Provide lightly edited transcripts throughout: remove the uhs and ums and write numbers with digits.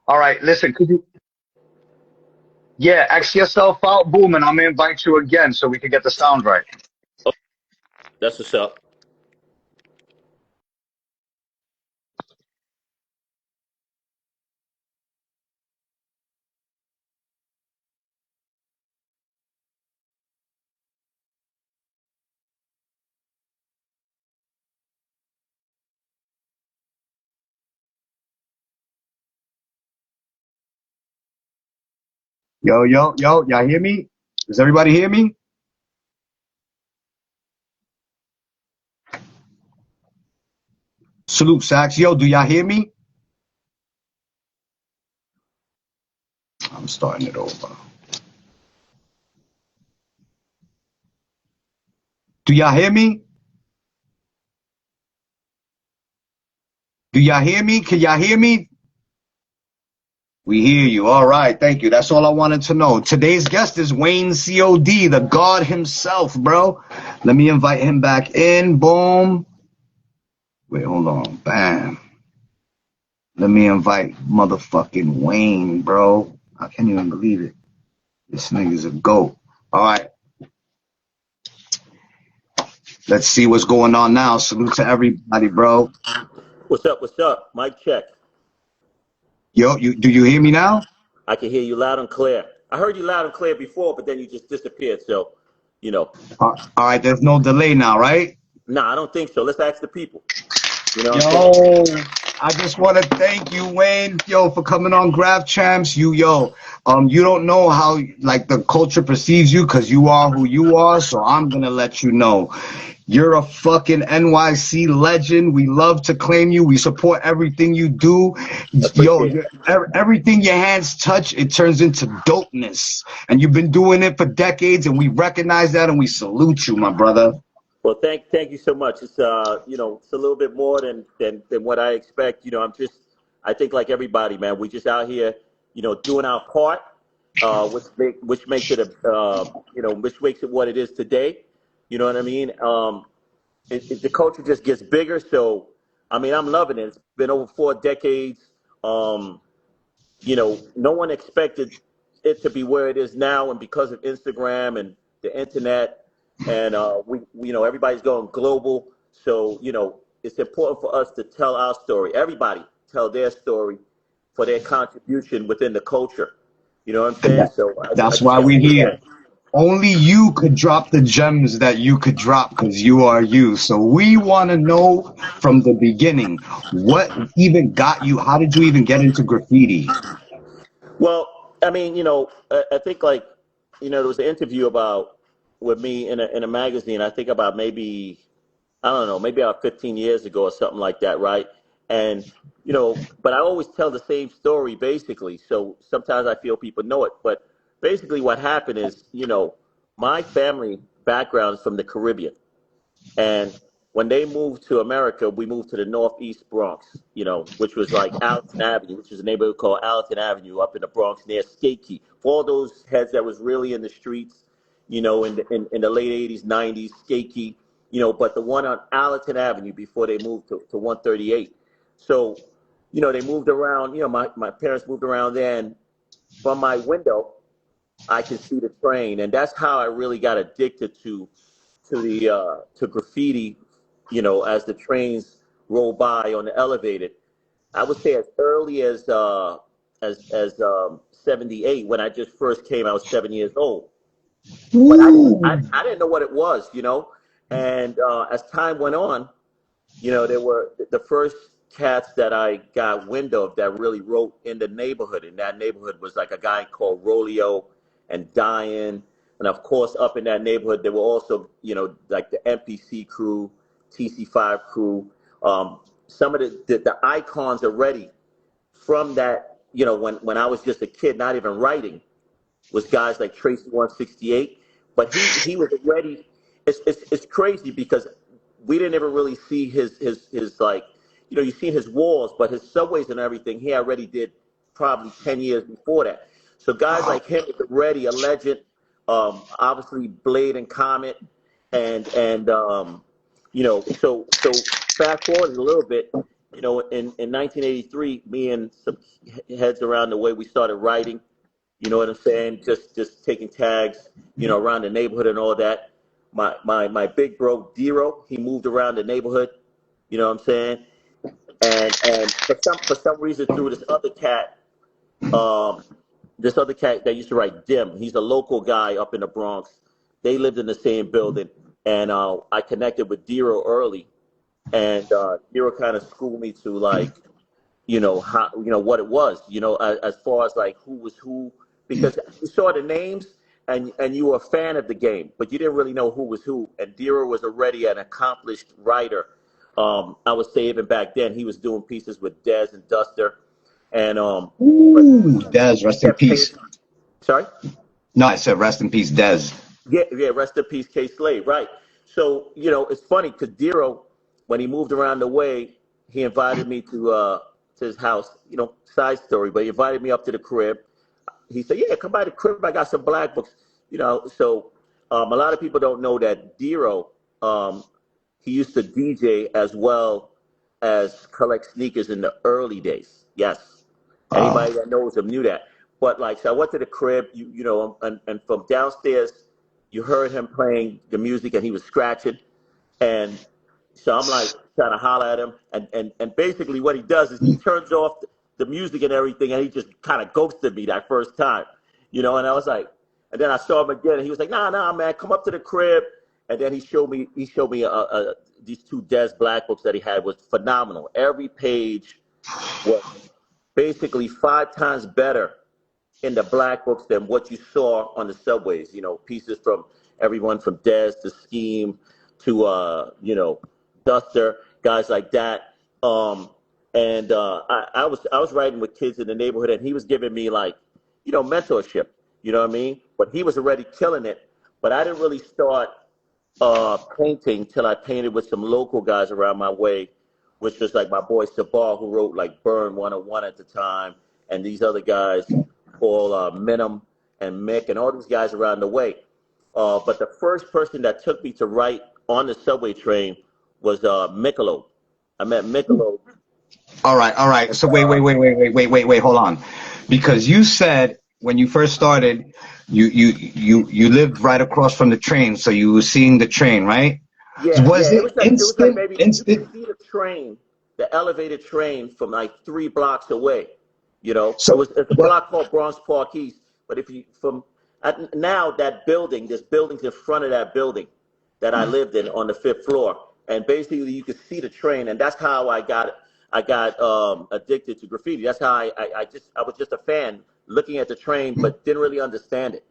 All right, listen, could you, yeah, X yourself out, boom, and I'm gonna invite you again so we can get the sound right. Oh, that's what's up. Yo, yo, yo, y'all hear me? Does everybody hear me? Salute, Sax. Yo, do y'all hear me? I'm starting it over. Do y'all hear me? Do y'all hear me? Can y'all hear me? We hear you. All right, thank you. That's all I wanted to know. Today's guest is Wayne C.O.D., the God himself, bro. Let me invite him back in. Boom. Wait, hold on. Bam. Let me invite motherfucking Wayne, bro. I can't even believe it. This nigga's a goat. All right, let's see what's going on now. Salute to everybody, bro. What's up? What's up? Mic check. Yo, do you hear me now? I can hear you loud and clear. I heard you loud and clear before, but then you just disappeared. So, you know, All right, there's no delay now, right? nah, I don't think so. Let's ask the people. You know what I'm saying? Yo, I just want to thank you, Wayne, yo, for coming on Graph Champs. You don't know how like the culture perceives you because you are who you are. So I'm gonna let you know. You're a fucking NYC legend. We love to claim you. We support everything you do. Yo, Appreciate it. everything your hands touch, it turns into dopeness. And you've been doing it for decades, and we recognize that, and we salute you, my brother. Well, thank you so much. It's it's a little bit more than what I expect. I think like everybody, man, we just out here, doing our part, which makes it which makes it what it is today. You know what I mean? The culture just gets bigger. So, I mean, I'm loving it. It's been over 4 decades. Um, no one expected it to be where it is now, and because of Instagram and the internet, and everybody's going global. So, it's important for us to tell our story. Everybody tell their story for their contribution within the culture. You know what I'm saying? So I That's just why got to we're do here. that. Only you could drop the gems that you could drop because you are you. So we want to know from the beginning what even got you. How did you even get into graffiti? Well, I mean, I think like, there was an interview about with me in a magazine. I think about maybe, I don't know, maybe about 15 years ago or something like that, right? And but I always tell the same story basically. So sometimes I feel people know it, but basically what happened is, my family background is from the Caribbean. And when they moved to America, we moved to the Northeast Bronx, which was like Allenton Avenue, which is a neighborhood called Allenton Avenue up in the Bronx near Skate. For all those heads that was really in the streets, in the late 80s, 90s, Skate, but the one on Allenton Avenue before they moved to 138. So, they moved around, my parents moved around there, and from my window, I could see the train. And that's how I really got addicted to graffiti, as the trains roll by on the elevated. I would say as early as 78 when I just first came. I was 7 years old, but Ooh. I didn't know what it was, And as time went on, there were the first cats that I got wind of that really wrote in the neighborhood. And that neighborhood was like a guy called Rolio and Diane. And of course, up in that neighborhood, there were also, like the MPC crew, TC5 crew. Some of the icons already from that, when I was just a kid, not even writing, was guys like Tracy 168. But he was already, it's crazy because we didn't ever really see his like, you seen his walls, but his subways and everything he already did probably 10 years before that. So guys like him was already a legend. Obviously Blade and Comet, and so fast forward a little bit. in 1983, me and some heads around the way, we started writing. You know what I'm saying? Just taking tags, around the neighborhood and all that. My big bro Dero, he moved around the neighborhood. You know what I'm saying? And for some reason, through um, this other cat that used to write Dim. He's a local guy up in the Bronx. They lived in the same building, and I connected with Dero early, and Dero kind of schooled me to, like, how, what it was, as far as like who was who, because you saw the names and you were a fan of the game, but you didn't really know who was who. And Dero was already an accomplished writer. I would say even back then he was doing pieces with Dez and Duster, and but Ooh, Dez, he rest in kept peace. painting. Sorry. No, I said rest in peace, Dez. Yeah, yeah, rest in peace, K Slade. Right. So, it's funny because Dero, when he moved around the way, he invited me to his house. Side story, but he invited me up to the crib. He said, "Yeah, come by the crib. I got some black books." So a lot of people don't know that Dero, he used to DJ as well as collect sneakers in the early days. Yes, Oh. anybody that knows him knew that. But, like, so I went to the crib, and from downstairs, you heard him playing the music, and he was scratching. And so I'm like trying to holler at him, and basically what he does is he turns off the music and everything, and he just kind of ghosted me that first time, And I was like, and then I saw him again, and he was like, "Nah, nah, man, come up to the crib." And then he showed me these two Des Black books that he had, was phenomenal. Every page was basically 5 times better in the black books than what you saw on the subways. Pieces from everyone from Dez to Scheme to Duster, guys like that. And I was writing with kids in the neighborhood, and he was giving me, like, mentorship. You know what I mean? But he was already killing it. But I didn't really start painting till I painted with some local guys around my way, which was like my boy Sabal, who wrote like Burn 101 at the time, and these other guys, Paul Minim and Mick, and all these guys around the way. But the first person that took me to write on the subway train was Michelob. I met Michelob. All right, all right. And, So wait. Hold on, because you said when you first started, you lived right across from the train, so you were seeing the train, right? yeah, yeah. Was It it was like instant? maybe you could Instant? see the train, the elevated train from like 3 blocks away. So It's a what? block called Bronx Park East. But if you from now that building, there's buildings in front of that building that I lived in on the 5th floor, and basically you could see the train, and that's how I got addicted to graffiti. That's how I was just a fan looking at the train, but didn't really understand it.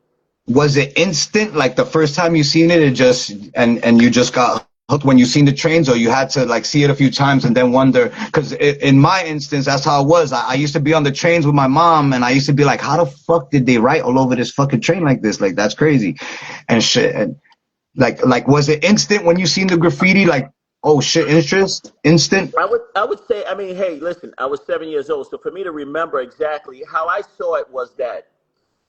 Was it instant? Like the first time you seen it, and you just got hooked when you seen the trains, or you had to like see it a few times and then wonder? Because in my instance, that's how it was. I used to be on the trains with my mom, and I used to be like, "How the fuck did they write all over this fucking train like this? Like that's crazy," and shit. And like was it instant when you seen the graffiti? Like, oh shit, instant. I would say, I mean, hey, listen, I was 7 years old, so for me to remember exactly how I saw it was that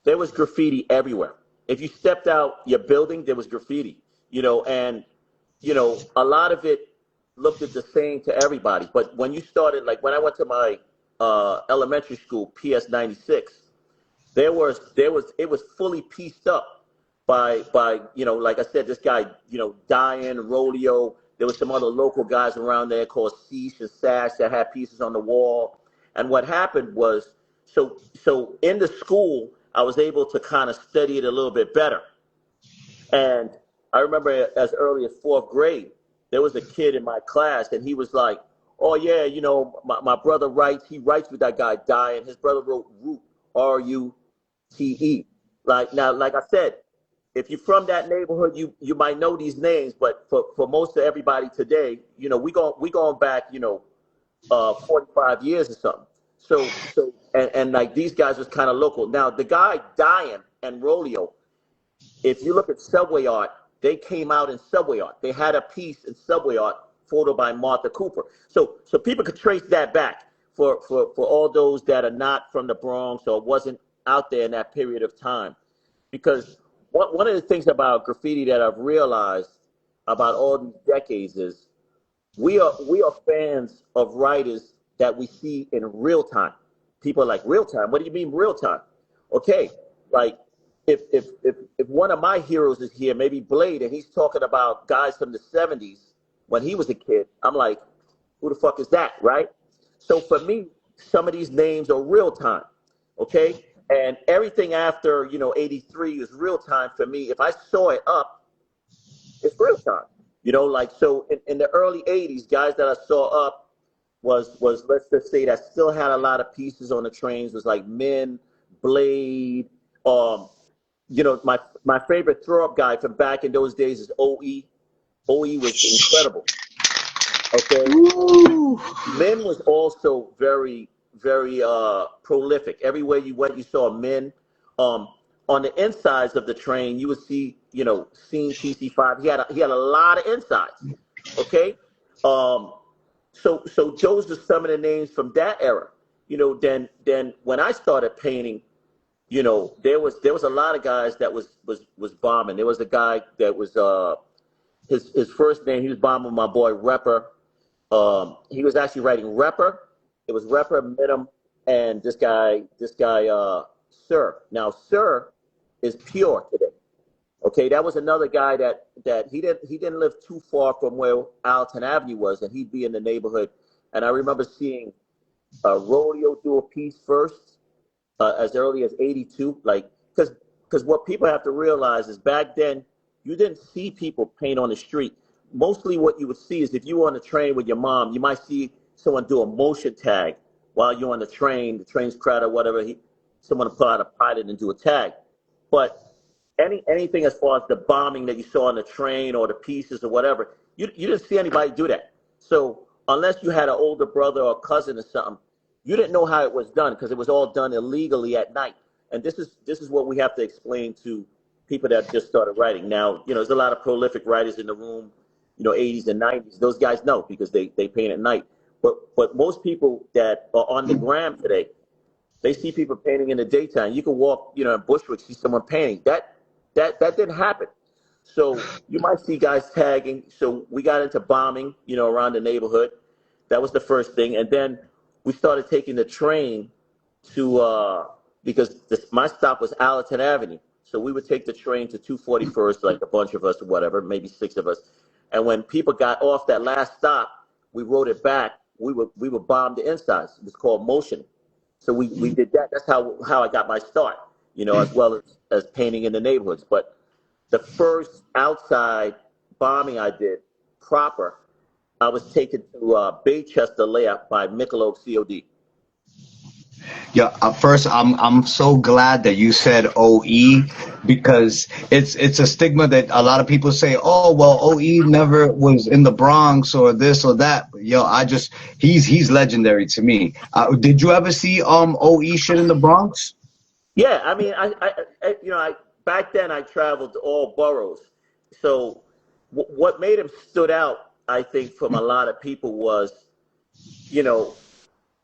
there was graffiti everywhere. If you stepped out your building, there was graffiti, and a lot of it looked at the same to everybody. But when you started, like when I went to my elementary school, PS 96, it was fully pieced up by like I said, this guy, Diane Rolio. There was some other local guys around there called Cease and Sash that had pieces on the wall. And what happened was, so in the school I was able to kind of study it a little bit better. And I remember as early as 4th grade, there was a kid in my class, and he was like, "Oh yeah, my brother writes. He writes with that guy Diane. His brother wrote Root, Rute. Like, now, like I said, if you're from that neighborhood, you might know these names, but for most of everybody today, we going back, 45 years or something. And like these guys was kind of local. Now the guy Diane and Rolio, if you look at Subway art, they came out in Subway art. They had a piece in Subway art, photo by Martha Cooper. So people could trace that back for all those that are not from the Bronx or wasn't out there in that period of time. Because one of the things about graffiti that I've realized about all these decades is we are fans of writers that we see in real time. People are like, real time? What do you mean real time? Okay, like if one of my heroes is here, maybe Blade, and he's talking about guys from the '70s when he was a kid, I'm like, who the fuck is that, right? So for me, some of these names are real time, okay? And everything after, '83 is real time for me. If I saw it up, it's real time. Like, so in the early '80s, guys that I saw up was let's just say that still had a lot of pieces on the trains was like Min, Blade. Um, my favorite throw up guy from back in those days is OE. OE was incredible. Okay. Ooh. Min was also very, very prolific. Everywhere you went, you saw Min. Um, on the insides of the train, you would see, seeing TC5. He had a lot of insides. Okay. Um, so those are some of the names from that era. Then when I started painting, there was a lot of guys that was bombing. There was a guy that was his first name. He was bombing my boy Repper. He was actually writing Repper. It was Repper, Minim, and this guy, Sir. Now, Sir is pure today. Okay, that was another guy that he didn't live too far from where Alton Avenue was, and he'd be in the neighborhood. And I remember seeing Rodeo do a piece first as early as '82, like because what people have to realize is back then you didn't see people paint on the street. Mostly what you would see is if you were on the train with your mom, you might see someone do a motion tag while you're on the train's crowded, whatever. Someone pull out a pilot and do a tag. But anything as far as the bombing that you saw on the train or the pieces or whatever, you didn't see anybody do that. So unless you had an older brother or cousin or something, you didn't know how it was done because it was all done illegally at night. And this is what we have to explain to people that just started writing. Now, there's a lot of prolific writers in the room, '80s and '90s. Those guys know because they paint at night. But most people that are on the gram today, they see people painting in the daytime. You can walk, in Bushwick, see someone painting. That didn't happen. So you might see guys tagging. So we got into bombing, around the neighborhood. That was the first thing. And then we started taking the train to because my stop was Allerton Avenue. So we would take the train to 241st, like a bunch of us or whatever, maybe 6 of us. And when people got off that last stop, we rode it back. We would bomb the insides. It was called motion. So we did that. That's how I got my start, as well as painting in the neighborhoods. But the first outside bombing I did proper, I was taken to Baychester Layout by Michelob C.O.D. Yeah, first, I'm so glad that you said OE because it's a stigma that a lot of people say, oh well, OE never was in the Bronx or this or that. But, yo, he's legendary to me. Did you ever see OE shit in the Bronx? Yeah, I mean, I back then I traveled to all boroughs. So what made him stood out, I think, from a lot of people was, you know,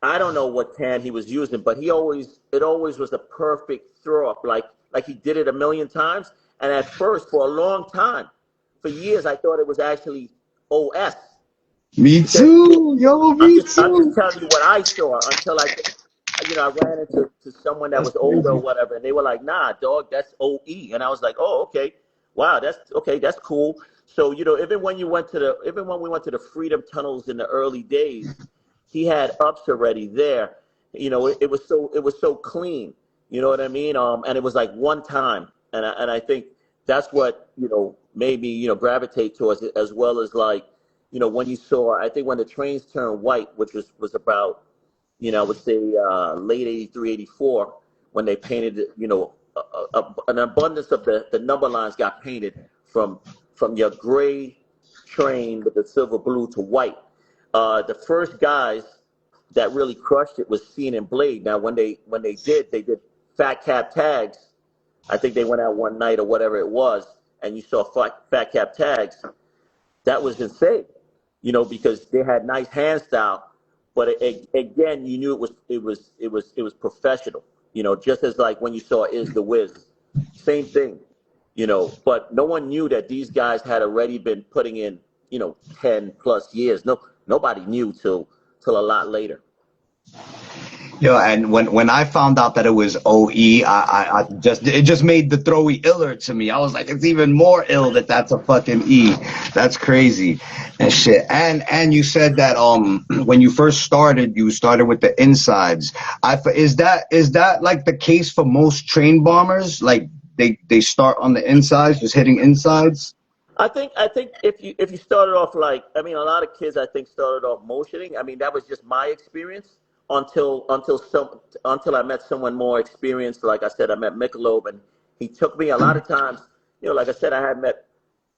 I don't know what tan he was using, but it always was a perfect throw up, like he did it a million times. And at first, for a long time, for years, I thought it was actually OS. Me Because too, yo, I'm me just too. telling you what I saw until I ran into someone that That's was older or crazy. whatever, and they were like, "Nah, dog, that's OE," and I was like, "Oh, okay, wow, that's okay, that's cool." So even when we went to the Freedom Tunnels in the early days, he had ups already there. It was so clean. You know what I mean? And it was like one time, and I think that's what made me gravitate towards it as well as like when you saw, I think when the trains turned white, which was about I would say late '83, '84, when they painted an abundance of the number lines got painted from your gray train with the silver blue to white. The first guys that really crushed it was Seen and Blade. Now when they did fat cap tags. I think they went out one night or whatever it was, and you saw fat cap tags. That was insane, because they had nice hand style, but again, you knew it was professional, just as like when you saw Is the Wiz, same thing, but no one knew that these guys had already been putting in 10+ years. Nobody knew till a lot later. Yo, and when I found out that it was OE, it just made the throwy iller to me. I was like, it's even more ill that that's a fucking E. That's crazy and shit. And you said that when you first started, you started with the insides. Is that like the case for most train bombers? Like they start on the insides, just hitting insides. I think if you started off like, I mean, a lot of kids I think started off motioning. I mean, that was just my experience until I met someone more experienced. Like I said, I met Michelob, and he took me a lot of times. Like I said, I had met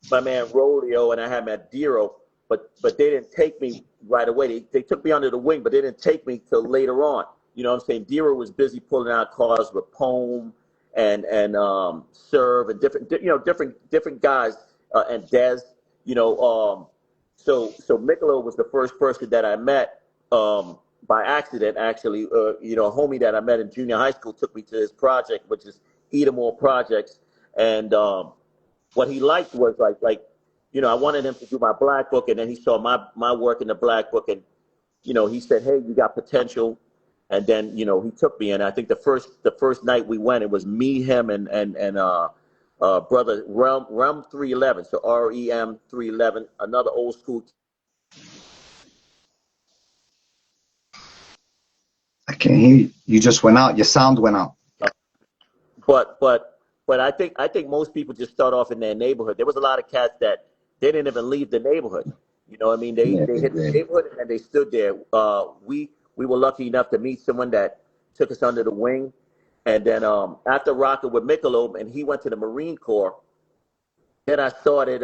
my man Rodeo and I had met Dero, but they didn't take me right away. They took me under the wing, but they didn't take me till later on. You know what I'm saying? Dero was busy pulling out cars with Pome and Serve and different guys and Dez. You know, so Michelob was the first person that I met by accident. Actually, a homie that I met in junior high school took me to his project, which is Edomore Projects, and what he liked was I wanted him to do my black book, and then he saw my work in the black book, and he said, "Hey, you got potential." And then he took me, and I think the first night we went, it was me, him, and brother Rem 311, so REM 311, another old school. I can't hear you. You just went out. Your sound went out. But I think most people just start off in their neighborhood. There was a lot of cats that they didn't even leave the neighborhood. You know what I mean? They Yeah, they hit the neighborhood and they stood there. We were lucky enough to meet someone that took us under the wing, and then after rocking with Michelob, and he went to the Marine Corps. Then I started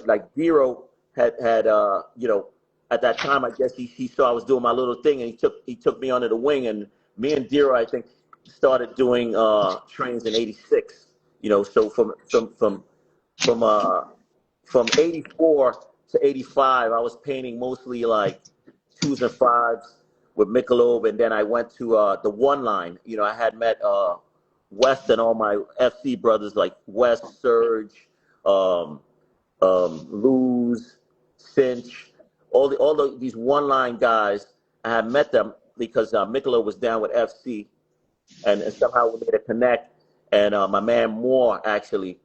like Zero had at that time I guess he saw I was doing my little thing, and he took me under the wing, and me and Zero I think started doing trains in '86. So from uh from '84 to '85 I was painting mostly like twos and fives with Michelob, and then I went to the one line. I had met West and all my FC brothers like West, Surge, um, Luz, Cinch, these one line guys. I had met them because Michelob was down with FC, and somehow we made a connect. And my man Moore actually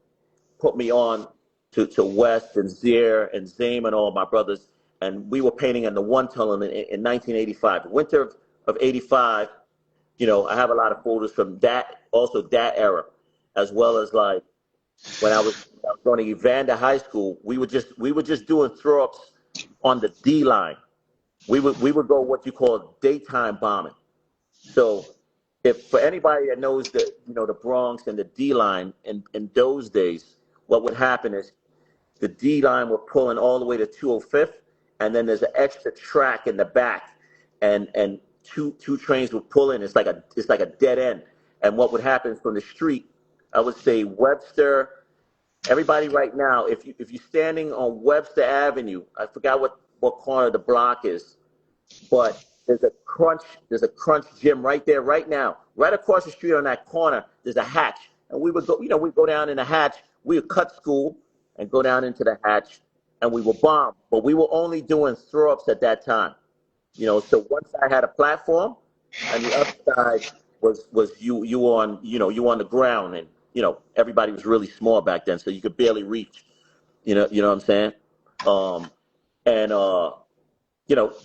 put me on to West and Zier and Zame and all my brothers, and we were painting in the one tunnel in 1985, the winter of '85. I have a lot of photos from that era, as well as like when I was going to Evander High School. We were just doing throw ups on the D line. We would go what you call daytime bombing. So if for anybody that knows the Bronx and the D line in those days, what would happen is the D line were pulling all the way to 205th, and then there's an extra track in the back, and two trains would pull in. It's like a dead end. And what would happen from the street, I would say Webster. Everybody right now, if you're standing on Webster Avenue, I forgot what corner the block is, but there's a crunch gym right there right now, right across the street on that corner. There's a hatch, and we go down in the hatch. We would cut school and go down into the hatch, and we would bomb. But we were only doing throw ups at that time. So one side had a platform, and the other side was you on the ground, and everybody was really small back then, so you could barely reach. You know what I'm saying? And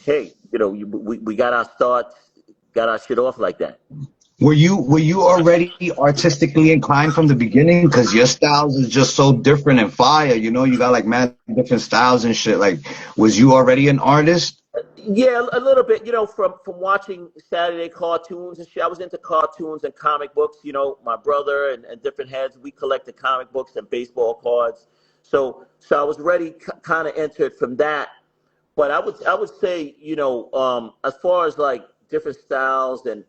hey, we got our start, got our shit off like that. Were you already artistically inclined from the beginning? Because your styles is just so different and fire. You got like mad different styles and shit. Like, was you already an artist? Yeah, a little bit. From watching Saturday cartoons and shit. I was into cartoons and comic books. My brother and different heads, we collected comic books and baseball cards. So I was ready, kind of entered from that. But I would say, as far as like different styles and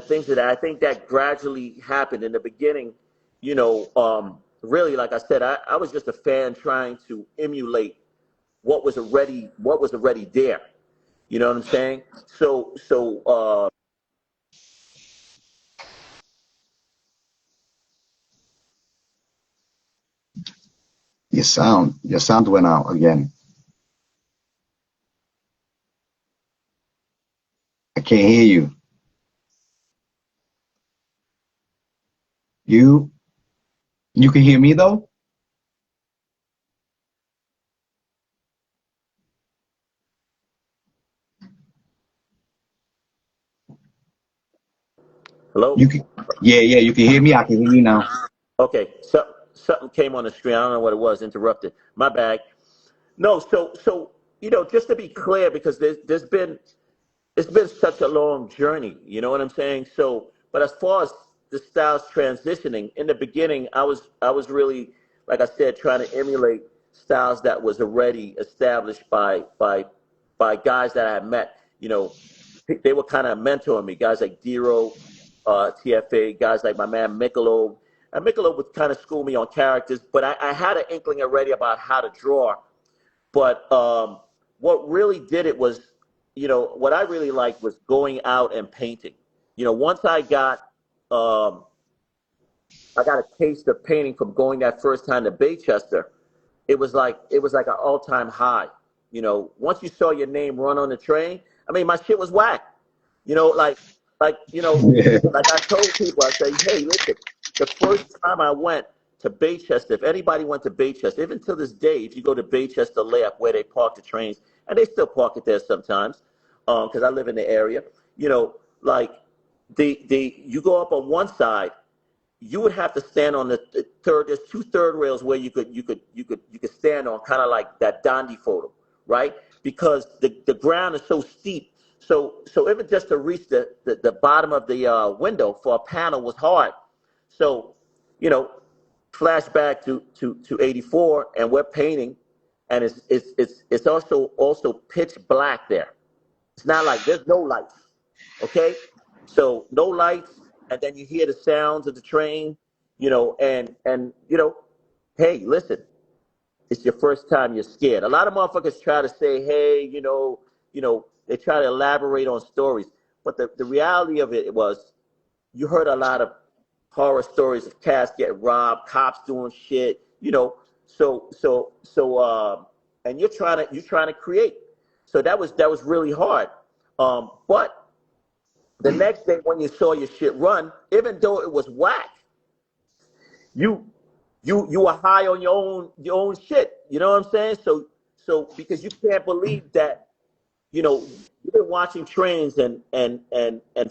things of that, I think that gradually happened in the beginning. Really, like I said, I was just a fan trying to emulate what was already there. You know what I'm saying? So Your sound went out again. I can't hear you. You, you can hear me though? You Hello? can, yeah, you can hear me. I can hear you now. Okay, so something came on the screen. I don't know what it was. Interrupted. My bad. No, so just to be clear, because there's been it's been such a long journey. You know what I'm saying? So, but as far as the styles transitioning, in the beginning, I was really, like I said, trying to emulate styles that was already established by guys that I had met. They were kind of mentoring me. Guys like Dero, TFA, guys like my man Michelob. And Michelob would kind of school me on characters, but I had an inkling already about how to draw. But what really did it was, what I really liked was going out and painting. Once um, I got a taste of painting from going that first time to Baychester. It was like an all time high. Once you saw your name run on the train, I mean, my shit was whack. You know, like like you know, Yeah. like I told people, I say, hey, listen, the first time I went to Baychester, if anybody went to Baychester, even to this day, if you go to Baychester Layup where they park the trains, and they still park it there sometimes, because I live in the area, like the you go up on one side, you would have to stand on the third. There's two third rails where you could stand on, kind of like that Dondi photo, right? Because the ground is so steep. So even just to reach the bottom of the window for a panel was hard. So, you know, flashback to '84, and we're painting, and it's also pitch black there. It's not like there's no lights. Okay, so no lights, and then you hear the sounds of the train. And hey, listen, it's your first time. You're scared. A lot of motherfuckers try to say, hey, they try to elaborate on stories, but the reality of it was, you heard a lot of horror stories of cats getting robbed, cops doing shit. And you're trying to create. So that was really hard. But the next day when you saw your shit run, even though it was whack, you you were high on your own shit. You know what I'm saying? So because you can't believe that, you've been watching trains and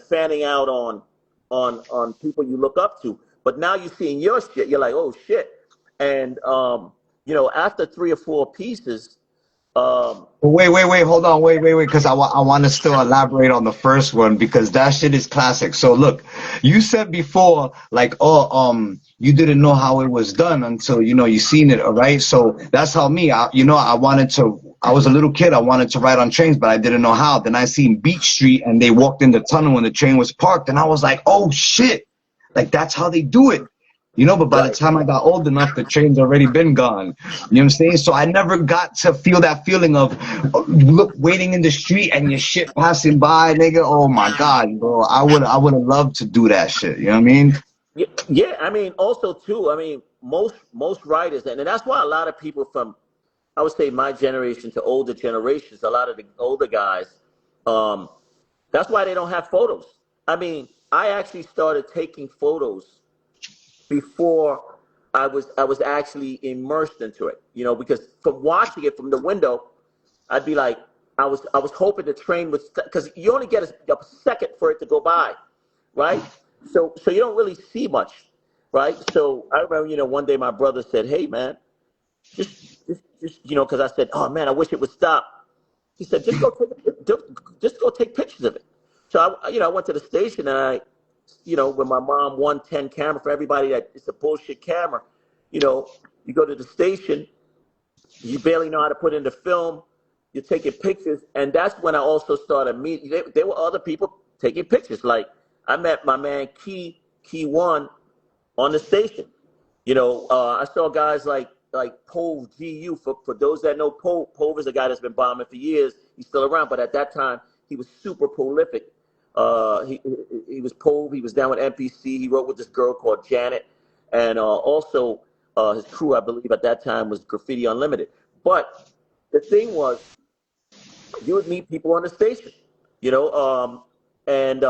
fanning out on people you look up to, but now you're seeing your shit. You're like, oh shit. And after three or four pieces, um, Wait, hold on, wait, because I want to still elaborate on the first one because that shit is classic. So look, you said before, like, oh, you didn't know how it was done until, you seen it, all right? So that's how me, I was a little kid, I wanted to ride on trains, but I didn't know how. Then I seen Beach Street and they walked in the tunnel when the train was parked, and I was like, oh shit, like that's how they do it. But by the right. time I got old enough, the train's already been gone. You know what I'm saying? So I never got to feel that feeling of look waiting in the street and your shit passing by, nigga. Oh my god, bro. I would have loved to do that shit. You know what I mean? Yeah, yeah. I mean, also too. I mean, most writers, and that's why a lot of people from, I would say, my generation to older generations, a lot of the older guys, um, that's why they don't have photos. I mean, I actually started taking photos before I was actually immersed into it. Because from watching it from the window, I'd be like, I was hoping the train would, because you only get a second for it to go by, right? So you don't really see much, right? So I remember, one day my brother said, "Hey man, because I said, oh man, I wish it would stop." He said, just go take pictures of it. So I went to the station, and with my mom 110 camera, for everybody that it's a bullshit camera. You go to the station, you barely know how to put in the film, you're taking pictures, and that's when I also started meeting. There were other people taking pictures. Like, I met my man Key One on the station. I saw guys like Pove GU. For those that know Pove, Pove is a guy that's been bombing for years. He's still around, but at that time he was super prolific. He was Pove. He was down with NPC. He wrote with this girl called Janet, and also His crew, I believe, at that time was Graffiti Unlimited. But the thing was, you would meet people on the station, you know, and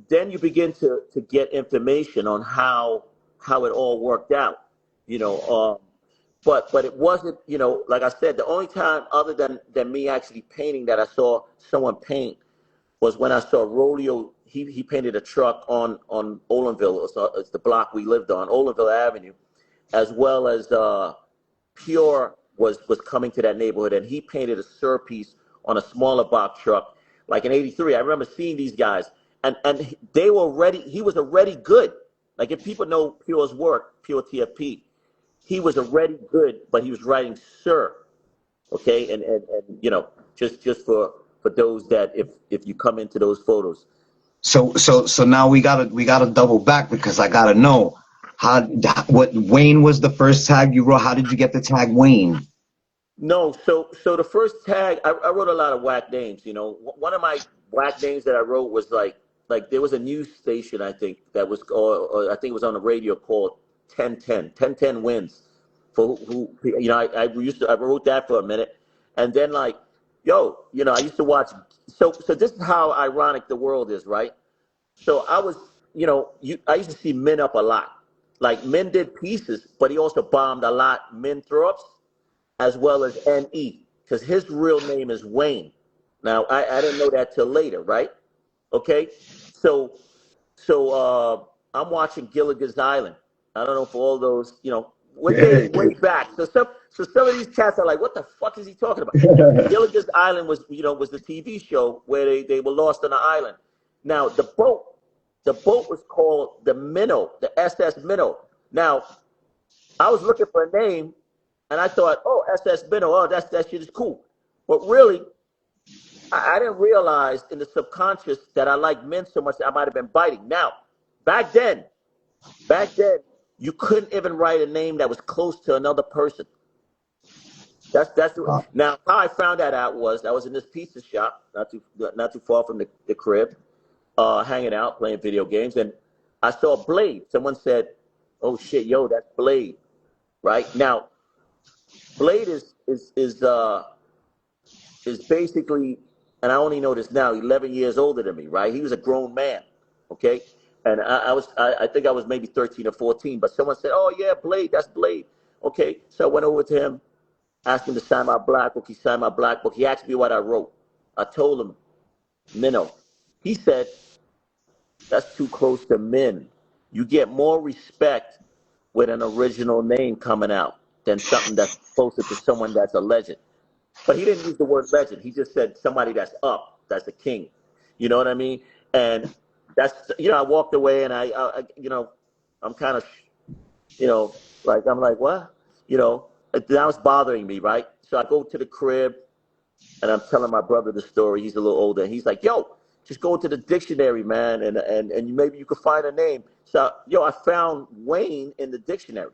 then you begin to get information on how it all worked out, you know. But it wasn't, you know, like I said, the only time other than me actually painting that I saw someone paint was when I saw Rolio. He painted a truck on Olinville. It's the block we lived on, Olinville Avenue, as well as Pure was coming to that neighborhood, and he painted a surpiece on a smaller box truck, like in '83. I remember seeing these guys, and they were already. He was already good. Like if people know Pure's work, Pure TFP, he was already good, but he was writing Sir. Okay, and you know, just for those that if you come into those photos. So now we gotta double back because I gotta know what Wayne was the first tag you wrote. How did you get the tag Wayne? No, so the first tag, I wrote a lot of whack names. You know, one of my whack names that I wrote was like there was a news station I think that was, or I think it was on the radio called 1010 wins. For who you know, I wrote that for a minute, and then like, yo, you know, I used to watch. So this is how ironic the world is, right? So I was, you know, I used to see Men Up a lot. Like Men did pieces, but he also bombed a lot Men Throw Ups as well as NE, because his real name is Wayne. Now, I didn't know that till later, right? Okay, so I'm watching Gilligan's Island. I don't know for all those, you know, we're dating way back. So some of these cats are like, what the fuck is he talking about? Gilligan's Island was, you know, was the TV show where they were lost on the island. Now the boat was called the Minnow, the SS Minnow. Now I was looking for a name, and I thought, oh, SS Minnow, oh, that shit is cool. But really, I didn't realize in the subconscious that I liked men so much that I might have been biting. Now, back then, you couldn't even write a name that was close to another person. Now how I found that out was I was in this pizza shop, not too far from the crib, hanging out playing video games, and I saw Blade. Someone said, "Oh shit, yo, that's Blade." Right now, Blade is basically, and I only know this now, 11 years older than me, right? He was a grown man, okay? And I think I was maybe 13 or 14, but someone said, oh yeah, Blade, that's Blade. Okay, so I went over to him, asked him to sign my black book. He signed my black book. He asked me what I wrote. I told him, Minnow. He said, that's too close to men. You get more respect with an original name coming out than something that's closer to someone that's a legend. But he didn't use the word legend. He just said somebody that's up, that's a king. You know what I mean? And that's, you know, I walked away and you know, I'm kind of, you know, like, I'm like, what? You know, that was bothering me, right? So I go to the crib and I'm telling my brother the story. He's a little older. And he's like, yo, just go to the dictionary, man, and maybe you could find a name. So, yo, I found Wayne in the dictionary.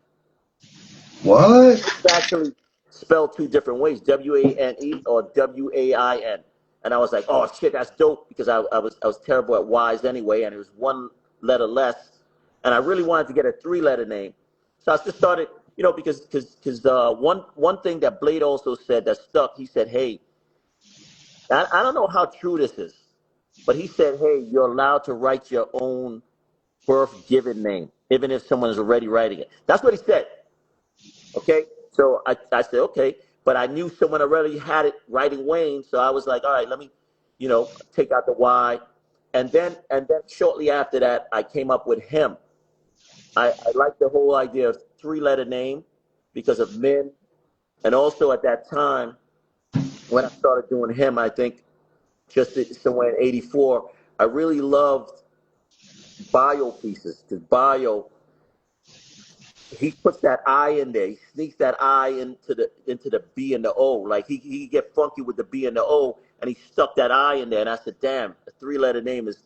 What? It's actually spelled two different ways, W-A-N-E or W-A-I-N. And I was like, oh shit, that's dope, because I was terrible at Y's anyway, and it was one letter less. And I really wanted to get a three-letter name. So I just started, you know, because one thing that Blade also said that stuck, he said, hey, I don't know how true this is, but he said, hey, you're allowed to write your own birth given name, even if someone is already writing it. That's what he said. Okay, so I said, okay, but I knew someone already had it writing Wayne, so I was like, all right, let me, you know, take out the Y. And then shortly after that, I came up with him. I liked the whole idea of three-letter name because of men. And also at that time, when I started doing him, I think just somewhere in '84, I really loved bio pieces, because bio, he puts that I in there. He sneaks that I into the B and the O. Like he get funky with the B and the O, and he stuck that I in there. And I said, damn, a three-letter name is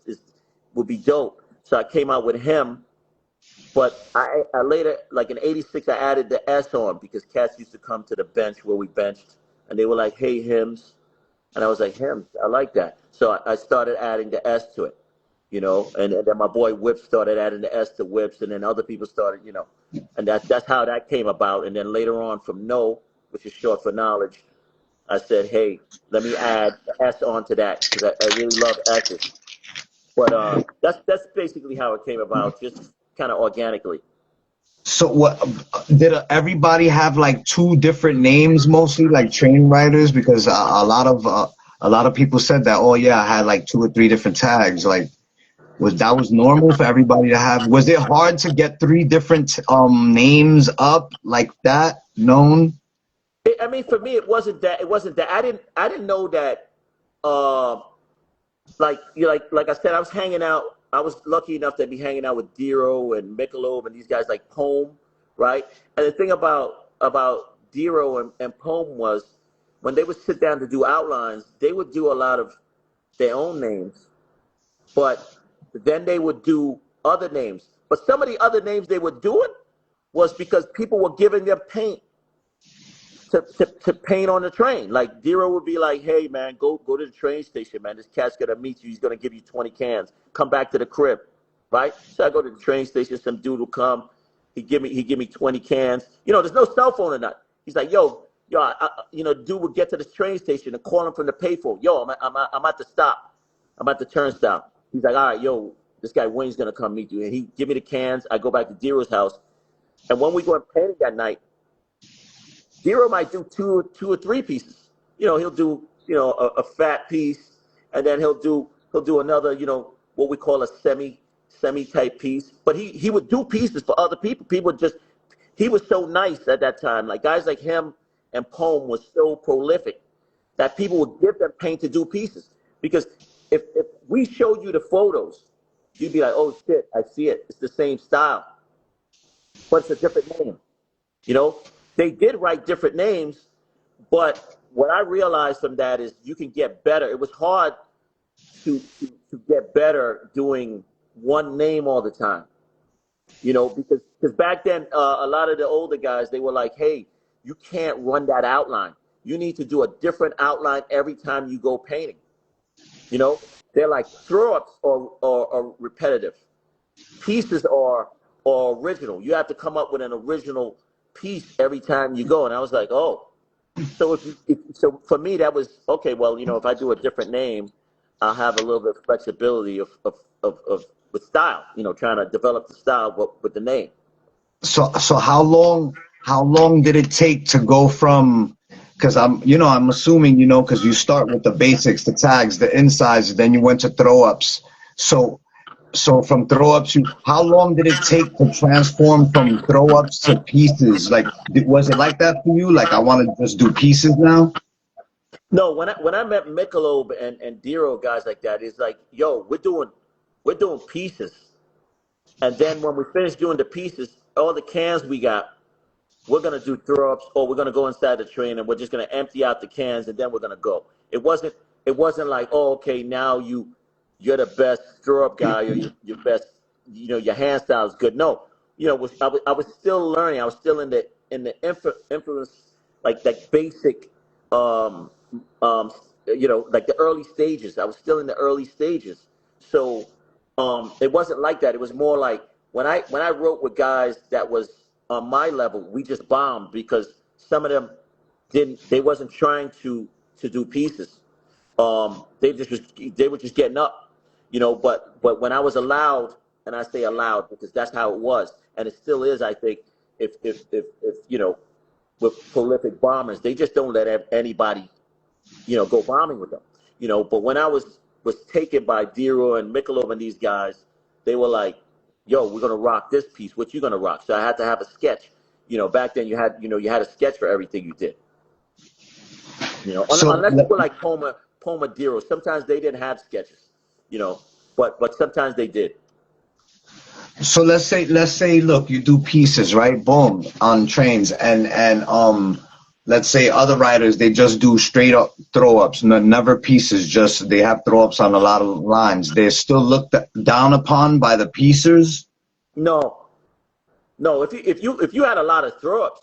would be dope. So I came out with him. But I later, like in '86, I added the S on because cats used to come to the bench where we benched, and they were like, hey, Hims. And I was like, Hims, I like that. So I started adding the S to it. you know, and then my boy Whip started adding the S to Whips, and then other people started, you know, and that's how that came about. And then later on from No, which is short for knowledge, I said, hey, let me add the S onto that because I really love S's. But that's basically how it came about, just kind of organically. So what did everybody have like two different names mostly, like train riders? Because a lot of people said that. Oh yeah, I had like two or three different tags. Like was normal for everybody to have? Was it hard to get three different names up like that known? I mean, for me, it wasn't that. It wasn't that. I didn't know that. Uh, like you like I said, I was hanging out. I was lucky enough to be hanging out with Dero and Michelob and these guys like Poem, right? And the thing about Dero and Poem was when they would sit down to do outlines, they would do a lot of their own names, but then they would do other names. But some of the other names they were doing was because people were giving them paint to paint on the train. Like Dero would be like, "Hey man, go to the train station, man. This cat's gonna meet you. He's gonna give you 20 cans. Come back to the crib, right?" So I go to the train station. Some dude will come. He give me 20 cans. You know, there's no cell phone or nothing. He's like, yo, you know, dude would get to the train station and call him from the payphone. Yo, I'm at the stop. I'm at the turnstile. He's like, all right, yo, this guy Wayne's gonna come meet you, and he give me the cans. I go back to Dero's house, and when we go and painting that night. Zero might do two or three pieces. You know, he'll do a fat piece, and then he'll do another what we call a semi type piece. But he would do pieces for other people. People just he was so nice at that time. Like guys like him and Poem was so prolific that people would give them paint to do pieces. Because if we showed you the photos, you'd be like, oh shit, I see it. It's the same style, but it's a different name. You know, they did write different names, but what I realized from that is you can get better. It was hard to get better doing one name all the time, you know, because back then a lot of the older guys they were like, hey, you can't run that outline. You need to do a different outline every time you go painting. You know, they're like throw ups or repetitive pieces are original. You have to come up with an original piece every time you go. And I was like, oh, so so for me that was okay. Well, you know, if I do a different name, I'll have a little bit of flexibility of with style. You know, trying to develop the style with the name. So how long did it take to go from, because I'm assuming, because you start with the basics, the tags, the insides, then you went to throw ups. So from throw ups, how long did it take to transform from throw ups to pieces? Like, was it like that for you? Like, I want to just do pieces now? No, when I met Michelob and Dero guys like that, it's like, yo, we're doing pieces. And then when we finish doing the pieces, all the cans we got, we're gonna do throw ups, or we're gonna go inside the train and we're just gonna empty out the cans and then we're gonna go. It wasn't like, oh, okay, now you're the best throw up guy or you're best, your hand style is good. No, I was still learning. I was still in the influence, like basic, um, um, like the early stages. I was still in the early stages. So it wasn't like that. It was more like when I wrote with guys that was on my level, we just bombed because some of them they wasn't trying to do pieces. They were just getting up, But when I was allowed, and I say allowed because that's how it was, and it still is. I think if with prolific bombers, they just don't let anybody go bombing with them. But when I was taken by Dero and Michelob and these guys, they were like, "Yo, we're gonna rock this piece. What you gonna rock?" So I had to have a sketch. Back then you had a sketch for everything you did. So Unless you were like Poma Dero. Sometimes they didn't have sketches. You know, but sometimes they did. so let's say look, you do pieces, right? Boom, on trains, and let's say other riders, they just do straight up throw ups, never pieces, just they have throw ups on a lot of lines. They're still looked down upon by the piecers. No, no. If you had a lot of throw ups,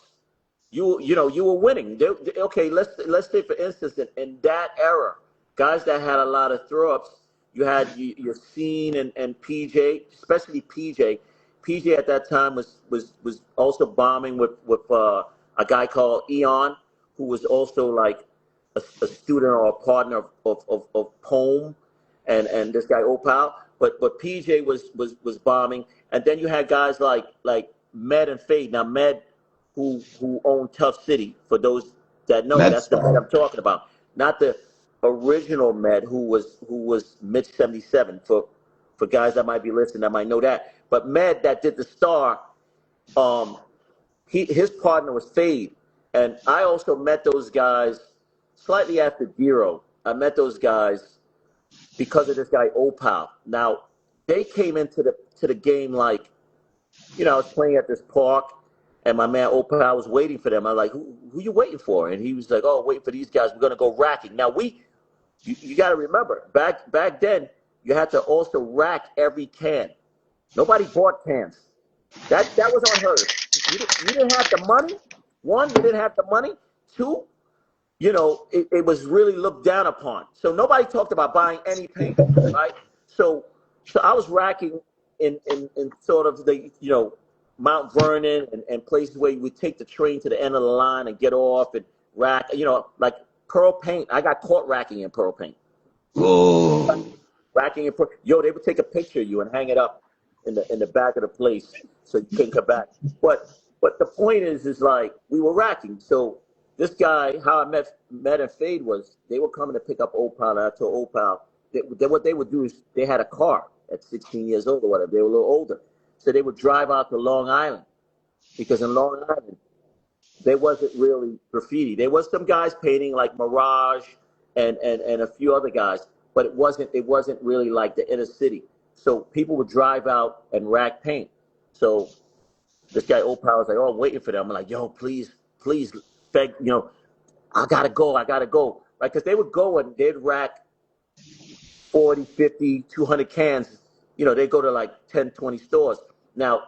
you were winning. Okay, let's say for instance in that era, guys that had a lot of throw ups, You had your Scene and PJ, especially PJ. PJ at that time was also bombing with a guy called Eon, who was also like a student or a partner of Poem and this guy Opal. But PJ was bombing, and then you had guys like Med and Fade. Now Med, who owned Tough City, for those that know, that's the Med I'm talking about, not the original Med who was Mitch 77, for guys that might be listening that might know that. But Med that did the Star, his partner was Fade, and I also met those guys slightly after Giro. I met those guys because of this guy Opal. Now they came into the game like, I was playing at this park, and my man Opal was waiting for them. I was like, who you waiting for? And he was like, oh, waiting for these guys. We're gonna go racking. Now you got to remember, back then you had to also rack every can. Nobody bought cans. That was unheard of. You didn't have the money. One, you didn't have the money. Two, it was really looked down upon. So nobody talked about buying any paint, right? So I was racking in sort of the, Mount Vernon and places where you would take the train to the end of the line and get off and rack, like Pearl Paint. I got caught racking in Pearl Paint. Oh. Racking in Pearl. They would take a picture of you and hang it up in the back of the place so you couldn't come back. But the point is like we were racking. So this guy, how I met and Fade was, they were coming to pick up Opal. And I told Opal that what they would do is they had a car at 16 years old or whatever. They were a little older. So they would drive out to Long Island, because in Long Island, there wasn't really graffiti. There was some guys painting like Mirage and a few other guys, but it wasn't really like the inner city. So people would drive out and rack paint. So this guy Opal was like, oh, I'm waiting for them. I'm like, yo, please, beg, I gotta go. Right? Because they would go and they'd rack 40, 50, 200 cans. They go to like 10, 20 stores. Now,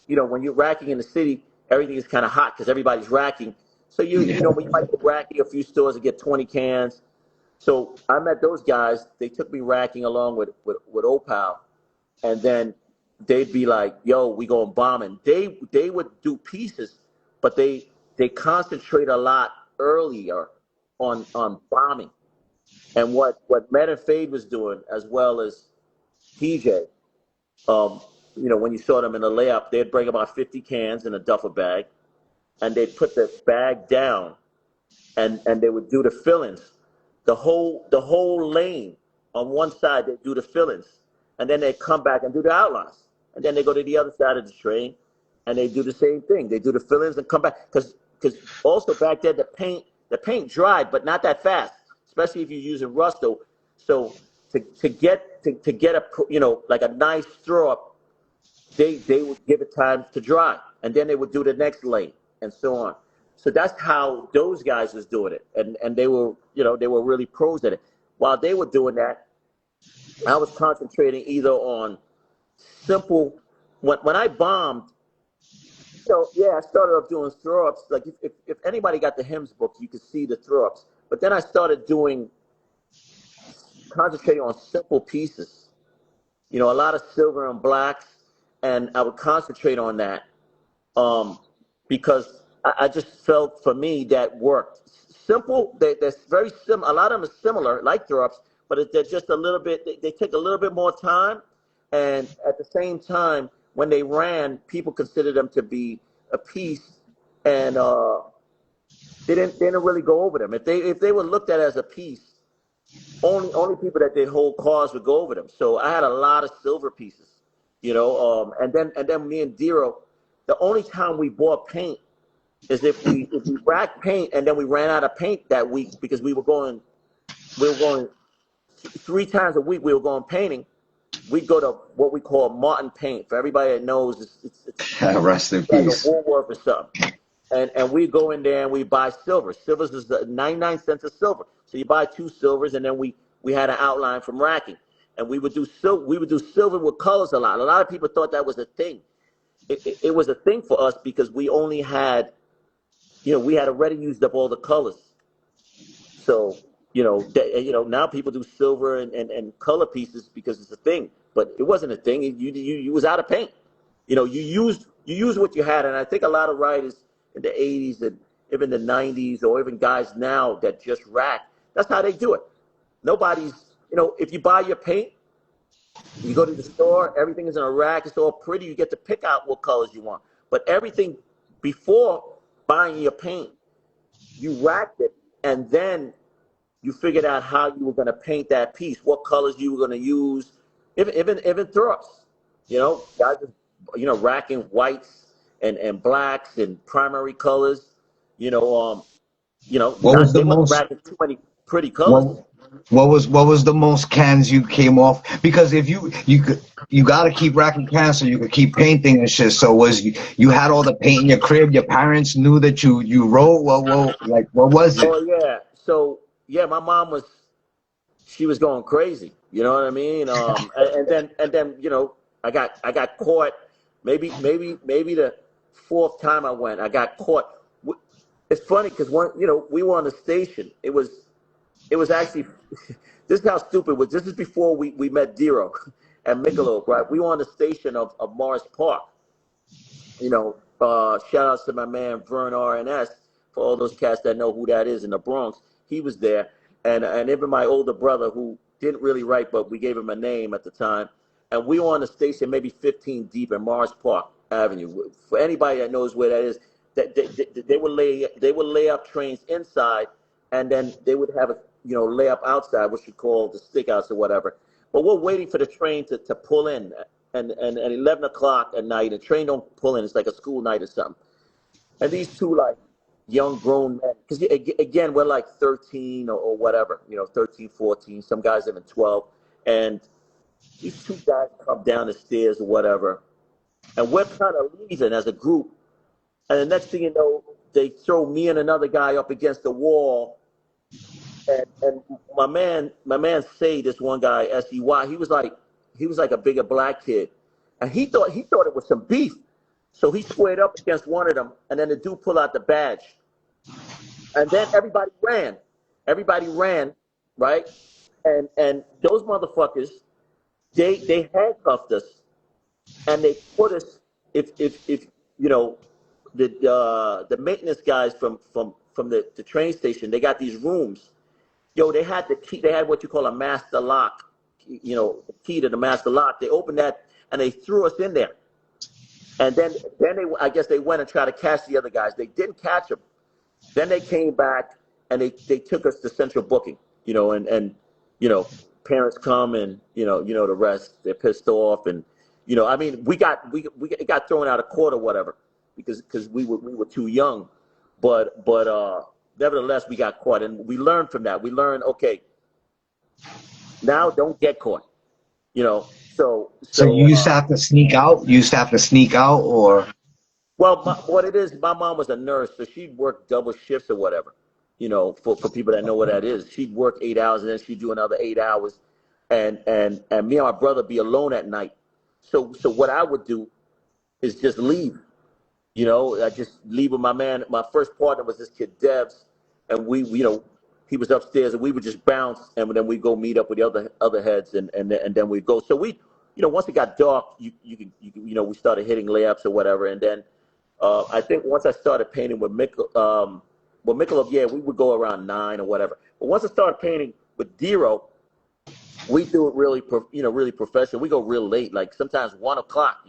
when you're racking in the city, everything is kind of hot because everybody's racking. So when you might be racking a few stores and get 20 cans. So I met those guys. They took me racking along with Opal, and then they'd be like, "Yo, we going bombing." They would do pieces, but they concentrate a lot earlier on bombing. And what Med and Fade was doing, as well as PJ, when you saw them in the layup, they'd bring about 50 cans in a duffel bag, and they'd put the bag down, and they would do the fillings. The whole lane on one side, they'd do the fillings, and then they'd come back and do the outlines. And then they go to the other side of the train, and they do the same thing. They do the fillings and come back. Because also back then, the paint dried, but not that fast, especially if you're using Rusto. So to get a, like a nice throw up, they would give it time to dry, and then they would do the next lane and so on. So that's how those guys was doing it, and they were really pros at it. While they were doing that, I was concentrating either on simple. When I bombed, I started off doing throw ups. Like if anybody got the hymns book, you could see the throw ups. But then I started concentrating on simple pieces. A lot of silver and blacks, and I would concentrate on that because I just felt for me that worked. Simple, they're very similar. A lot of them are similar, like throw ups, but they're just a little bit. They take a little bit more time, and at the same time, when they ran, people considered them to be a piece, and they didn't really go over them. If they were looked at as a piece, only people that did whole cars would go over them. So I had a lot of silver pieces, and then me and Dero, the only time we bought paint is if we racked paint and then we ran out of paint that week, because we were going 3 times a week. We were going painting. We'd go to what we call Martin Paint. For everybody that knows, it's Rest in like peace. a Woolworth or something. And we go in there and we buy silver. Silvers is 99 cents a silver. So you buy 2 silvers, and then we had an outline from racking, and we would do silver with colors a lot. A lot of people thought that was a thing. It was a thing for us because we only had, we had already used up all the colors. So Now people do silver and color pieces because it's a thing, but it wasn't a thing. You was out of paint. You used what you had, and I think a lot of writers in the '80s and even the '90s, or even guys now that just rack. That's how they do it. Nobody's, if you buy your paint, you go to the store, everything is in a rack. It's all pretty. You get to pick out what colors you want. But everything before buying your paint, you racked it, and then you figured out how you were going to paint that piece, what colors you were going to use, even throws. Guys, racking whites and blacks and primary colors. You know, What was not the they wasn't most? racking too many pretty colors. What what was the most cans you came off? Because if you got to keep racking cans so you could keep painting and shit. So was you had all the paint in your crib? Your parents knew that you wrote. What was it? Oh yeah. So yeah, my mom she was going crazy. You know what I mean? And then I got caught. Maybe the fourth time I went, I got caught. It's funny because we were on the station. It was actually this is how stupid it was. This is before we met Dero and Michelob, right? We were on the station of Morris Park. Shout outs to my man Vern RNS for all those cats that know who that is in the Bronx. He was there, and even my older brother who didn't really write, but we gave him a name at the time. And we were on the station maybe 15 deep in Morris Park Avenue. For anybody that knows where that is, they would lay up trains inside, and then they would have a lay up outside, what you call the stickouts or whatever. But we're waiting for the train to pull in, and at 11 o'clock at night, the train don't pull in. It's like a school night or something. And these two like young grown men, because again we're like 13 or whatever, 13, 14. Some guys even 12, and these two guys come down the stairs or whatever, and we're kind of leaving as a group. And the next thing you know, they throw me and another guy up against the wall. And my man say this one guy, SEY, he was like a bigger black kid. And he thought it was some beef. So he squared up against one of them, and then the dude pulled out the badge. And then everybody ran. Everybody ran, right? And those motherfuckers, they handcuffed us, and they put us, if the maintenance guys from the train station, they got these rooms. They had the key. They had what you call a master lock. The key to the master lock. They opened that and they threw us in there. And then I guess they went and tried to catch the other guys. They didn't catch them. Then they came back and they took us to central booking. And parents come and the rest. They're pissed off, and I mean we got thrown out of court or whatever because we were too young, but nevertheless we got caught, and we learned from that. We learned, okay, now don't get caught. So you used to have to sneak out. You used to have to sneak out, or Well, what it is, my mom was a nurse, so she'd work double shifts or whatever. For people that know what that is, she'd work 8 hours and then she'd do another 8 hours, and me and my brother be alone at night. So what I would do is just leave. I just leave with my man. My first partner was this kid Devs, and he was upstairs, and we would just bounce, and then we go meet up with the other heads, and then we go. So once it got dark, we started hitting layups or whatever, and then I think once I started painting with Michelob, yeah, we would go around 9 or whatever. But once I started painting with Dero, we do it really, really professional. We go real late, like sometimes 1 o'clock.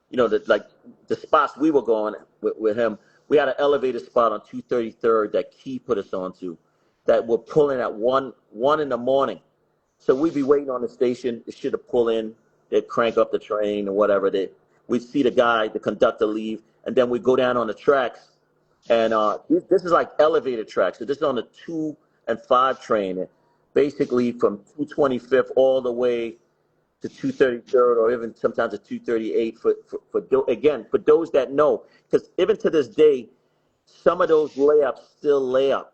Like the spots we were going with him. We had an elevator spot on 233rd that Key put us onto, that we're pulling at one in the morning. So we'd be waiting on the station. The shit would pull in. They'd crank up the train or whatever. We'd see the conductor leave, and then we'd go down on the tracks. And this is like elevator tracks. So this is on the 2 and 5 train, basically from 225th all the way to 233rd, or even sometimes to 238. For those that know, because even to this day, some of those layups still lay up.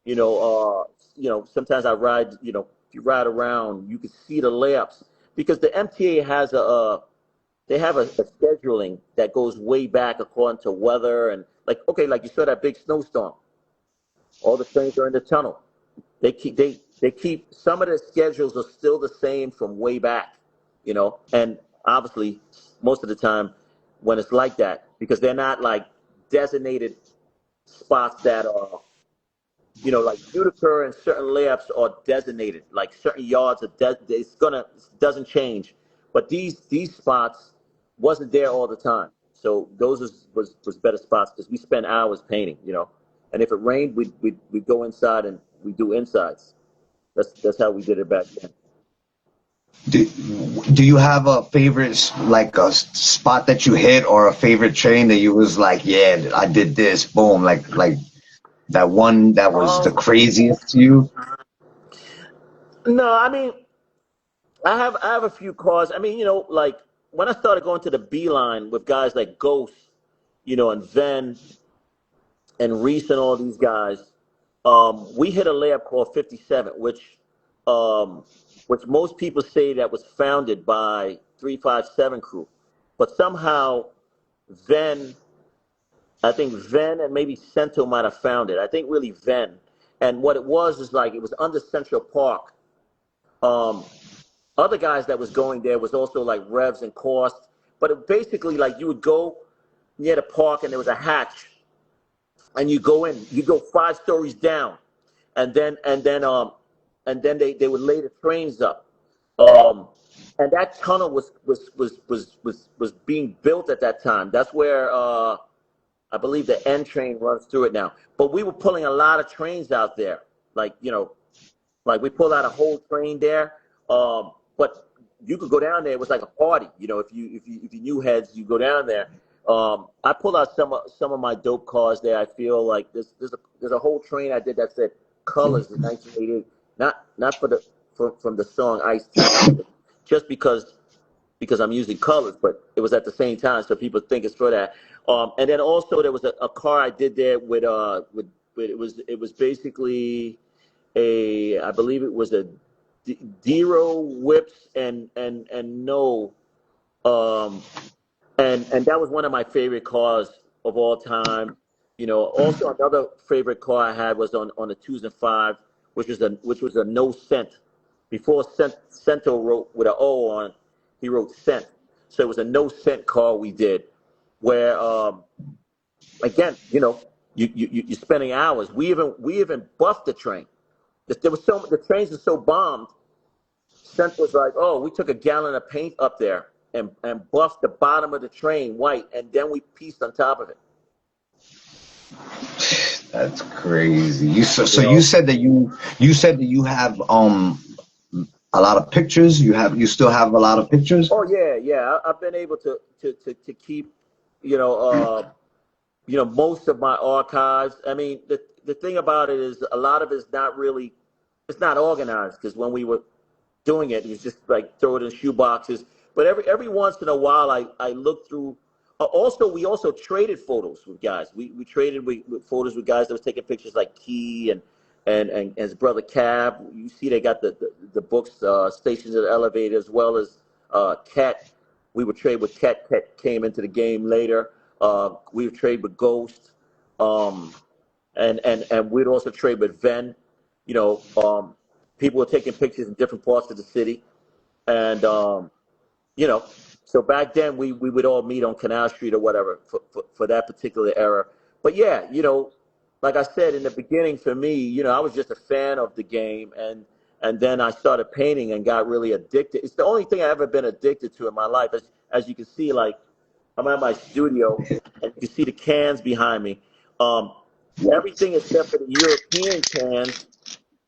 Sometimes I ride. If you ride around, you can see the layups because the MTA has they have a scheduling that goes way back according to weather, and like you saw that big snowstorm. All the trains are in the tunnel. They keep some of the schedules are still the same from way back, and obviously most of the time when it's like that, because they're not like designated spots that are, like Utica and certain layups are designated, like certain yards are doesn't change. But these spots wasn't there all the time. So those was better spots because we spent hours painting, And if it rained, we'd go inside and we do insides. That's how we did it back then. Do, do you have a favorite, like a spot that you hit, or a favorite train that you was like, yeah, I did this, boom, like that one that was the Um, craziest to you? no, I mean, I have a few cars. I mean, like when I started going to the Beeline with guys like Ghost, and Ven and Reese and all these guys, we hit a layup called 57, um, which most people say that was founded by 357 crew, but somehow Ven, I think Ven and maybe Cento might have found it. I think really Ven, and what it was is like it was under Central Park. Um, Other guys that was going there was also like Revs and Cost, but it basically like you would go near the park and there was a hatch, and you go in, you go 5 stories down, and then they would lay the trains up, um, and that tunnel was being built at that time. That's where I believe the N train runs through it now. But we were pulling a lot of trains out there, like like we pulled out a whole train there. But you could go down there. It was like a party. If you knew heads, you go down there. I pulled out some of my dope cars there. I feel like there's a whole train I did that said Colors in 1988. Not from the song Ice T, just because I'm using colors, but it was at the same time, so people think it's for that. And then also there was a car I did there with it was basically I believe it was a Dero whips and no, um, and that was one of my favorite cars of all time. Also another favorite car I had was on a twos and five, which was a no cent. Before Cento wrote with an O on, he wrote cent. So it was a no cent car we did, where again, you're spending hours. We even buffed the train. The trains are so bombed. Cent was like, oh, we took a gallon of paint up there and buffed the bottom of the train white, and then we pieced on top of it. That's crazy. So You you know? said that you have a lot of pictures. You still have a lot of pictures. Oh yeah, yeah. I've been able to keep, you know, most of my archives. I mean, the thing about it is a lot of it's not really, it's not organized because when we were doing it, it was just like throw it in shoe boxes. But every once in a while, I look through. We also traded photos with guys. We traded with photos with guys that was taking pictures like Key and his brother Cab. You see, they got the books, Stations of the Elevator, as well as Cat. We would trade with Cat. Cat came into the game later. We would trade with Ghost, um, and we'd also trade with Ven. You know, people were taking pictures in different parts of the city, and you know, so back then we would all meet on Canal Street or whatever for that particular era. But yeah, like I said in the beginning, for me, I was just a fan of the game, and then I started painting and got really addicted. It's the only thing I ever been addicted to in my life. As you can see, like I'm at my studio, and you can see the cans behind me. Um, Everything except for the European cans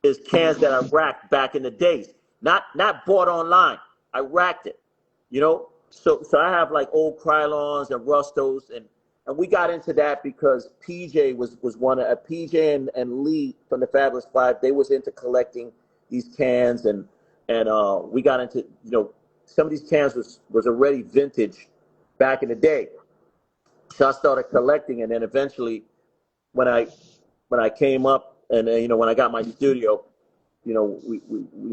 is cans that I racked back in the days, not bought online. I racked it, So I have like old Krylons and Rustos, and we got into that because PJ was one of PJ and Lee from the Fabulous Five. They was into collecting these cans, and we got into some of these cans was already vintage back in the day. So I started collecting, and then eventually when I came up and when I got my studio, we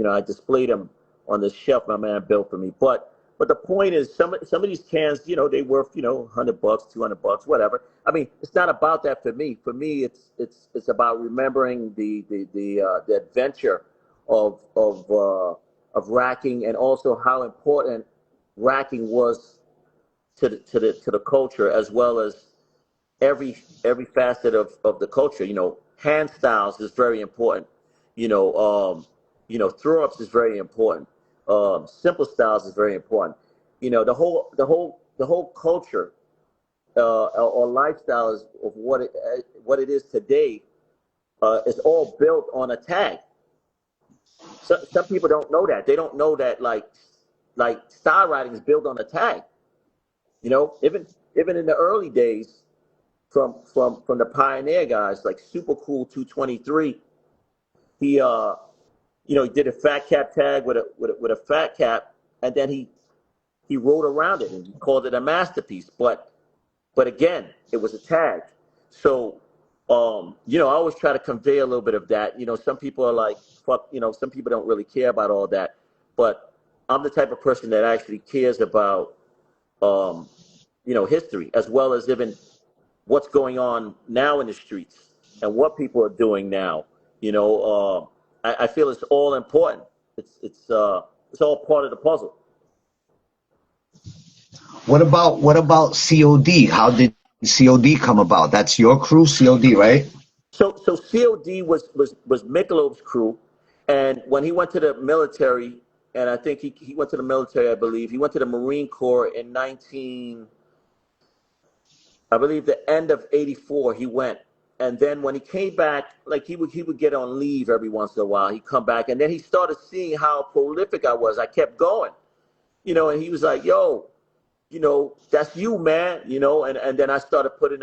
I displayed them on the shelf my man built for me. But But the point is, some of these cans, they worth, $100, $200, whatever. I mean, it's not about that for me. For me, it's about remembering the adventure of racking, and also how important racking was to the culture, as well as every facet of the culture. Hand styles is very important. Throw ups is very important. Simple styles is very important. The whole culture, or lifestyle of what it is today, is all built on a tag. Some people don't know that. They don't know that, like style writing is built on a tag. Even in the early days, from the pioneer guys like Super Cool 223, he he did a fat cap tag with a fat cap, and then he wrote around it and he called it a masterpiece. But again, it was a tag. So I always try to convey a little bit of that. Some people are like, fuck, some people don't really care about all that. But I'm the type of person that actually cares about history, as well as even what's going on now in the streets and what people are doing now. I feel it's all important. It's all part of the puzzle. What about C.O.D.? How did C.O.D. come about? That's your crew, C.O.D., right? So C.O.D. was Michelob's crew, and when he went to the military, and I think he went to the military, I believe he went to the Marine Corps in I believe the end of '84 he went. And then when he came back, like he would get on leave every once in a while. He'd come back, and then he started seeing how prolific I was. I kept going, and he was like, "Yo, that's you, man," and then I started putting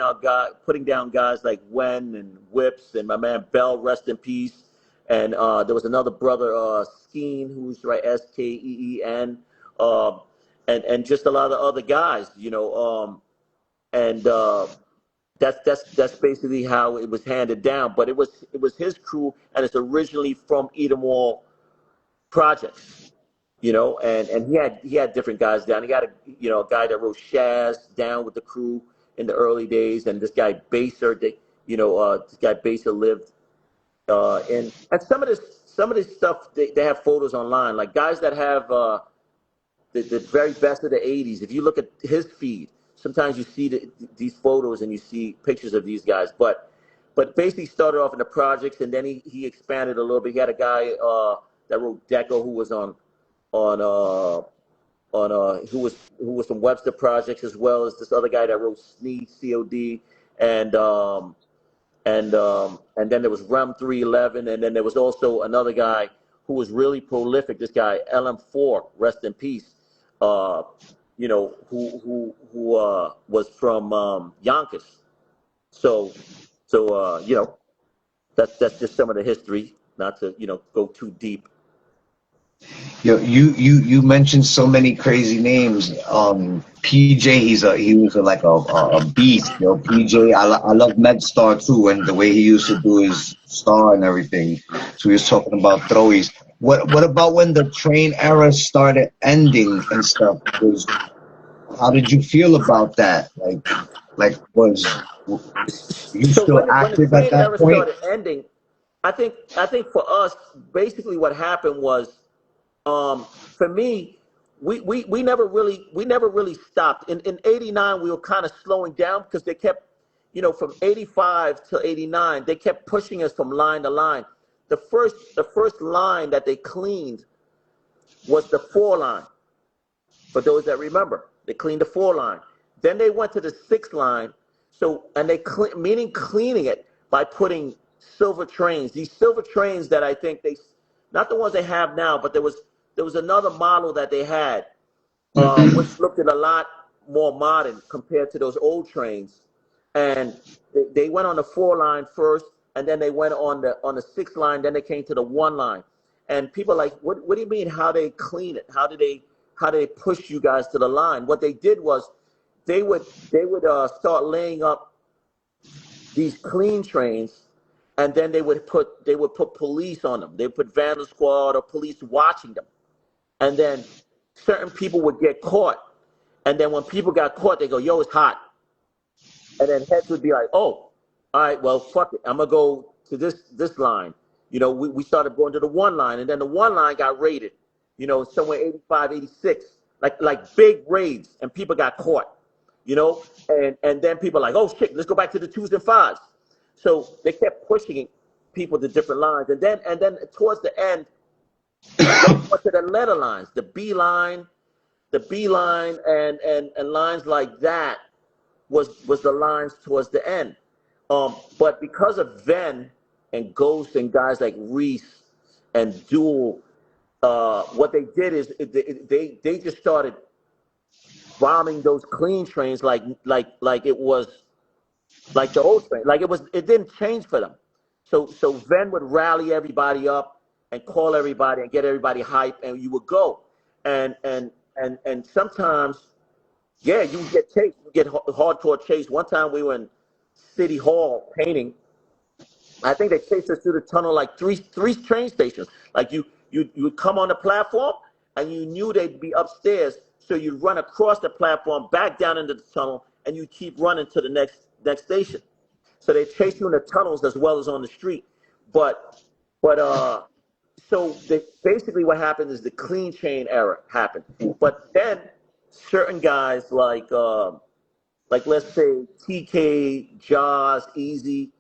down guys like Wen and Whips, and my man Bell, rest in peace. And there was another brother, Skeen, who's right, Skeen, and just a lot of other guys, and that's basically how it was handed down. But it was his crew, and it's originally from Edomall Projects, and he had different guys down. He got a guy that wrote Shaz down with the crew in the early days, and this guy Baser, this guy Baser lived and some of this stuff, they have photos online, like guys that have the very best of the '80s. If you look at his feed, sometimes you see these photos and you see pictures of these guys, but basically started off in the projects, and then he expanded a little bit. He had a guy that wrote Deco, who was who was from Webster Projects, as well as this other guy that wrote Sneed, C.O.D., and and then there was Rem 311, and then there was also another guy who was really prolific. This guy LM4, rest in peace. Who was from Yonkers. So that's just some of the history. Not to go too deep. You mentioned so many crazy names. PJ, he was like a beast. PJ, I love Medstar too, and the way he used to do his star and everything. So he was talking about throwies. What about when the train era started ending and stuff? How did you feel about that? Was you So still when the active at train that era point? started ending, I think for us, basically what happened was, for me, we never really stopped. In '89 we were kind of slowing down, because they kept, from '85 to '89, they kept pushing us from line to line. The first line that they cleaned was the 4 line. For those that remember, they cleaned the 4 line. Then they went to the 6 line. And they meaning cleaning it by putting silver trains. These silver trains that I think not the ones they have now, but there was another model that they had, which looked a lot more modern compared to those old trains. And they went on the 4 line first, and then they went on the 6 line. Then they came to the 1 line. And people are like, what do you mean? How they clean it? How they push you guys to the line? What they did was they would start laying up these clean trains, and then they would put police on them. They would put vandal squad or police watching them, and then certain people would get caught, and then when people got caught, they go, "Yo, it's hot," and then heads would be like, "Oh, all right, well, fuck it, I'm gonna go to this line." We started going to the one line, and then the one line got raided, somewhere 85, 86, like big raids, and people got caught, and then people are like, "Oh shit, let's go back to the twos and fives." So they kept pushing people to different lines, and then towards the end, they went to the letter lines, the B line, and lines like that was the lines towards the end. But because of Ven and Ghost and guys like Reese and Duel, what they did is they just started bombing those clean trains like it was like the old train. Like it didn't change for them. So Ven would rally everybody up and call everybody and get everybody hyped, and you would go. And sometimes, yeah, you would get chased. You get hardcore chased. One time we were in City Hall painting. I think they chased us through the tunnel like three train stations. Like you would come on the platform and you knew they'd be upstairs, so you'd run across the platform back down into the tunnel, and you keep running to the next station. So they chase you in the tunnels as well as on the street. But so basically what happened is the clean chain era happened. But then certain guys like let's say TK, Jaws, Easy,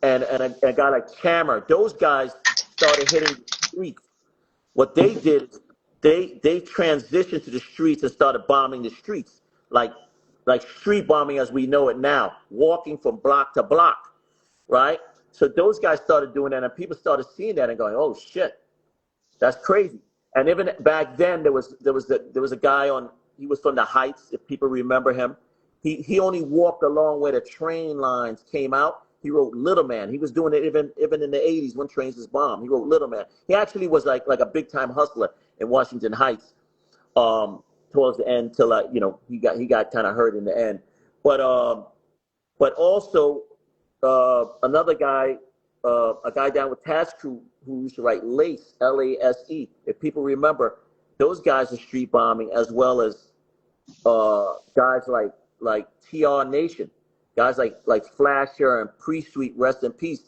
and a guy like Chammer, those guys started hitting the streets. What they did, they transitioned to the streets and started bombing the streets, like street bombing as we know it now, walking from block to block, right? So those guys started doing that, and people started seeing that and going, "Oh shit, that's crazy." And even back then, there was a guy on. He was from the Heights, if people remember him. He only walked along where the train lines came out. He wrote Little Man. He was doing it even in the 80s when trains was bombed. He wrote Little Man. He actually was like a big time hustler in Washington Heights. Towards the end, till he got kind of hurt in the end. But also another guy, a guy down with Task Crew who used to write Lace, Lase. If people remember, those guys are street bombing, as well as guys like TR Nation, guys like Flasher and Pre-Sweet, rest in peace.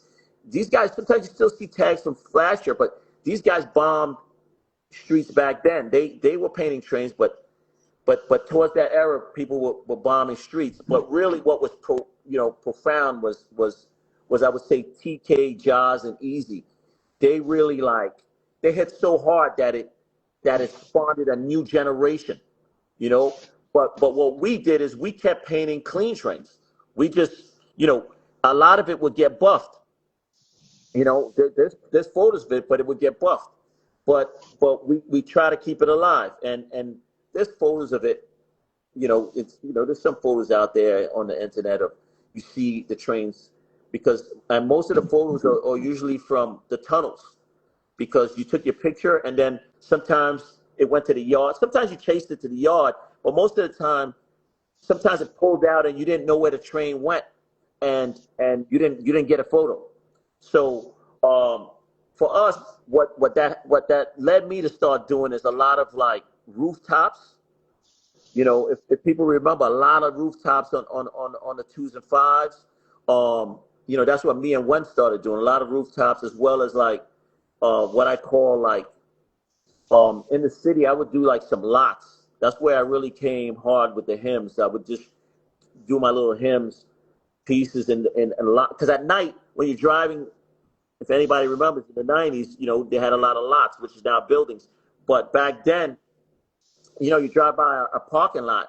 These guys, sometimes you still see tags from Flasher, but these guys bombed streets back then. They were painting trains, but towards that era, people were bombing streets. But really, what was profound was I would say TK, Jaws, and Easy. They really they hit so hard that it spawned a new generation, But what we did is we kept painting clean trains. We just, a lot of it would get buffed. There's photos of it, but it would get buffed. But we try to keep it alive, and there's photos of it. There's some photos out there on the internet of you see the trains, and most of the photos are usually from the tunnels, because you took your picture and then sometimes it went to the yard. Sometimes you chased it to the yard, but most of the time, sometimes it pulled out and you didn't know where the train went, and you didn't get a photo. So for us, what that led me to start doing is a lot of rooftops. If people remember, a lot of rooftops on the twos and fives. That's what me and Wen started doing. A lot of rooftops, as well as what I call in the city, I would do some lots. That's where I really came hard with the hymns. I would just do my little hymns pieces and lot. Because at night, when you're driving, if anybody remembers, in the 90s, they had a lot of lots, which is now buildings. But back then, you drive by a parking lot,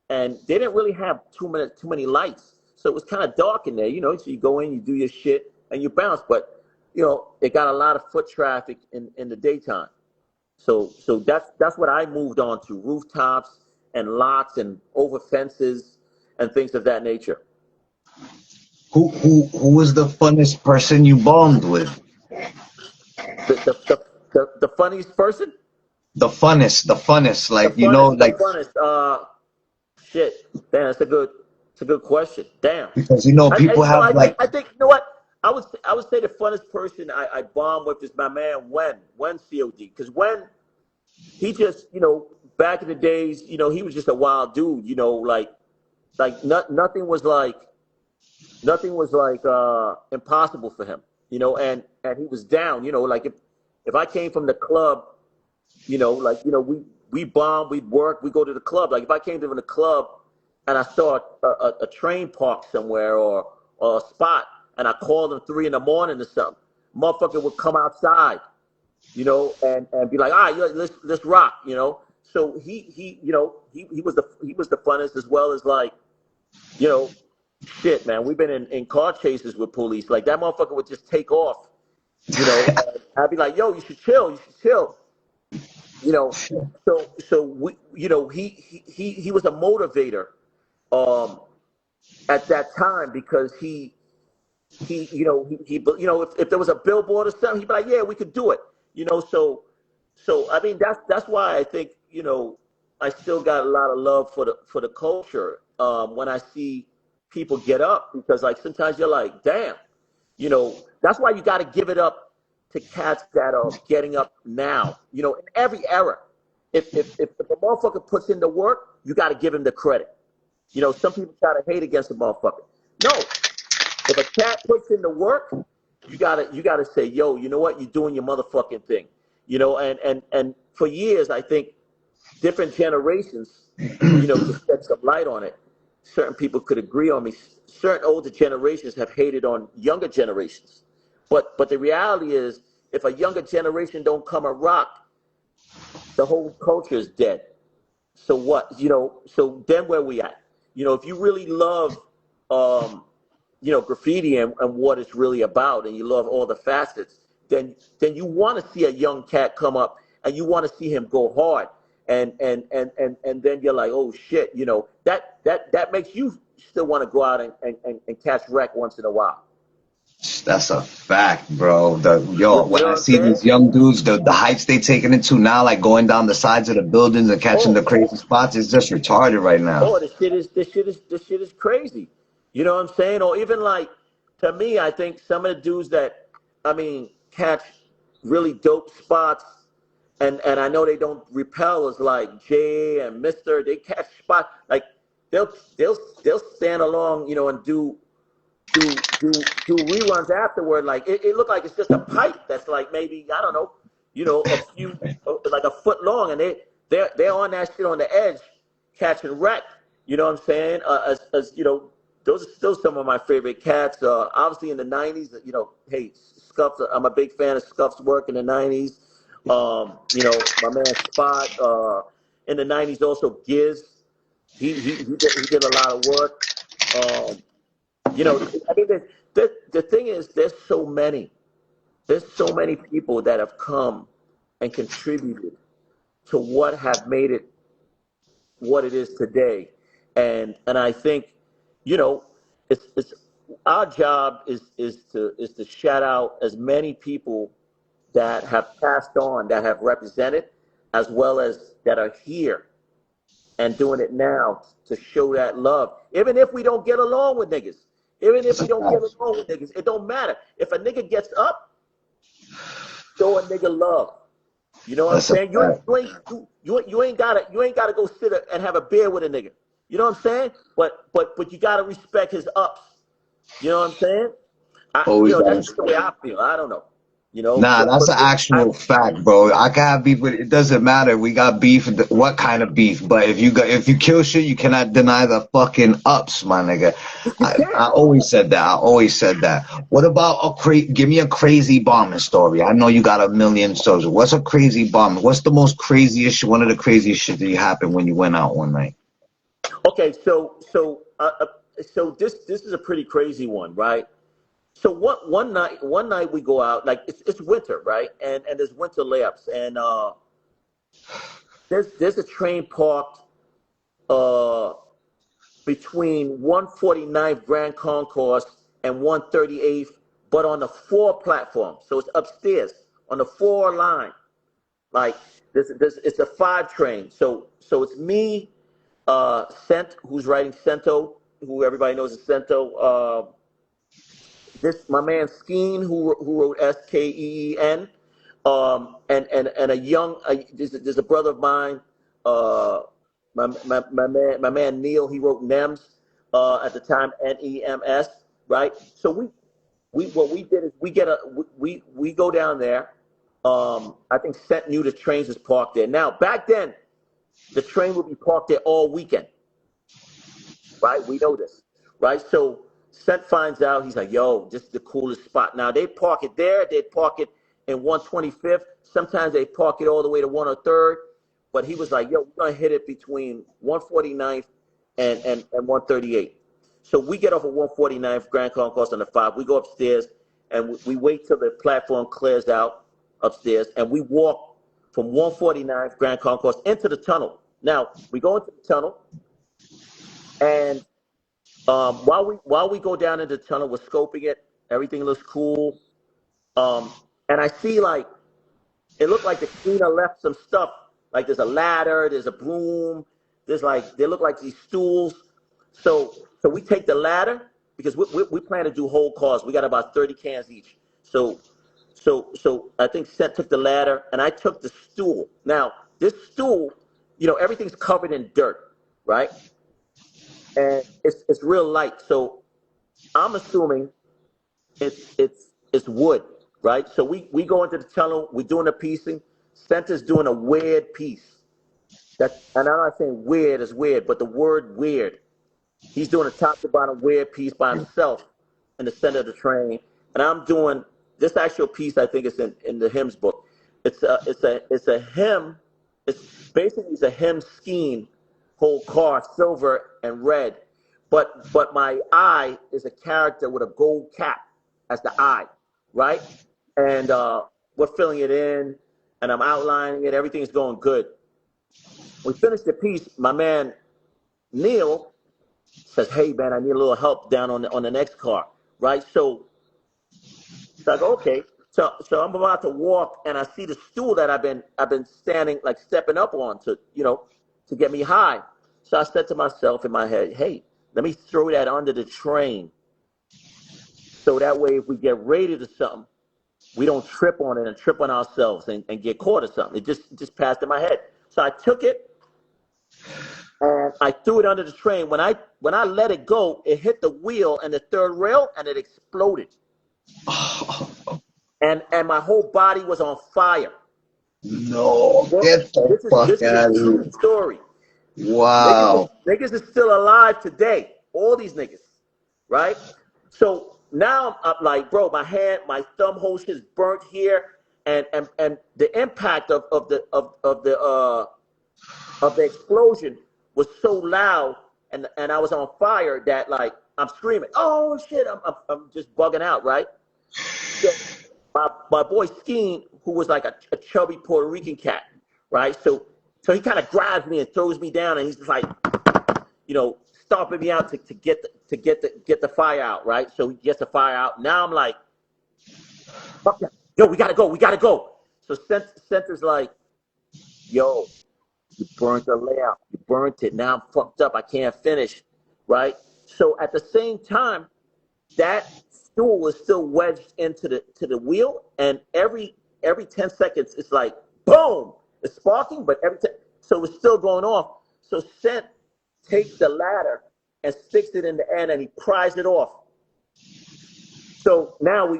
and they didn't really have too many lights. So it was kind of dark in there, So you go in, you do your shit, and you bounce. But, it got a lot of foot traffic in the daytime. So that's what I moved on to: rooftops and lots and over fences and things of that nature. Who was the funnest person you bombed with? The funniest person? The funnest, The funnest. Shit. Damn, that's a good question. Damn. Because people have I think you know what? I would say the funnest person I bomb with is my man Wen C.O.D. Because Wen, he just back in the days, you know, he was just a wild dude. You know, nothing was impossible for him. You know, and he was down. You know, like if I came from the club, you know, like, you know, we bomb, we'd work, we go to the club. Like if I came to the club and I saw a train park somewhere or a spot and I called him 3 a.m. or something, motherfucker would come outside, you know, and be like, all right, let's rock, you know. So he you know, he was the funnest, as well as, like, you know, shit, man. We've been in car chases with police. Like that motherfucker would just take off, you know. And I'd be like, yo, you should chill, you know. So we, you know, he was a motivator at that time, because you know, you know, if there was a billboard or something, he'd be like, yeah, we could do it, you know. So I mean, that's why I think, you know, I still got a lot of love for the culture when I see people get up, because, like, sometimes you're like, damn, you know. That's why you got to give it up to cats that are getting up now, you know, in every era. If a motherfucker puts in the work, you got to give him the credit. You know, some people try to hate against a motherfucker. No, if a cat puts in the work, you gotta say, yo, you know what, you're doing your motherfucking thing. You know, and for years, I think different generations, you know, to shed some light on it, certain people could agree on me. Certain older generations have hated on younger generations. But the reality is, if a younger generation don't come and rock, the whole culture is dead. So what, you know, so then where we at? You know, if you really love, you know, graffiti and what it's really about, and you love all the facets, then you want to see a young cat come up, and you want to see him go hard. And then you're like, oh shit, you know, that makes you still want to go out and catch wreck once in a while. That's a fact, bro. You When know I what I'm see saying? these young dudes, the heights they taking it to now, like going down the sides of the buildings and catching the Oh, crazy spots, it's just retarded right now. oh, this shit is crazy. You know what I'm saying? Or even, like, to me, I think some of the dudes that, I mean, catch really dope spots, and I know they don't repel, as like Jay and Mister. They catch spots like they'll stand along, you know, and do reruns afterward. Like it looked like it's just a pipe that's like, maybe, I don't know, you know, a few, like a foot long, and they're on that shit on the edge, catching wreck. You know what I'm saying? As you know, those are still some of my favorite cats. Obviously in the '90s, you know, hey, Scuff's. I'm a big fan of Scuff's work in the '90s. You know, my man Spot. In the '90s, also Giz. He did a lot of work. Um, you know, I mean, the thing is, there's so many people that have come and contributed to what have made it what it is today. And I think, you know, it's our job is to shout out as many people that have passed on, that have represented, as well as that are here and doing it now, to show that love. Even if we don't get along with niggas, even if That's we a don't get fact. along with niggas, it don't matter. If a nigga gets up, show a nigga love. You know what I'm That's a saying? fact. You ain't gotta go sit and have a beer with a nigga. You know what I'm saying? But you gotta respect his ups. You know what I'm saying? You Always know, that's gotta. just the way I feel. I don't know. You know, Nah, that's an actual fact, bro. I can have beef with it. It doesn't matter. We got beef. What kind of beef? But if you kill shit, you cannot deny the fucking ups, my nigga. you I can't. always said that. I always said that. What about give me a crazy bombing story? I know you got a million stories. What's a crazy bombing? What's the most craziest? One of the craziest shit that happened when you went out one night? Okay, so this is a pretty crazy one, right? So one night we go out, like it's winter, right? And there's winter layups, and there's a train parked uh between 149th Grand Concourse and 138th, but on the 4 platform. So it's upstairs on the 4 line. Like this it's a 5 train. So it's me, Cent, who's writing Cento, who everybody knows is Cento. This my man Skeen, who wrote Skeen, and a young there's a brother of mine, my man Neil, he wrote NEMS at the time, NEMS, right? So we what we did is we go down there. I think Seth knew the trains was parked there. Now back then, the train would be parked there all weekend, right? We know this, right? So Seth finds out. He's like, "Yo, this is the coolest spot." Now they park it there. They park it in 125th. Sometimes they park it all the way to 103rd. But he was like, "Yo, we're gonna hit it between 149th and 138." So we get off of 149th Grand Concourse on the 5. We go upstairs and we wait till the platform clears out upstairs, and we walk from 149th Grand Concourse into the tunnel. Now we go into the tunnel, and while we go down into the tunnel, we're scoping it. Everything looks cool, and I see like it looked like the cleaner left some stuff. Like there's a ladder, there's a broom, there's like they look like these stools. So we take the ladder because we plan to do whole cars. We got about 30 cans each. So I think Seth took the ladder and I took the stool. Now this stool, everything's covered in dirt, right? And it's real light. So I'm assuming it's wood, right? So we go into the tunnel, we're doing a piecing. Center's doing a weird piece. And I'm not saying weird is weird, but the word weird. He's doing a top to bottom weird piece by himself in the center of the train, and I'm doing this actual piece. I think it's in the hymns book. It's a hymn. It's a hymn scheme, whole car, silver and red, but my eye is a character with a gold cap as the eye, right? And we're filling it in, and I'm outlining it. Everything's going good. We finished the piece. My man Neil says, "Hey man, I need a little help down on the next car," right? So I go, okay. So I'm about to walk, and I see the stool that I've been standing, like stepping up on to get me high. So I said to myself in my head, "Hey, let me throw that under the train, so that way if we get raided or something, we don't trip on it and trip on ourselves and get caught or something." It just passed in my head. So I took it and I threw it under the train. When I let it go, it hit the wheel and the third rail and it exploded. And my whole body was on fire. No, get the fuck this is out a of true here. story. Wow. Niggas is still alive today. All these niggas, right? So now I'm like, bro, my thumb hole is burnt here, and the impact of the explosion was so loud, and I was on fire that like I'm screaming, oh shit, I'm just bugging out, right? So my boy Skeen, who was like a chubby Puerto Rican cat, right? So he kind of grabs me and throws me down, and he's just like, stomping me out to get the fire out, right? So he gets the fire out. Now I'm like, fuck yeah, yo, we gotta go. So Center's like, yo, you burnt the layout, you burnt it. Now I'm fucked up. I can't finish, right? So at the same time, that stool was still wedged into the wheel, and every 10 seconds it's like boom, it's sparking, but so it's still going off. So Cent takes the ladder and sticks it in the end, and he pries it off. So now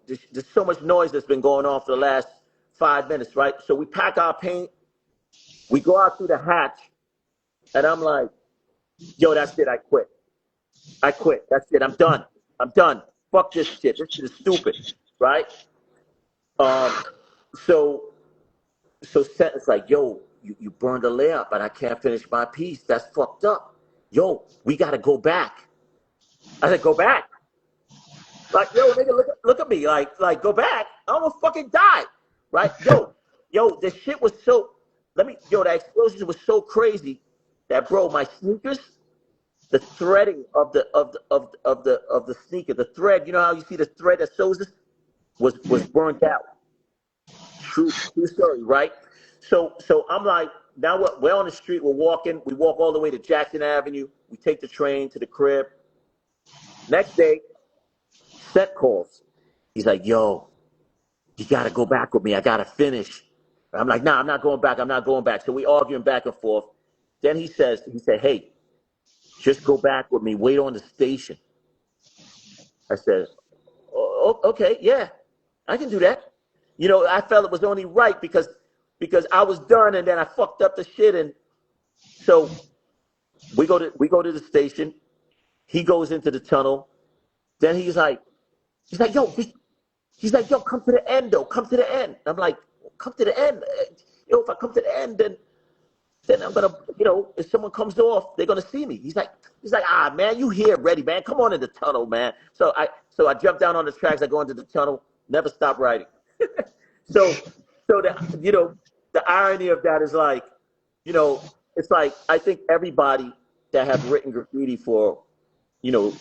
there's so much noise that's been going on for the last 5 minutes, right? So we pack our paint, we go out through the hatch, and I'm like, yo, that's it, I quit. That's it. I'm done. Fuck this shit. This shit is stupid, right? So Sentence like, yo, you burned a layup, but I can't finish my piece. That's fucked up. Yo, we gotta go back. I said, go back. Like, yo, nigga, look at me. Like, go back. I almost fucking died, right? Yo, the shit was so. That explosion was so crazy that, bro, my sneakers, the threading of the sneaker, the thread, you know how you see the thread that sews this, was burnt out. True story, right? So I'm like, now we're on the street, we're walking, we walk all the way to Jackson Avenue, we take the train to the crib. Next day, Seth calls. He's like, yo, you gotta go back with me, I gotta finish. I'm like, nah, I'm not going back. I'm not going back. So we arguing back and forth. Then he said, hey, just go back with me. Wait on the station. I said, oh, okay, yeah, I can do that. I felt it was only right because I was done and then I fucked up the shit. And so we go to the station. He goes into the tunnel. Then he's like, yo, he's like, yo, come to the end though. Come to the end. I'm like, come to the end. Yo, if I come to the end, then I'm gonna, if someone comes off, they're gonna see me. He's like, ah, man, you here, ready, man? Come on in the tunnel, man. So I jump down on the tracks. I go into the tunnel. Never stop riding. So the irony of that is like, it's like I think everybody that have written graffiti for, you know,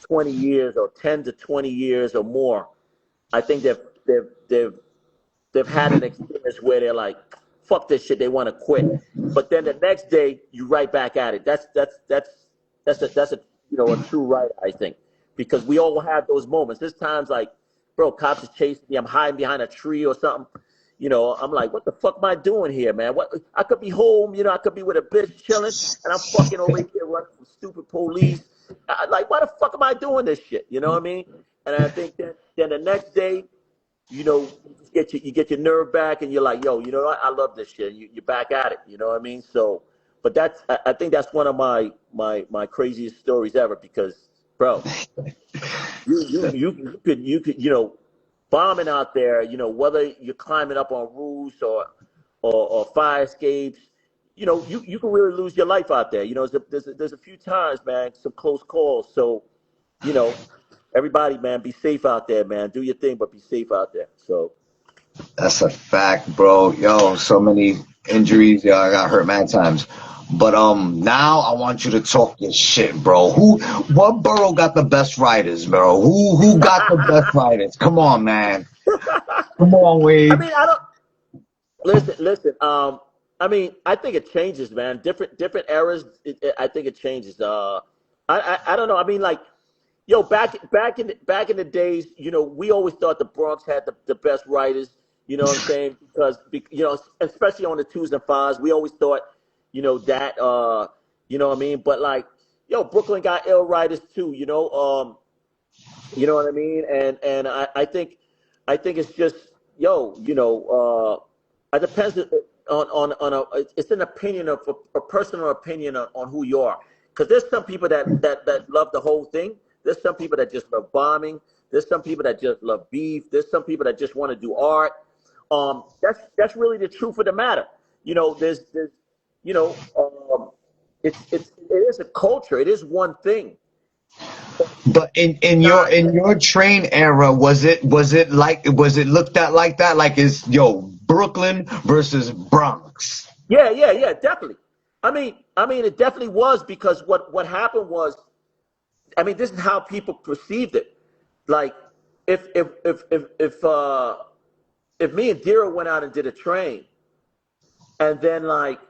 20 years or 10 to 20 years or more, I think they've had an experience where they're like, fuck this shit, they want to quit. But then the next day you right back at it. That's a a true writer, I think. Because we all have those moments. There's times like, bro, cops are chasing me, I'm hiding behind a tree or something. I'm like, what the fuck am I doing here, man? What I could be home, I could be with a bitch chilling, and I'm fucking over here running from stupid police. Like, why the fuck am I doing this shit? You know what I mean? And I think that then the next day, you get your nerve back, and you're like, yo, you know what? I love this shit. You're back at it. You know what I mean? So, but I think that's one of my craziest stories ever because, bro, you could bombing out there, whether you're climbing up on roofs or fire escapes, you can really lose your life out there. There's a few times, man, some close calls. So, you know, everybody, man, be safe out there, man. Do your thing, but be safe out there. So That's a fact, bro. Yo, so many injuries. Yeah, I got hurt mad times. But now I want you to talk your shit, bro. What borough got the best riders, bro? Who got the best riders? Come on, man. Come on, I Wade. mean, I don't listen. I think it changes, man. Different eras. I think it changes. I don't know. I mean, like, yo, back in the days, we always thought the Bronx had the best writers. You know what I'm saying? Because especially on the twos and fives, we always thought, that you know what I mean. But like, yo, Brooklyn got ill writers too. You know what I mean? And I think it's just, yo, it depends on it's an opinion of a personal opinion on who you are. Because there's some people that love the whole thing. There's some people that just love bombing. There's some people that just love beef. There's some people that just want to do art. That's really the truth of the matter. There's it is a culture. It is one thing. But in your train era, was it looked at like that? Like, is Brooklyn versus Bronx? Yeah, definitely. I mean, it definitely was because what happened was, I mean, this is how people perceived it. Like, if me and Dira went out and did a train, and then like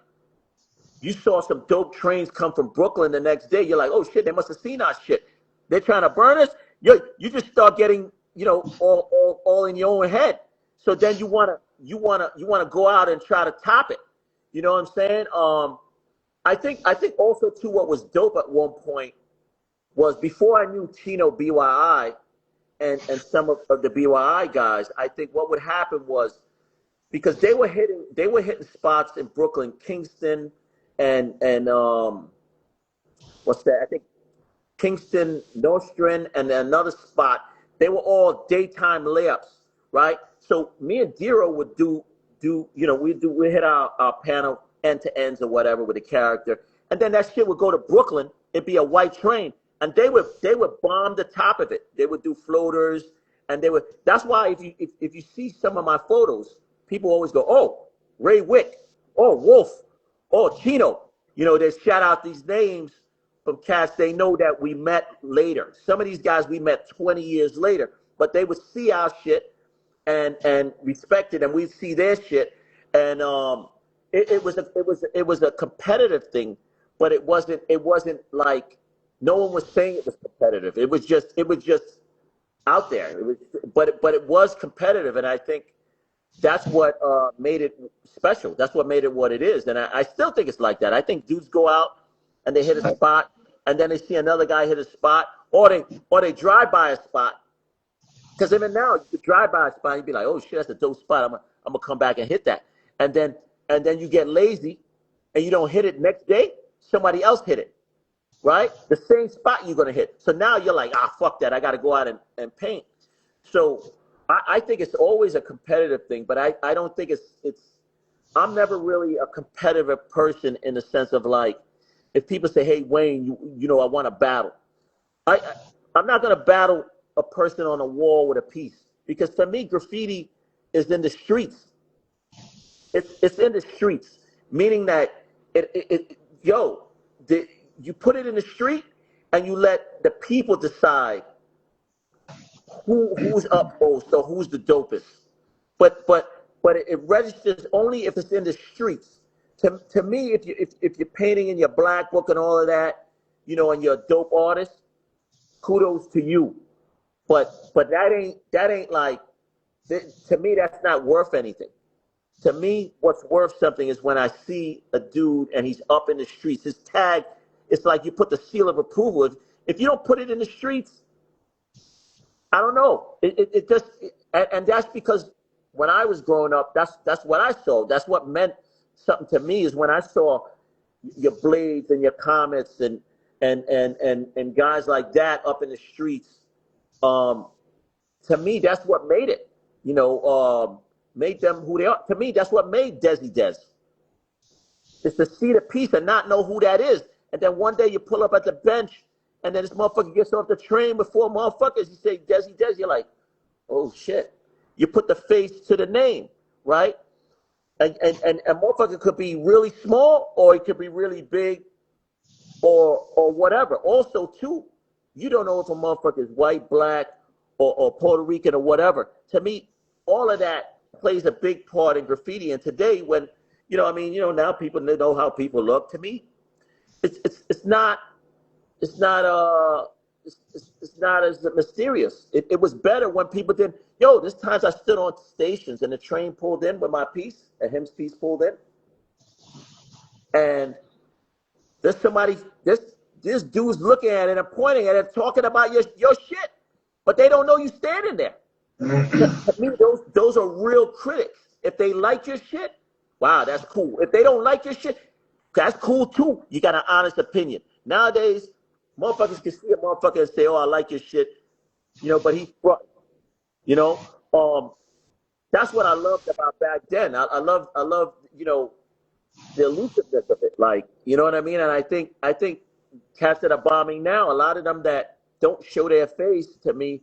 you saw some dope trains come from Brooklyn the next day, you're like, oh shit, they must have seen our shit. They're trying to burn us. You just start getting, all in your own head. So then you wanna go out and try to top it. You know what I'm saying? I think also too what was dope at one point was before I knew Tino BYI and some of the BYI guys. I think what would happen was because they were hitting spots in Brooklyn, Kingston, and what's that? I think Kingston, Nostrand, and another spot. They were all daytime layups, right? So me and Diro would we hit our panel end to ends or whatever with a character, and then that shit would go to Brooklyn. It'd be a white train, and they would bomb the top of it. They would do floaters, and they would. That's why if you see some of my photos, people always go, "Oh, Ray Wick, oh Wolf, oh Chino." They shout out these names from cats they know that we met later. Some of these guys we met 20 years later, but they would see our shit and respect it, and we'd see their shit. And it was a competitive thing, but it wasn't like no one was saying it was competitive. It was just out there. But it was competitive, and I think that's what made it special. That's what made it what it is. And I still think it's like that. I think dudes go out and they hit a spot, and then they see another guy hit a spot, or they drive by a spot. Because even now, you could drive by a spot and you'd be like, "Oh shit, that's a dope spot. I'm gonna come back and hit that." And then you get lazy, and you don't hit it next day. Somebody else hit it, right? The same spot you're gonna hit. So now you're like, "Ah, fuck that. I got to go out and paint." So I think it's always a competitive thing, but I don't think it's. I'm never really a competitive person in the sense of like, if people say, "Hey Wayne, you know I want to battle," I, I I'm not gonna battle a person on a wall with a piece because for me, graffiti is in the streets. It's in the streets, meaning that yo, you put it in the street and you let the people decide who's up most or who's the dopest. But it registers only if it's in the streets. To me, if you're painting in your black book and all of that, you know, and you're a dope artist, kudos to you. But that ain't like to me that's not worth anything. To me, what's worth something is when I see a dude and he's up in the streets. His tag, it's like you put the seal of approval. If you don't put it in the streets, I don't know. It just and that's because when I was growing up, that's what I saw. That's what meant something to me is when I saw your Blades and your Comets and guys like that up in the streets. Um, to me, that's what made it. You know, made them who they are. To me, that's what made Desi Des. Is to see the piece and not know who that is. And then one day you pull up at the bench and then this motherfucker gets off the train before motherfuckers. You say, Desi Des. You're like, oh shit. You put the face to the name, right? And a motherfucker could be really small or it could be really big or whatever. Also, too, you don't know if a motherfucker is white, black, or Puerto Rican or whatever. To me, all of that plays a big part in graffiti. And today, when you know, I mean, you know, now people know how people look. To me, it's not it's not it's not as mysterious. It was better when people did. Yo, there's times I stood on stations and the train pulled in with my piece, and him's piece pulled in, and there's somebody this dude's looking at it and pointing at it, talking about your shit, but they don't know you standing there. To me, those are real critics. If they like your shit, wow, that's cool. If they don't like your shit, that's cool too. You got an honest opinion. Nowadays, motherfuckers can see a motherfucker and say, "Oh, I like your shit," you know, but he's front. You know, that's what I loved about back then. I love, you know, the elusiveness of it. Like, you know what I mean? And I think cats that are bombing now, a lot of them that don't show their face to me,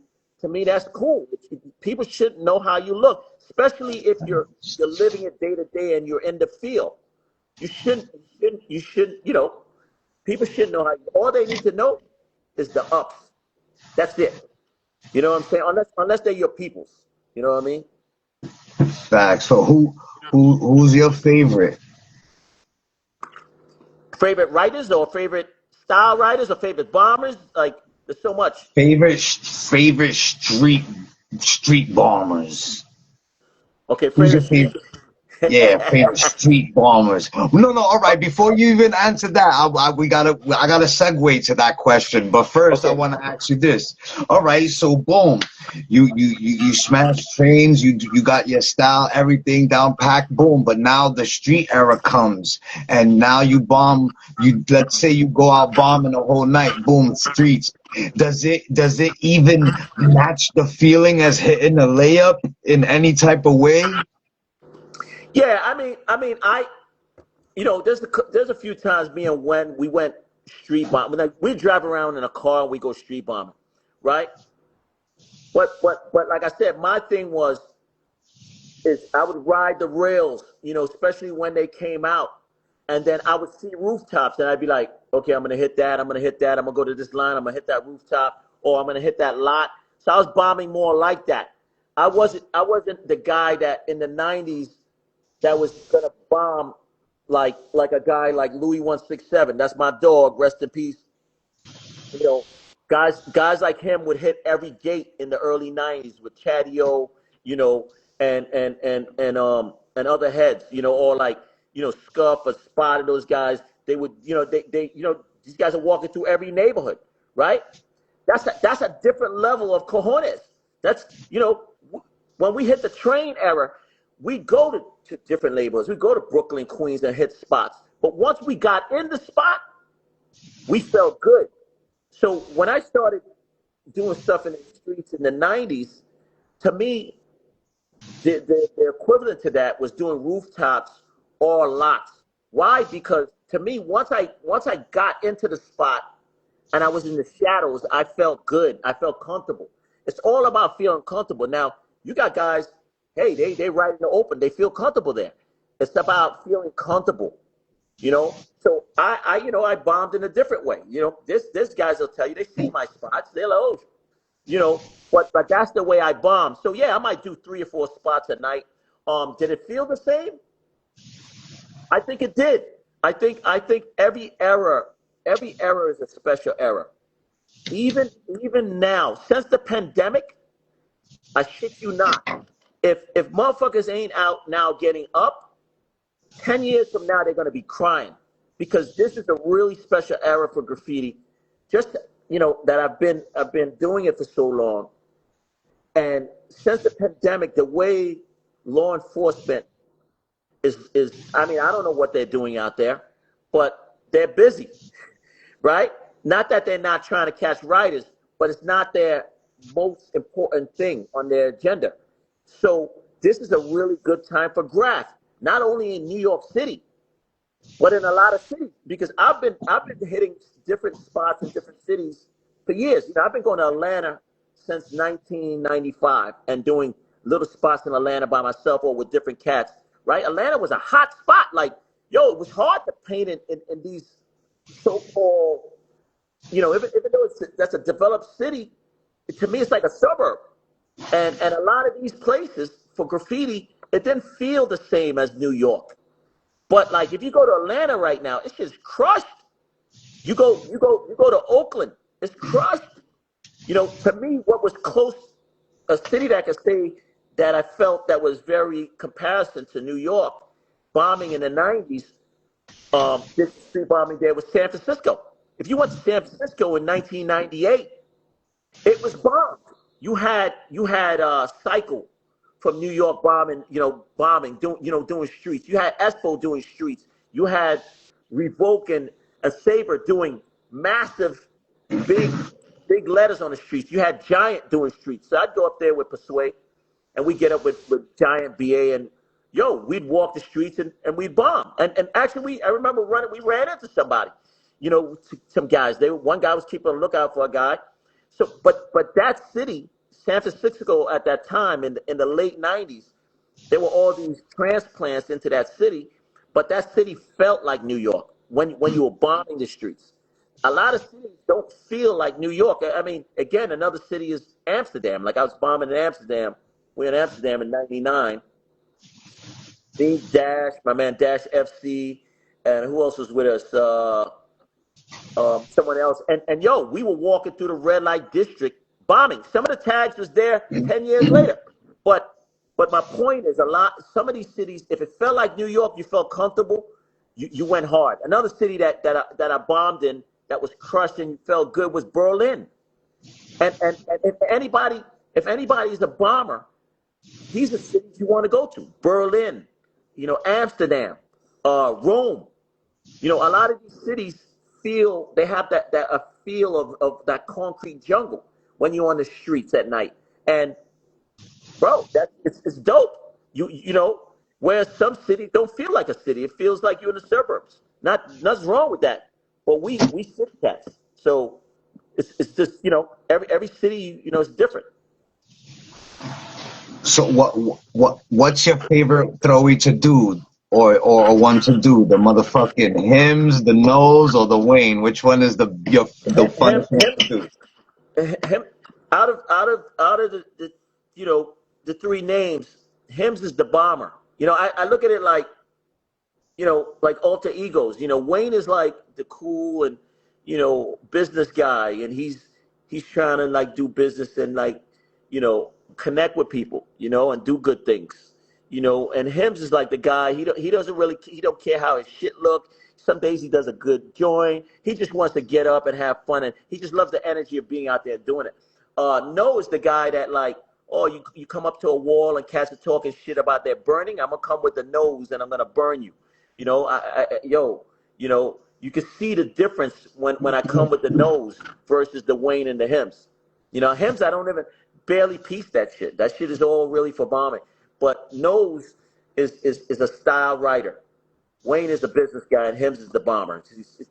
that's cool. People shouldn't know how you look, especially if you're living it day to day and you're in the field. You shouldn't, you know, people shouldn't know how you, all they need to know is the ups. That's it. You know what I'm saying? Unless they're your peoples. You know what I mean? Facts. So who's your favorite? Favorite writers or favorite style writers or favorite bombers? Like there's so much. Favorite street bombers. Okay, Who's your favorite street. favorite? Yeah, favorite street bombers. No. All right. Before you even answer that, I gotta segue to that question. But first, I Okay. want to ask you this. All right. So, boom, you smash trains. You got your style, everything down packed. Boom. But now the street era comes, and now you bomb. You let's say you go out bombing the whole night. Boom, streets. Does it even match the feeling as hitting a layup in any type of way? Yeah, I you know, there's a few times me and when we went street bombing. Like we drive around in a car and we go street bombing, right? But like I said, my thing was is I would ride the rails, you know, especially when they came out, and then I would see rooftops, and I'd be like, okay, I'm gonna hit that, I'm gonna hit that, I'm gonna go to this line, I'm gonna hit that rooftop, or I'm gonna hit that lot. So I was bombing more like that. I wasn't the guy that in the '90s that was gonna bomb like a guy like Louis 167. That's my dog. Rest in peace. You know, guys like him would hit every gate in the early '90s with Chadio. You know, and other heads, or like, Scuff or Spot and those guys. They would, these guys are walking through every neighborhood, right? That's a different level of cojones. That's, when we hit the train era, we go to different neighborhoods. We go to Brooklyn, Queens, and hit spots. But once we got in the spot, we felt good. So when I started doing stuff in the streets in the 90s, to me, the equivalent to that was doing rooftops or lots. Why? Because to me, once I got into the spot and I was in the shadows, I felt good. I felt comfortable. It's all about feeling comfortable. Now, you got guys, hey, they right in the open. They feel comfortable there. It's about feeling comfortable, So I bombed in a different way. This guys will tell you, they see my spots. They're like, oh, but that's the way I bomb. So yeah, I might do 3 or 4 spots a night. Did it feel the same? I think it did. I think every era is a special era. Even now, since the pandemic, I shit you not. If motherfuckers ain't out now getting up, 10 years from now they're gonna be crying, because this is a really special era for graffiti. Just that I've been doing it for so long, and since the pandemic, the way law enforcement is I mean, I don't know what they're doing out there, but they're busy, right? Not that they're not trying to catch writers, but it's not their most important thing on their agenda. So this is a really good time for graft, not only in New York City, but in a lot of cities, because I've been hitting different spots in different cities for years. I've been going to Atlanta since 1995 and doing little spots in Atlanta by myself or with different cats. Right? Atlanta was a hot spot. Like, it was hard to paint in these so-called, even though that's a developed city, to me it's like a suburb. And a lot of these places for graffiti, it didn't feel the same as New York. But like, if you go to Atlanta right now, it's just crushed. You go to Oakland, it's crushed. To me, what was close, a city that I could say that I felt that was very comparison to New York, bombing in the 90s, this street bombing there was San Francisco. If you went to San Francisco in 1998, it was bombed. You had Cycle from New York bombing, doing streets. You had Espo doing streets. You had Revoke and a Saber doing massive, big letters on the streets. You had Giant doing streets. So I'd go up there with Persuade, and we'd get up with Giant, BA, and we'd walk the streets and we'd bomb. And actually, I remember we ran into somebody, some guys. One guy was keeping a lookout for a guy. So, but that city, San Francisco, at that time in the late 90s, there were all these transplants into that city, but that city felt like New York when you were bombing the streets. A lot of cities don't feel like New York. I mean, again, another city is Amsterdam. Like, I was bombing in Amsterdam. We were in Amsterdam in '99. Me, Dash, my man Dash FC, and who else was with us? Someone else. And we were walking through the red light district bombing. Some of the tags was there 10 years later. But my point is, some of these cities, if it felt like New York, you felt comfortable, you went hard. Another city that I bombed in that was crushed and felt good was Berlin. And if anybody is a bomber, these are cities you want to go to. Berlin, Amsterdam, Rome. A lot of these cities they have a feel of that concrete jungle when you're on the streets at night. And bro, it's dope. Where some cities don't feel like a city. It feels like you're in the suburbs. Nothing's wrong with that. But we city cats. So it's just, every city, is different. So what's your favorite throwy to do, or one to do? The motherfucking hymns, the nose, or the Wayne? Which one is the fun to do? Him out of the the 3 names, Hims is the bomber. I look at it like, like alter egos. Wayne is like the cool and business guy, and he's trying to like do business and like connect with people, and do good things, And Hims is like the guy. He doesn't really he don't care how his shit look. Some days he does a good joint. He just wants to get up and have fun, and he just loves the energy of being out there doing it. No is the guy that like, oh, you come up to a wall and cats are talking shit about their burning. I'm gonna come with the nose and I'm gonna burn you. You can see the difference when I come with the nose versus the Wayne and the Hims. Hims, I don't even barely piece that shit. That shit is all really for bombing. But Nose is a style writer. Wayne is a business guy, and Hims is the bomber.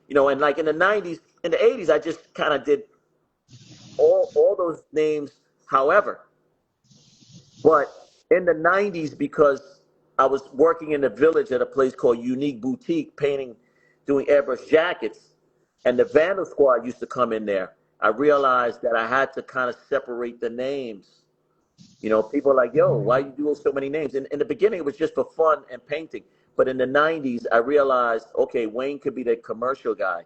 And like in the 90s, in the 80s, I just kind of did all those names, however. But in the 90s, because I was working in the village at a place called Unique Boutique, doing airbrush jackets, and the Vandal Squad used to come in there, I realized that I had to kind of separate the names. People are like, yo, why you doing so many names? In the beginning, it was just for fun and painting. But in the 90s, I realized, okay, Wayne could be the commercial guy,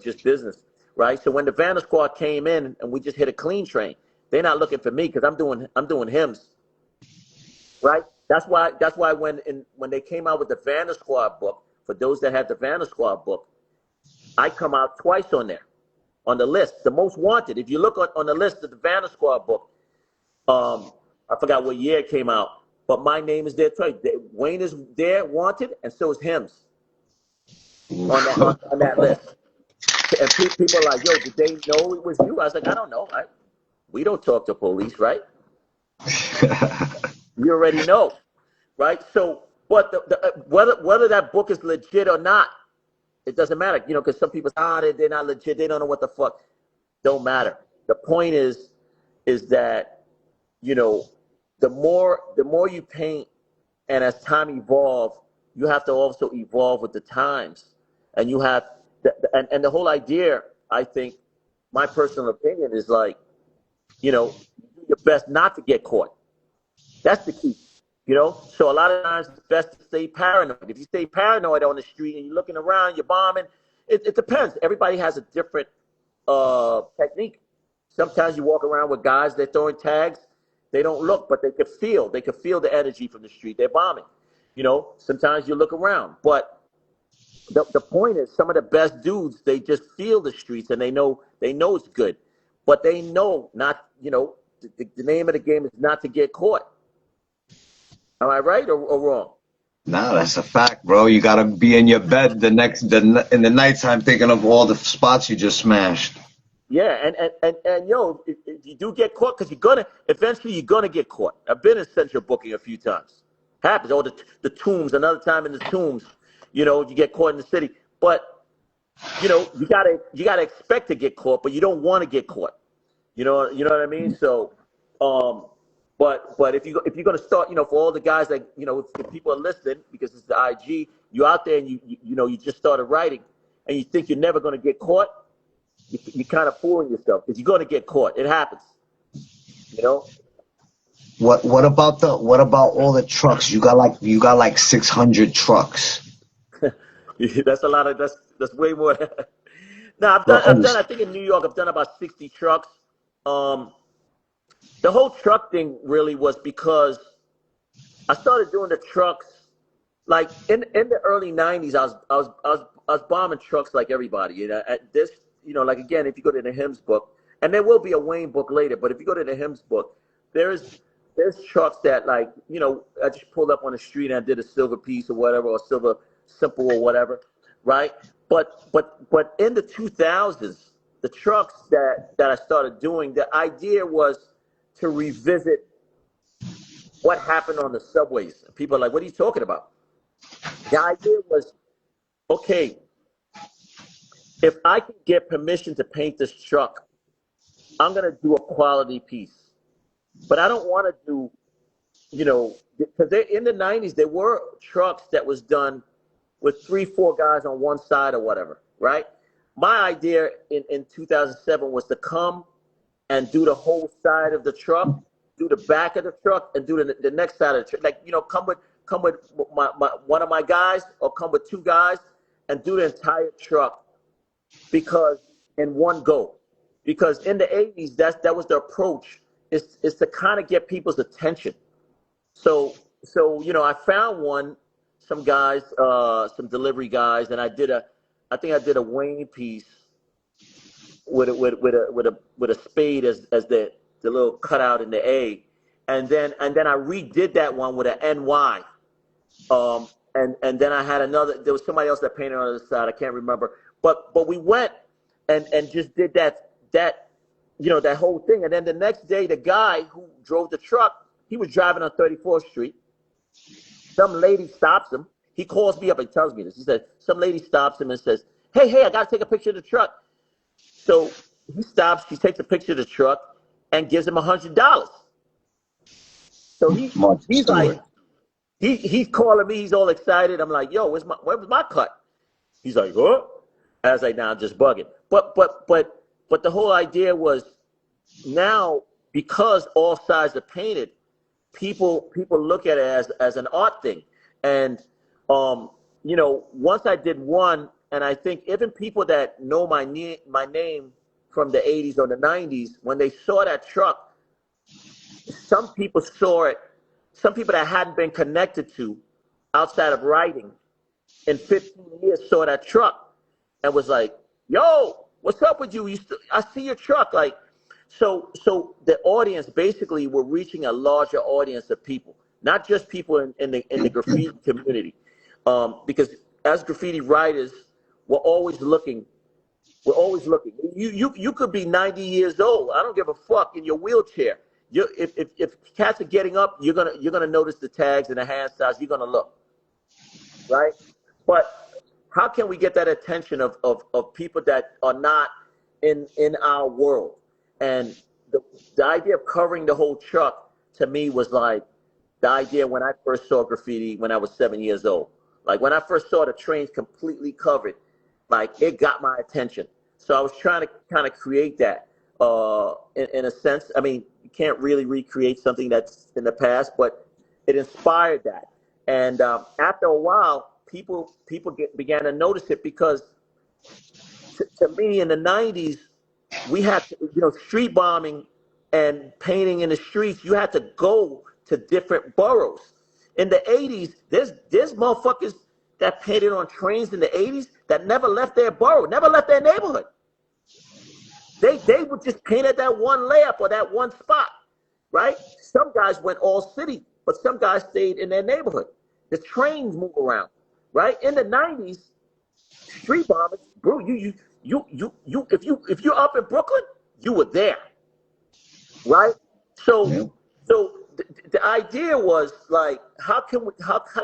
just business, right? So when the Vandal Squad came in and we just hit a clean train, they're not looking for me because I'm doing Hims, right? That's why when they came out with the Vandal Squad book, for those that had the Vandal Squad book, I come out twice on there, on the list, the most wanted. If you look on the list of the Vandal Squad book, I forgot what year it came out, but my name is there twice. Wayne is there, wanted, and so is Hims on that list. And people are like, yo, did they know it was you? I was like, I don't know. We don't talk to police, right? You already know, right? So, but whether that book is legit or not, it doesn't matter, because some people say, they're not legit. They don't know what the fuck. Don't matter. The point is that, the more you paint, and as time evolves, you have to also evolve with the times, and you have, and the whole idea, I think, my personal opinion is like, you do your best not to get caught. That's the key, So a lot of times it's best to stay paranoid. If you stay paranoid on the street and you're looking around, you're bombing, it depends. Everybody has a different technique. Sometimes you walk around with guys, they're throwing tags. They don't look, but they can feel. They can feel the energy from the street. They're bombing. Sometimes you look around. But the point is, some of the best dudes, they just feel the streets and they know it's good. But they know not, the name of the game is not to get caught. Am I right or wrong? No, that's a fact, bro. You gotta be in your bed in the nighttime thinking of all the spots you just smashed. Yeah, and if you do get caught, because eventually you're gonna get caught. I've been in central booking a few times. Happens. Or the tombs, another time in the tombs, you get caught in the city. But you gotta expect to get caught, but you don't want to get caught. You know what I mean? So, but if you're gonna start, for all the guys that if people are listening, because it's the IG, you out there and you just started writing, and you think you're never gonna get caught. You're kind of fooling yourself because you're going to get caught. It happens, What about all the trucks? You got like 600 trucks. That's a lot of that's way more. No, I've done. I think in New York, I've done about 60 trucks. The whole truck thing really was because I started doing the trucks like in the early 90s. I was bombing trucks like everybody. At this. Like again, if you go to the Hims book, and there will be a Wayne book later, but if you go to the Hims book, there's trucks that like, I just pulled up on the street and I did a silver piece or whatever, or silver simple or whatever, right? But in the 2000s, the trucks that I started doing, the idea was to revisit what happened on the subways. People are like, what are you talking about? The idea was, okay, if I can get permission to paint this truck, I'm going to do a quality piece. But I don't want to do, because in the 90s, there were trucks that was done with 3-4 guys on one side or whatever, right? My idea in 2007 was to come and do the whole side of the truck, do the back of the truck, and do the next side of the truck. Like, come with one of my guys, or come with 2 guys and do the entire truck. Because in one go, because in the 80s, that was the approach is to kind of get people's attention. So I found some guys, some delivery guys, and I think I did a Wayne piece with a spade as the little cutout in the A, and then I redid that one with an NY. And then I had another. There was somebody else that painted on the other side. I can't remember. But we went and just did that that whole thing. And then the next day, the guy who drove the truck, he was driving on 34th Street. Some lady stops him. He calls me up and tells me this. He said some lady stops him and says, "Hey, I got to take a picture of the truck." So he stops. She takes a picture of the truck and gives him $100. So he's like. He's calling me. He's all excited. I'm like, yo, where was my cut? He's like, oh. I was like, nah, I'm just bugging. But the whole idea was now because all sides are painted, people look at it as an art thing. And once I did one, and I think even people that know my name from the 80s or the 90s, when they saw that truck, some people saw it. Some people that hadn't been connected to outside of writing in 15 years saw that truck and was like, yo, what's up with you? I see your truck. Like, so the audience basically were reaching a larger audience of people, not just people in the graffiti community. Because as graffiti writers, we're always looking. You could be 90 years old. I don't give a fuck in your wheelchair. If cats are getting up, you're gonna notice the tags and the hand size. You're gonna look, right? But how can we get that attention of people that are not in our world? And the idea of covering the whole truck to me was like the idea when I first saw graffiti when I was 7 years old. Like when I first saw the trains completely covered, like it got my attention. So I was trying to kind of create that. In a sense, I mean, you can't really recreate something that's in the past, but it inspired that. And after a while, people began to notice it because to me in the 90s, we had to, street bombing and painting in the streets. You had to go to different boroughs. In the 80s, there's motherfuckers that painted on trains in the 80s that never left their borough, never left their neighborhood. They would just paint at that one layup or that one spot, right? Some guys went all city, but some guys stayed in their neighborhood. The trains move around, right? In the 90s, street bombers, bro, if you're up in Brooklyn, you were there, right? So the idea was like, how can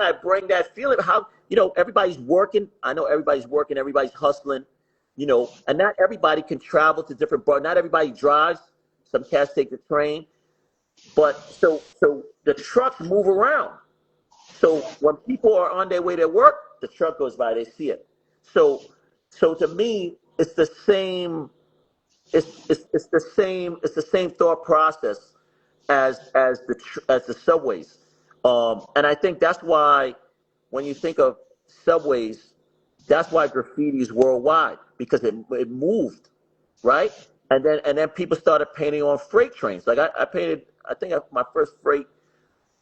I bring that feeling? How everybody's working. I know everybody's working. Everybody's hustling. And not everybody can travel to different bars. Not everybody drives. Some cats take the train. But so the trucks move around. So when people are on their way to work, the truck goes by, they see it. So to me, it's the same it's the same thought process as the subways. And I think that's why when you think of subways, that's why graffiti is worldwide, because it moved, right? And then people started painting on freight trains. Like I painted, I think my first freight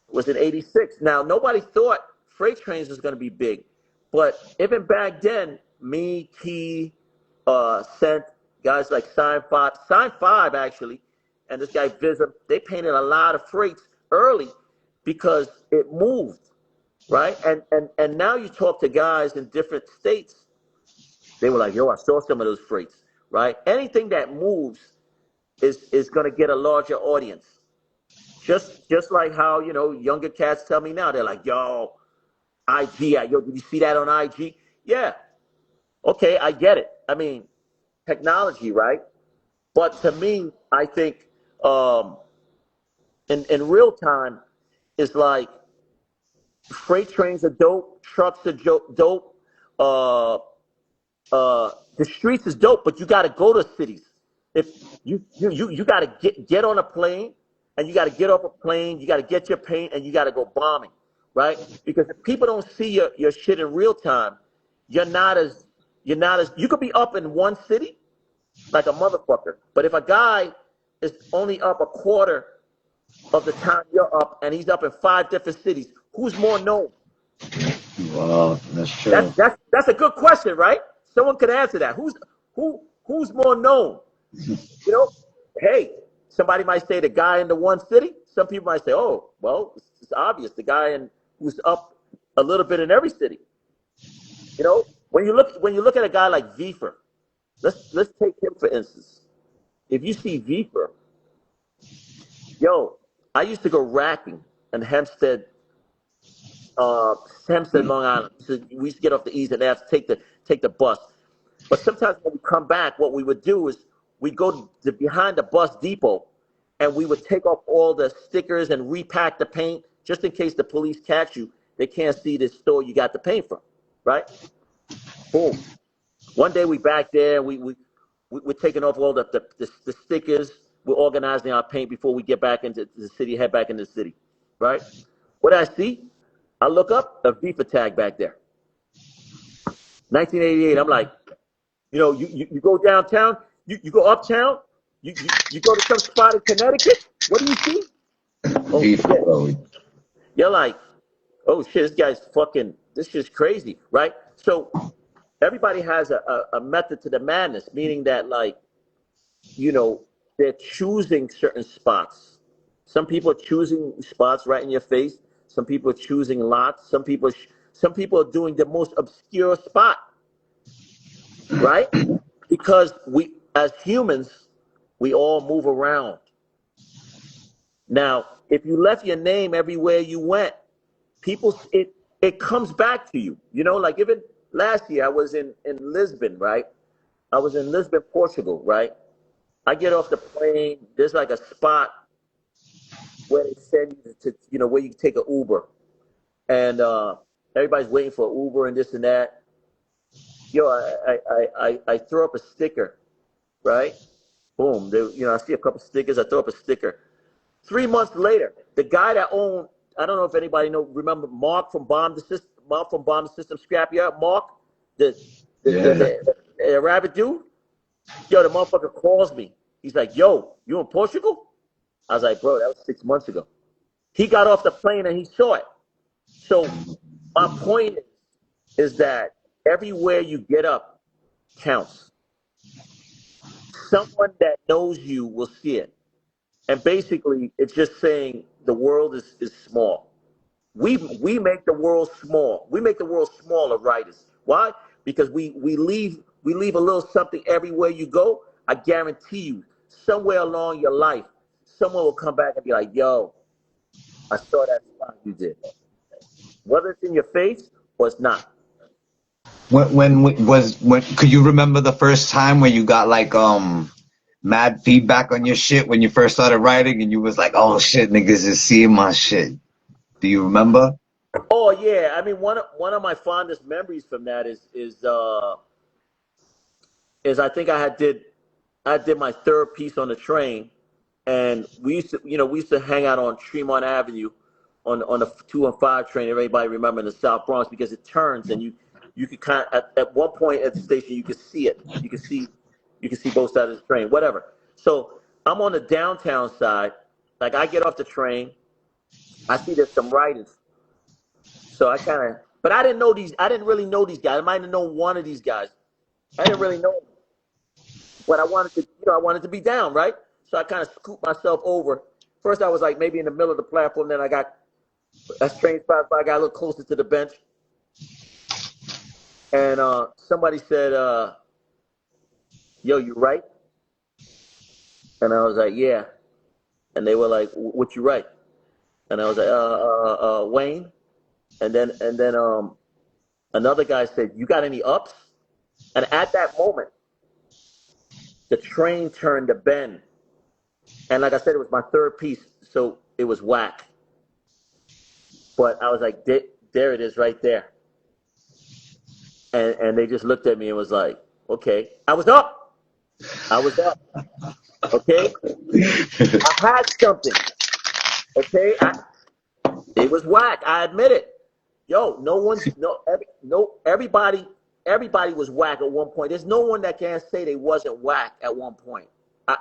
was in '86. Now nobody thought freight trains was going to be big, but even back then, me, Key, Sent, guys like Sign 5 actually, and this guy Vism, they painted a lot of freights early because it moved. Right. And now you talk to guys in different states, they were like, yo, I saw some of those freights. Right. Anything that moves is going to get a larger audience. Just like how, younger cats tell me now, they're like, yo, IG, yo, did you see that on IG? Yeah. Okay. I get it. I mean, technology, right? But to me, I think in real time, it's like, freight trains are dope. Trucks are dope. The streets is dope, but you got to go to cities. If you got to get on a plane, and you got to get off a plane. You got to get your paint, and you got to go bombing, right? Because if people don't see your shit in real time, you're not as you could be up in one city like a motherfucker, but if a guy is only up a quarter of the time you're up, and he's up in 5 different cities. Who's more known? Wow, that's That's true. that's that's a good question, right? Someone could answer that. Who's more known? You know, hey, somebody might say the guy in the one city. Some people might say, oh, well, it's obvious, the guy who's up a little bit in every city. You know, when you look at a guy like Viefer, let's take him for instance. If you see Viefer, yo, I used to go racking in uh, Hempstead, Long Island. So we used to get off the E's and F's, take the bus. But sometimes when we come back, what we would do is we'd go to behind the bus depot and we would take off all the stickers and repack the paint just in case the police catch you. They can't see the store you got the paint from, right? Boom. One day we back there, we're taking off all the stickers. We're organizing our paint before we get back into the city, head back into the city, right? What I see, I look up a FIFA tag back there, 1988. I'm like, you go downtown, you go uptown, you go to some spot in Connecticut. What do you see? Oh Beef shit! Road. You're like, oh shit, this guy's fucking. This shit's crazy, right? So everybody has a method to the madness, meaning that like, you know, they're choosing certain spots. Some people are choosing spots right in your face. Some people are choosing lots. Some people are doing the most obscure spot, right? Because we, as humans, we all move around. Now, if you left your name everywhere you went, it comes back to you. You know, like even last year I was in Lisbon, right? I was in Lisbon, Portugal, right? I get off the plane. There's like a spot where they send you where you can take an Uber, and everybody's waiting for an Uber and this and that. Yo, I throw up a sticker, right? Boom. I see a couple stickers. I throw up a sticker. 3 months later, the guy that owned, I don't know if anybody remember Mark from Bomb System Scrapyard. Mark, the Yeah. the rabbit dude. Yo, the motherfucker calls me. He's like, yo, you in Portugal? I was like, bro, that was 6 months ago. He got off the plane and he saw it. So my point is that everywhere you get up counts. Someone that knows you will see it. And basically, it's just saying the world is small. We make the world small. We make the world smaller, writers. Why? Because we leave a little something everywhere you go. I guarantee you, somewhere along your life, someone will come back and be like, "Yo, I saw that spot you did." Whether it's in your face or it's not. When could you remember the first time when you got like mad feedback on your shit when you first started writing and you was like, oh shit, niggas is seeing my shit. Do you remember? Oh yeah, I mean one of my fondest memories from that is I think I did my third piece on the train, and we used to hang out on Tremont Avenue on the 2 and 5 train. Everybody remember in the South Bronx because it turns and you could kind of at one point at the station you could see it. You could see both sides of the train, whatever. So I'm on the downtown side. Like I get off the train, I see there's some writers. So but I didn't know these. I didn't really know these guys. I might have known one of these guys. I didn't really know them, but I wanted to be down, right? So I kind of scooped myself over. First, I was like maybe in the middle of the platform. Then I got a strange spot. I got a little closer to the bench, and somebody said, "Yo, you right?" And I was like, "Yeah." And they were like, "What you write?" And I was like, Wayne." And then another guy said, "You got any ups?" And at that moment, the train turned a bend. And like I said, it was my third piece, so it was whack. But I was like, there it is right there. And they just looked at me and was like, okay. I was up. I was up. Okay. I had something. Okay. It was whack. I admit it. Yo, everybody was whack at one point. There's no one that can say they wasn't whack at one point. I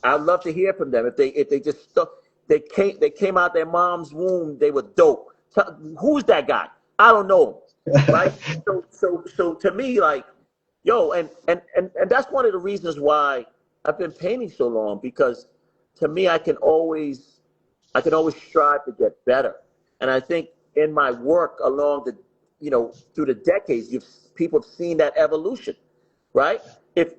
I'd love to hear from them if they just stuck. came out their mom's womb. They were dope. Who's that guy? I don't know him, right? So to me, like, yo, and that's one of the reasons why I've been painting so long, because to me, I can always strive to get better. And I think in my work along the, through the decades, people have seen that evolution, right? If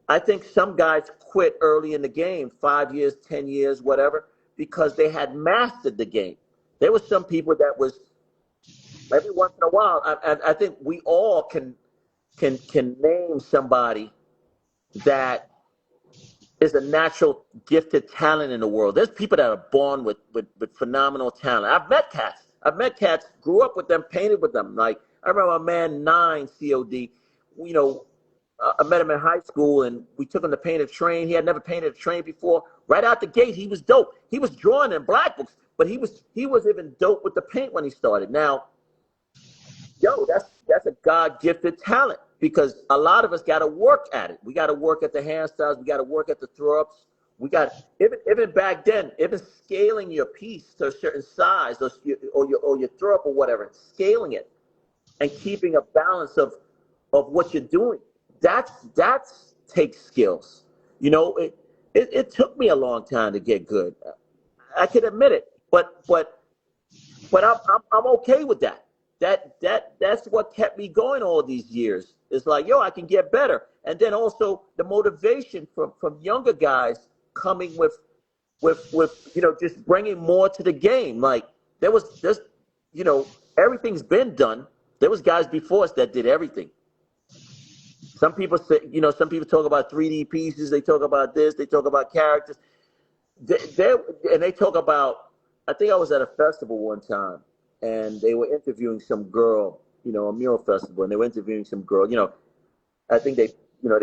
I think some guys quit early in the game, 5 years, 10 years, whatever, because they had mastered the game. There were some people that was every once in a while. I think we all can name somebody that is a natural gifted talent in the world. There's people that are born with phenomenal talent. I've met cats, grew up with them, painted with them. Like, I remember a man, C.O.D. I met him in high school, and we took him to paint a train. He had never painted a train before. Right out the gate, he was dope. He was drawing in black books, but he was even dope with the paint when he started. Now, yo, that's a God-gifted talent, because a lot of us got to work at it. We got to work at the hand styles. We got to work at the throw-ups. We got, even back then, even scaling your piece to a certain size, or your throw-up or whatever, scaling it and keeping a balance of what you're doing. That's takes skills. It took me a long time to get good. I can admit it, but I'm okay with that. That's what kept me going all these years. It's like, yo, I can get better. And then also the motivation from younger guys coming with just bringing more to the game. Like, there was just, everything's been done. There was guys before us that did everything. Some people say, some people talk about 3D pieces. They talk about this. They talk about characters. They talk about, I think I was at a festival one time, and they were interviewing some girl, a mural festival, and they were interviewing some girl. I think they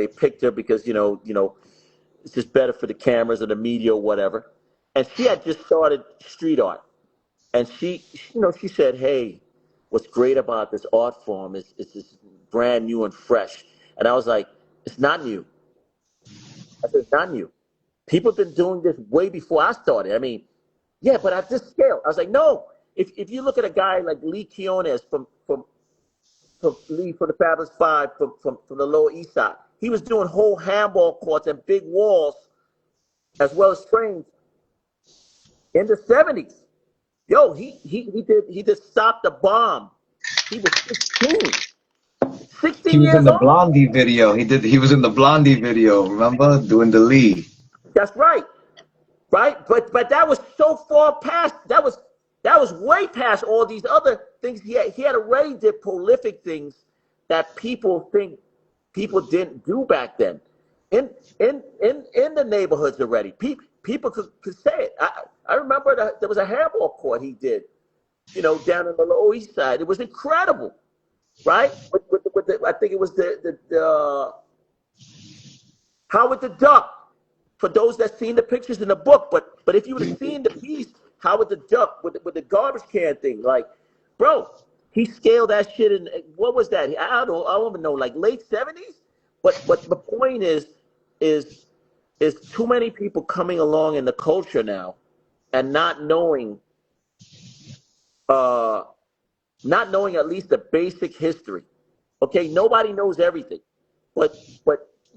picked her because, it's just better for the cameras or the media or whatever. And she had just started street art. And she said, hey, what's great about this art form is it's just brand new and fresh. And I was like, it's not new. I said, it's not new. People have been doing this way before I started. I mean, yeah, but at this scale. I was like, no. If you look at a guy like Lee Quiones from the Fabulous Five from the Lower East Side, he was doing whole handball courts and big walls as well as trains in the 70s. Yo, he did Stop the Bomb. He was 16 He was in years the old. Blondie video. He was in the Blondie video, remember? Doing the Lee. That's right. Right? But that was so far past, that was way past all these other things. He had already did prolific things that people think people didn't do back then. In the neighborhoods already. People could say it. I remember there was a handball court he did, down in the Lower East Side. It was incredible. Right? I think it was the Howard the Duck. For those that seen the pictures in the book, but if you would have seen the piece, Howard the Duck with the garbage can thing, like, bro, he scaled that shit in, what was that? I don't even know, like late 70s. But the point is too many people coming along in the culture now and not knowing at least the basic history. Okay, nobody knows everything, but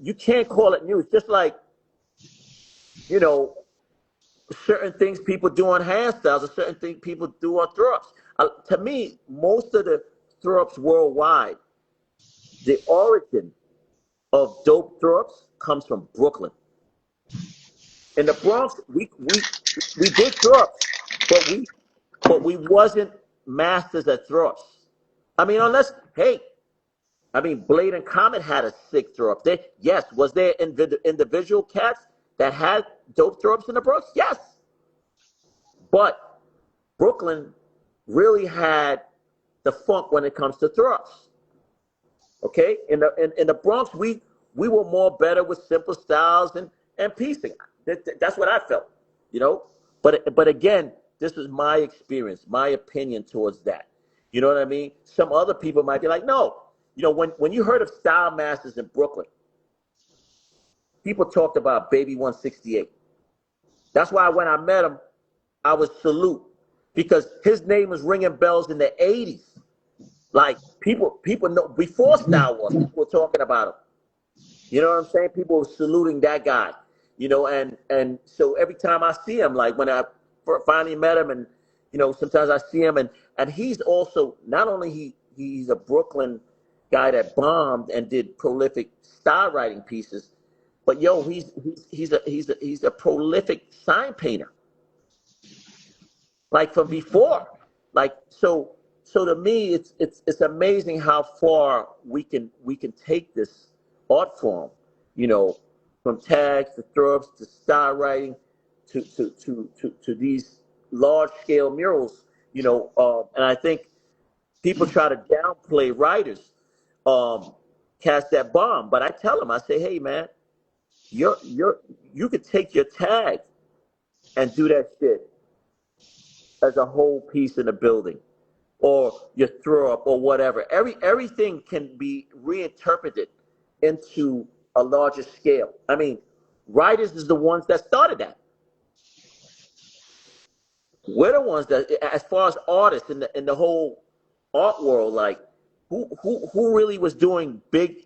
you can't call it news. Just like, certain things people do on hand styles, or certain things people do on throw-ups. To me, most of the throw-ups worldwide, the origin of dope throw-ups comes from Brooklyn. In the Bronx, we did throw-ups, but we wasn't masters at throw-ups. I mean, Blade and Comet had a sick throw-up. Was there individual cats that had dope throw-ups in the Bronx? Yes. But Brooklyn really had the funk when it comes to throw-ups. Okay? In the Bronx, we were more better with simple styles and piecing. That's what I felt, But again, this is my experience, my opinion towards that. You know what I mean? Some other people might be like, no. When you heard of Style Masters in Brooklyn, people talked about Baby 168. That's why when I met him, I would salute, because his name was ringing bells in the 80s. Like people know before Star Wars, people were talking about him. You know what I'm saying? People were saluting that guy. And so every time I see him, like when I finally met him, and sometimes I see him, and he's also not only he's a Brooklyn guy that bombed and did prolific star writing pieces, but yo, he's a prolific sign painter, like from before. Like so to me, it's amazing how far we can take this art form, from tags to throw-ups to star writing to these large scale murals. And I think people try to downplay writers, um, cast that bomb. But I tell them, I say, hey man, you could take your tag and do that shit as a whole piece in a building, or your throw up or whatever. Everything can be reinterpreted into a larger scale. I mean, writers is the ones that started that. We're the ones that, as far as artists in the whole art world, like who really was doing big?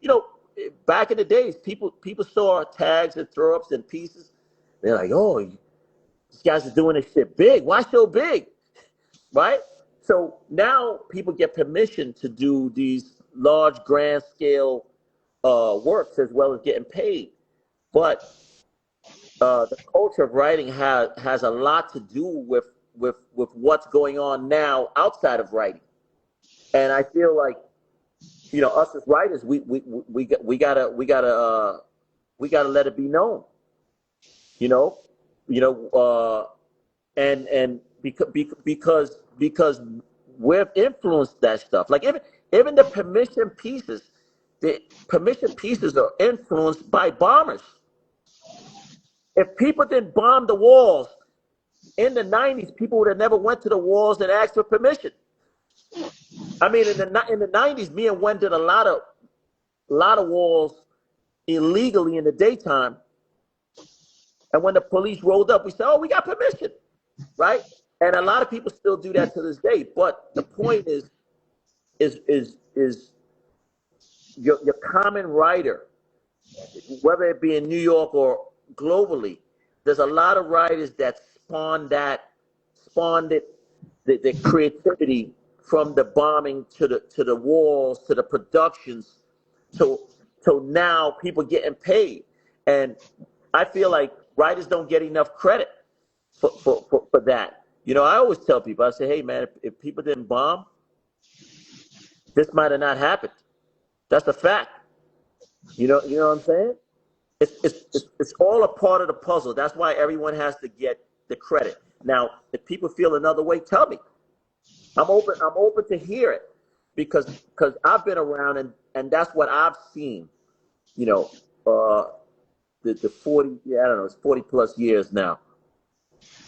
Back in the days, people saw tags and throw ups and pieces. They're like, oh, these guys are doing this shit big. Why so big? Right? So now people get permission to do these large, grand scale works as well as getting paid. But the culture of writing has a lot to do with what's going on now outside of writing. And I feel like us as writers, we gotta let it be known. You know, you know, and because we've influenced that stuff. Like even the permission pieces are influenced by bombers. If people didn't bomb the walls in the '90s, people would have never went to the walls and asked for permission. I mean, in the '90s, me and Wen did a lot of walls illegally in the daytime, and when the police rolled up, we said, "Oh, we got permission," right? And a lot of people still do that to this day. But the point is your common writer, whether it be in New York or globally, there's a lot of writers that spawned the creativity from the bombing to the walls to the productions to now people getting paid. And I feel like writers don't get enough credit for that. I always tell people, I say, hey man, if people didn't bomb, this might have not happened. That's a fact. You know what I'm saying? It's all a part of the puzzle. That's why everyone has to get the credit. Now, if people feel another way, tell me. I'm open to hear it, because I've been around, and that's what I've seen. You know, the 40, yeah, I don't know, it's 40 plus years now.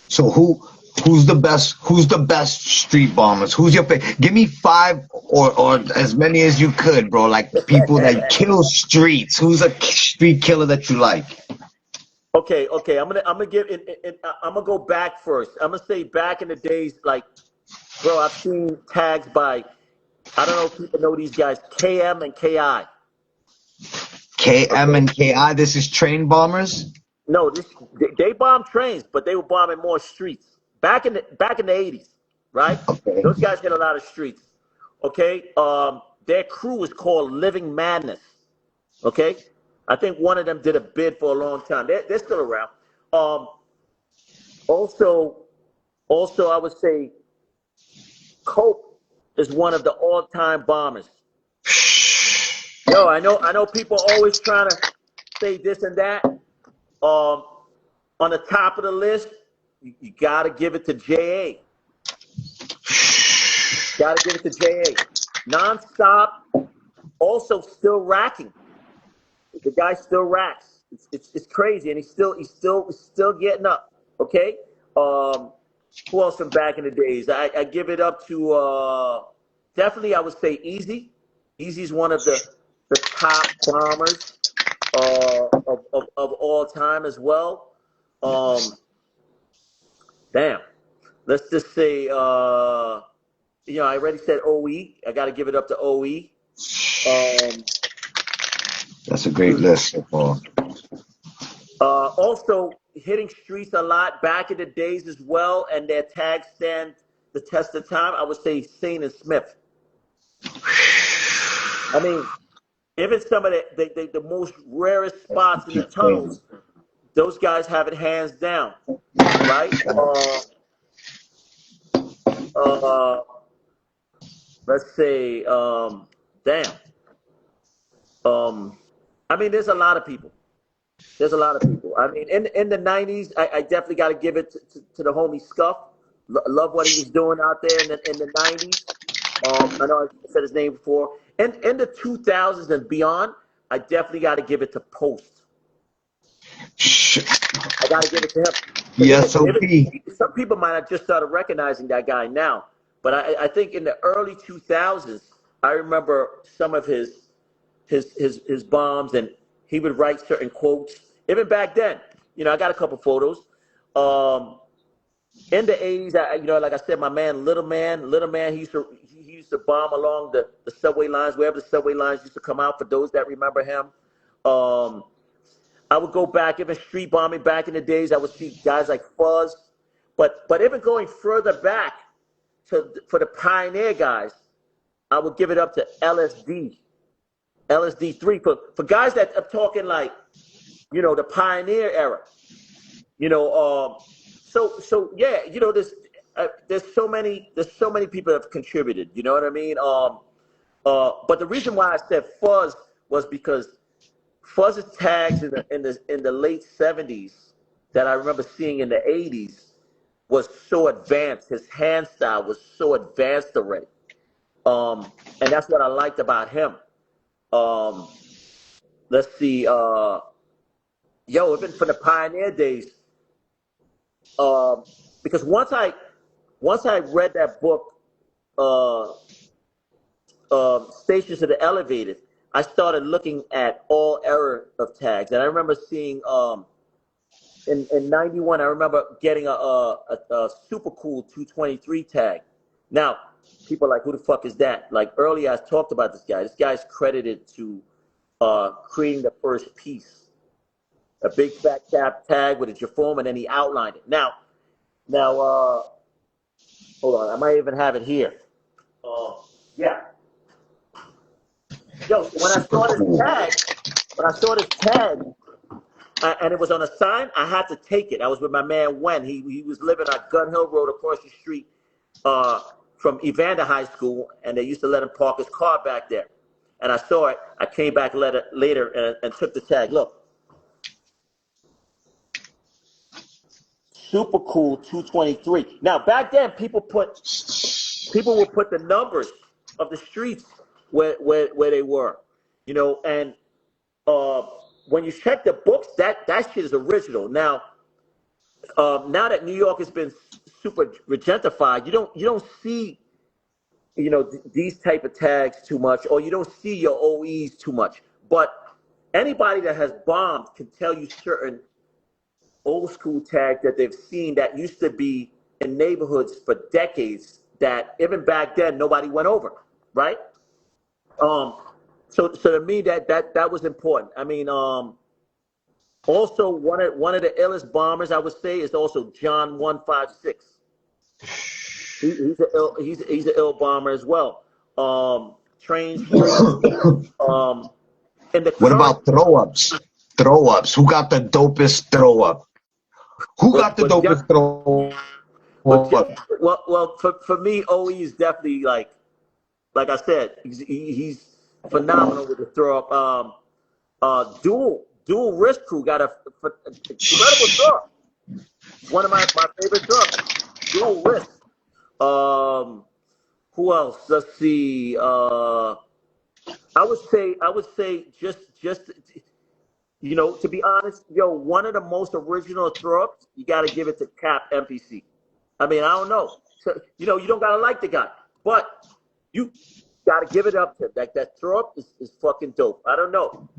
So who's the best? Who's the best street bombers? Who's your favorite? Give me five or as many as you could, bro. Like people that kill streets. Who's a street killer that you like? Okay. I'm gonna go back first. I'm gonna say back in the days, like, bro, I've seen tags by, I don't know if people know these guys, KM and KI. KM Okay. and KI. This is train bombers. No, they bombed trains, but they were bombing more streets back in the '80s, right? Okay. Those guys hit a lot of streets. Okay, their crew was called Living Madness. Okay, I think one of them did a bid for a long time. They're still around. Um, also, I would say Cope is one of the all-time bombers. Yo, I know people always trying to say this and that. Um, on the top of the list, you got to give it to JA. Got to give it to JA. Nonstop, also still racking. The guy still racks. It's crazy, and he's still getting up. Okay. Who else from back in the days? I give it up to definitely. I would say Easy. Easy's one of the top bombers of all time as well. Damn. let's just say, you know, I already said OE. I got to give it up to OE. That's a great list so far. Also, hitting streets a lot back in the days as well, and their tags stand the test of time. I would say Saint and Smith. I mean, even some of the most rarest spots in the tunnels, those guys have it hands down, right? Uh, let's say, damn. I mean, there's a lot of people. There's a lot of people. I mean, in the '90s, I definitely got to give it to the homie Scuff. Love what he was doing out there in the '90s. I know I said his name before. In the 2000s and beyond, I definitely got to give it to Post. I got to give it to him. Yes, Some people might have just started recognizing that guy now, but I think in the early 2000s, I remember some of his bombs, and he would write certain quotes. Even back then, you know, I got a couple photos. In the 80s, you know, like I said, my man, Little Man, he used to bomb along the subway lines, wherever the subway lines used to come out, for those that remember him. I would go back, even street bombing back in the days, I would see guys like Fuzz. But even going further back for the pioneer guys, I would give it up to LSD3, for guys that are talking like, you know, the pioneer era. You know, so yeah, you know, there's so many people that have contributed. You know what I mean? But the reason why I said Fuzz was because Fuzz's tags in the late '70s that I remember seeing in the '80s was so advanced. His hand style was so advanced already, and that's what I liked about him. Let's see, even for the pioneer days, because once I read that book, Stations of the Elevated, I started looking at all era of tags, and I remember seeing in '91, I remember getting a super cool 223 tag. Now, people are like, who the fuck is that? Like earlier, I talked about this guy. This guy's credited to creating the first piece, a big fat cap tag with a Jaform, and then he outlined it. Now, hold on, I might even have it here. Yeah. Yo, when I saw this tag, and it was on a sign, I had to take it. I was with my man Wen. He was living on Gun Hill Road across the street from Evander High School, and they used to let him park his car back there. And I saw it. I came back later and took the tag. Look. Super cool 223. Now, back then, people would put the numbers of the streets where they were, you know, and when you check the books, that shit is original. Now that New York has been super regentified, you don't see, you know, these type of tags too much, or you don't see your OEs too much. But anybody that has bombed can tell you certain old school tags that they've seen that used to be in neighborhoods for decades that even back then nobody went over, right? So to me that was important. I mean, also one of the illest bombers I would say is also John 156. He's an ill bomber as well. Train Street. In the What about throw ups? Throw ups. Who got the dopest throw up? Who got the dopest throw up? Well, for me, OE is definitely like I said, he's phenomenal with the throw up. Dual wrist crew got an incredible throw up. One of my favorite throw ups. Dual wrist. Who else? Let's see. I would say just you know, to be honest, one of the most original throw ups, you got to give it to Cap MPC. I mean, I don't know. So, you know, you don't got to like the guy, but you got to give it up to him. Like that throw up is fucking dope. I don't know.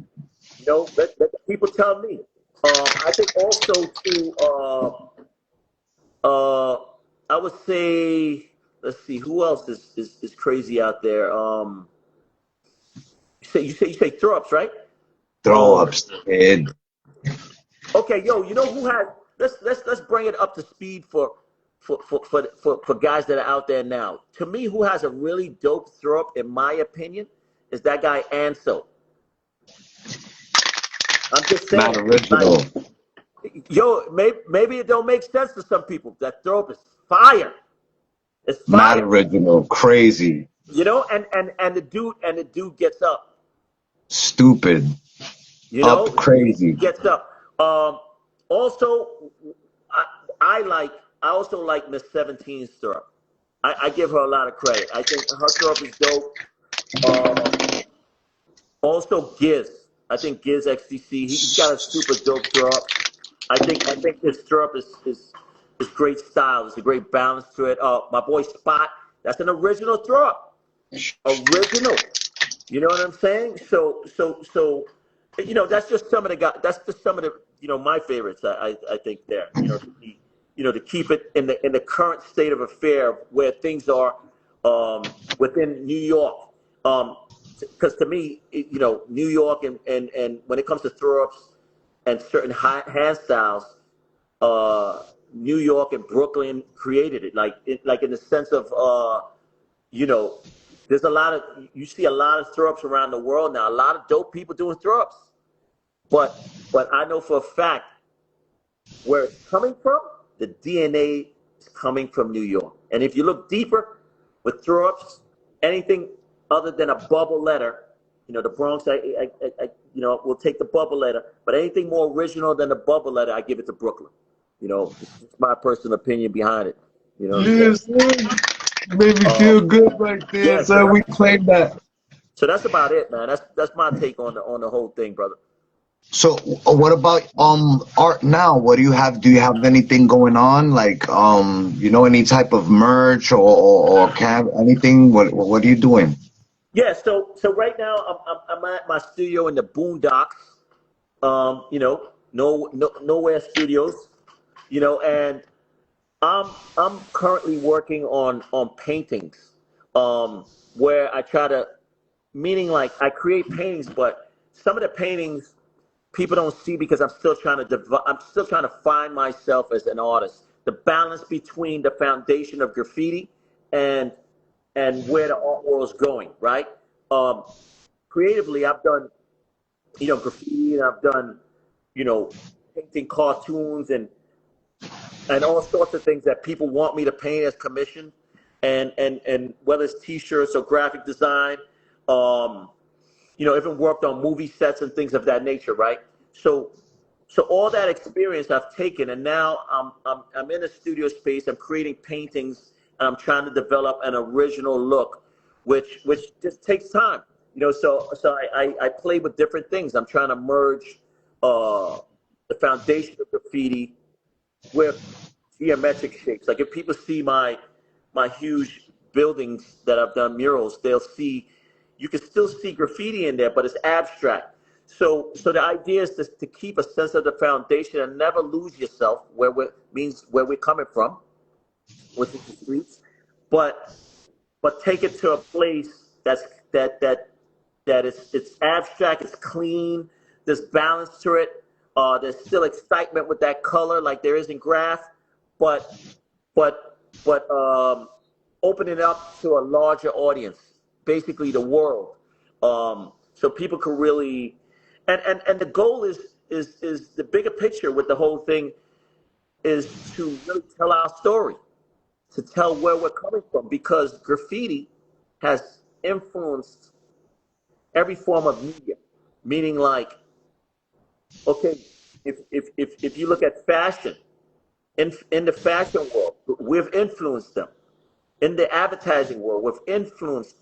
You know, let the people tell me. I think also to I would say, let's see, who else is crazy out there? You say throw ups, right? Throw Um, ups, kid. okay, yo, you know who has? Let's bring it up to speed for guys that are out there now. To me, who has a really dope throw up, in my opinion, is that guy Ansel. I'm just Mad saying, like, original. yo, maybe it don't make sense to some people. That throw up is fire. It's Mad fire. original. Crazy. You know, and the dude gets up. Stupid. You Up know, he crazy. gets up. Also, I, I like. I also like Miss 17's syrup. I give her a lot of credit. I think her syrup is dope. Um, Also, Giz. I think Giz XTC. He's got a super dope syrup. I think his syrup is great style. There's a great balance to it. My boy Spot. That's an original syrup. Original. You know what I'm saying? That's just some of the guys. That's just some of the my favorites. I think there. To keep it in the current state of affair where things are within New York. Because to me, New York and when it comes to throw ups and certain hand styles, uh, New York and Brooklyn created it. Like in the sense of you know, there's a lot of you see a lot of throw ups around the world now. A lot of dope people doing throw ups, but I know for a fact where it's coming from. The DNA is coming from New York, and if you look deeper with throw ups, anything other than a bubble letter, the Bronx, will take the bubble letter, but anything more original than the bubble letter, I give it to Brooklyn. It's my personal opinion behind it. You know what I'm saying? Yes, sir. Made me Um, feel good right there, yeah, so sir. We that's claim that. so that's about it, man. That's my take on the whole thing, brother. So, what about art now? What do you have? Do you have anything going on? Like any type of merch or anything? What are you doing? Yeah, so right now I'm at my studio in the Boondocks. Nowhere Studios. And I'm currently working on paintings, where I try to, meaning like I create paintings, but some of the paintings people don't see because I'm still trying to find myself as an artist. The balance between the foundation of graffiti and where the art world is going, right? Um, Creatively, I've done graffiti, and I've done painting cartoons and all sorts of things that people want me to paint as commission, and whether it's T-shirts or graphic design, um, even worked on movie sets and things of that nature, right? So, so all that experience I've taken, and now I'm in a studio space. I'm creating paintings, and I'm trying to develop an original look, which just takes time. So I play with different things. I'm trying to merge uh, the foundation of graffiti with geometric shapes. Like if people see my huge buildings that I've done murals, they'll see you can still see graffiti in there, but it's abstract. So the idea is to keep a sense of the foundation and never lose yourself where we're coming from, which is the streets, but take it to a place that that it's abstract, it's clean, there's balance to it. There's still excitement with that color, like there is in graph, but but open it up to a larger audience, basically the world, so people can really, and the goal is the bigger picture with the whole thing is to really tell our story, to tell where we're coming from, because graffiti has influenced every form of media. Meaning, like, okay, if you look at fashion, in the fashion world, we've influenced them. In the advertising world, we've influenced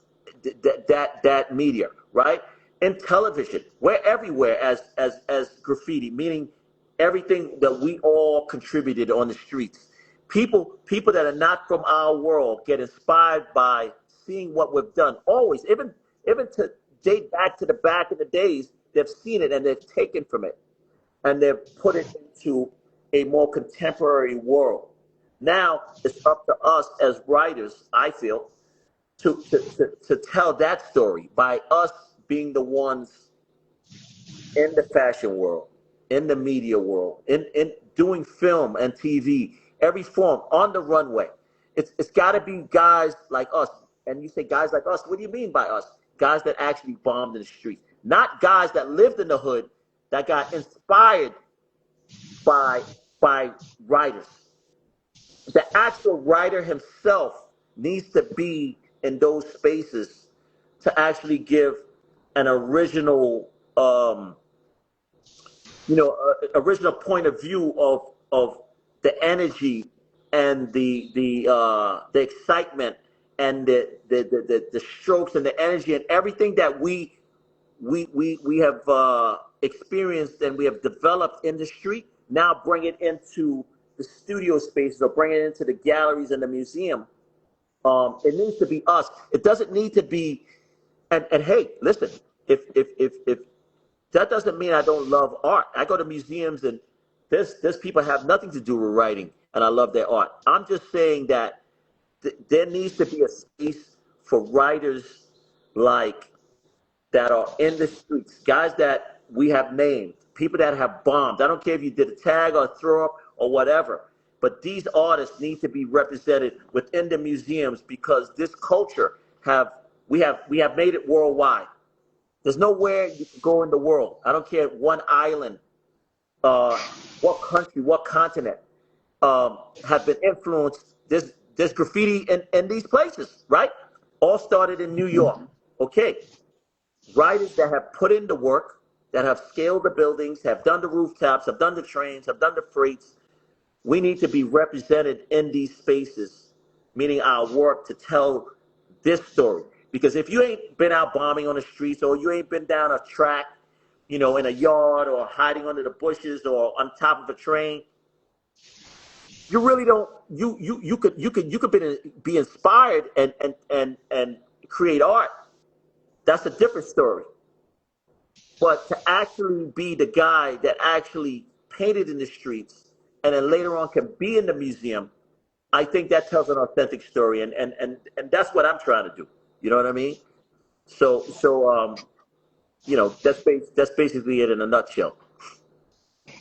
that media, right? In television, we're everywhere as graffiti, meaning everything that we all contributed on the streets. People that are not from our world get inspired by seeing what we've done. Always, even to date back in the days, they've seen it and they've taken from it and they've put it into a more contemporary world. Now it's up to us as writers, I feel, to tell that story by us being the ones in the fashion world, in the media world, in doing film and TV, every form on the runway. It's got to be guys like us. And you say guys like us, what do you mean by us? Guys that actually bombed in the streets, not guys that lived in the hood that got inspired by writers. The actual writer himself needs to be in those spaces to actually give an original original point of view of the energy and the excitement and the strokes and the energy and everything that we have experienced and we have developed in the street. Now bring it into the studio spaces or bring it into the galleries and the museum. It needs to be us. It doesn't need to be. And hey, listen, if that doesn't mean I don't love art. I go to museums and there's people have nothing to do with writing, and I love their art. I'm just saying that there needs to be a space for writers like that are in the streets, guys that we have named, people that have bombed. I don't care if you did a tag or a throw up or whatever, but these artists need to be represented within the museums because this culture we have made it worldwide. There's nowhere you can go in the world. I don't care one island, what country, what continent have been influenced. There's graffiti in these places, right? All started in New York. Okay. Writers that have put in the work, that have scaled the buildings, have done the rooftops, have done the trains, have done the freights. We need to be represented in these spaces, meaning our work to tell this story. Because if you ain't been out bombing on the streets or you ain't been down a track, in a yard or hiding under the bushes or on top of a train, you really don't. You could be inspired and create art. That's a different story. But to actually be the guy that actually painted in the streets and then later on can be in the museum, I think that tells an authentic story. And that's what I'm trying to do. You know what I mean? So that's basically it in a nutshell.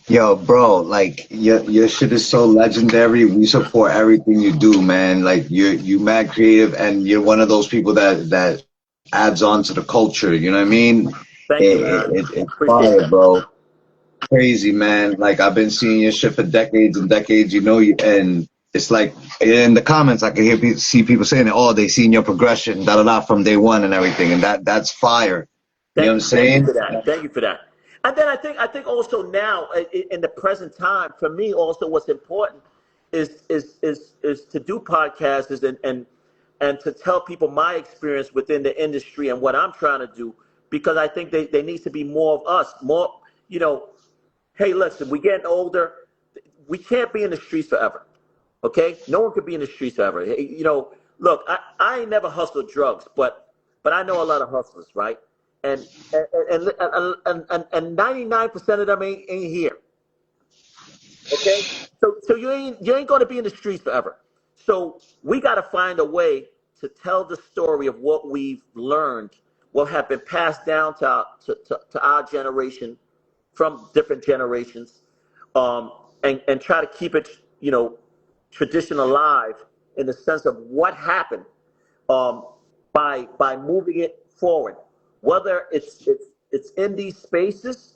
Yo, bro, like your shit is so legendary. We support everything you do, man. Like you mad creative, and you're one of those people that adds on to the culture. You know what I mean? Thank you, man. It's Appreciate fire, that. bro. Crazy, man. Like I've been seeing your shit for decades and decades. You know you, and it's like in the comments I can see people saying, "Oh, they seen your progression, da da da, from day one and everything," and that's fire. You know what I'm Thank you saying? for that. Thank you for that. And then I think also now in the present time, for me also what's important is to do podcasts and to tell people my experience within the industry and what I'm trying to do because I think there needs to be more of us, more, hey, listen, we're getting older. We can't be in the streets forever. Okay? No one could be in the streets forever. Hey, look, I ain't never hustled drugs, but I know a lot of hustlers, right? And 99% of them ain't here. Okay? So you ain't gonna be in the streets forever. So we gotta find a way to tell the story of what we've learned, what have been passed down to our generation from different generations, and try to keep it, tradition alive in the sense of what happened by moving it forward, whether it's in these spaces,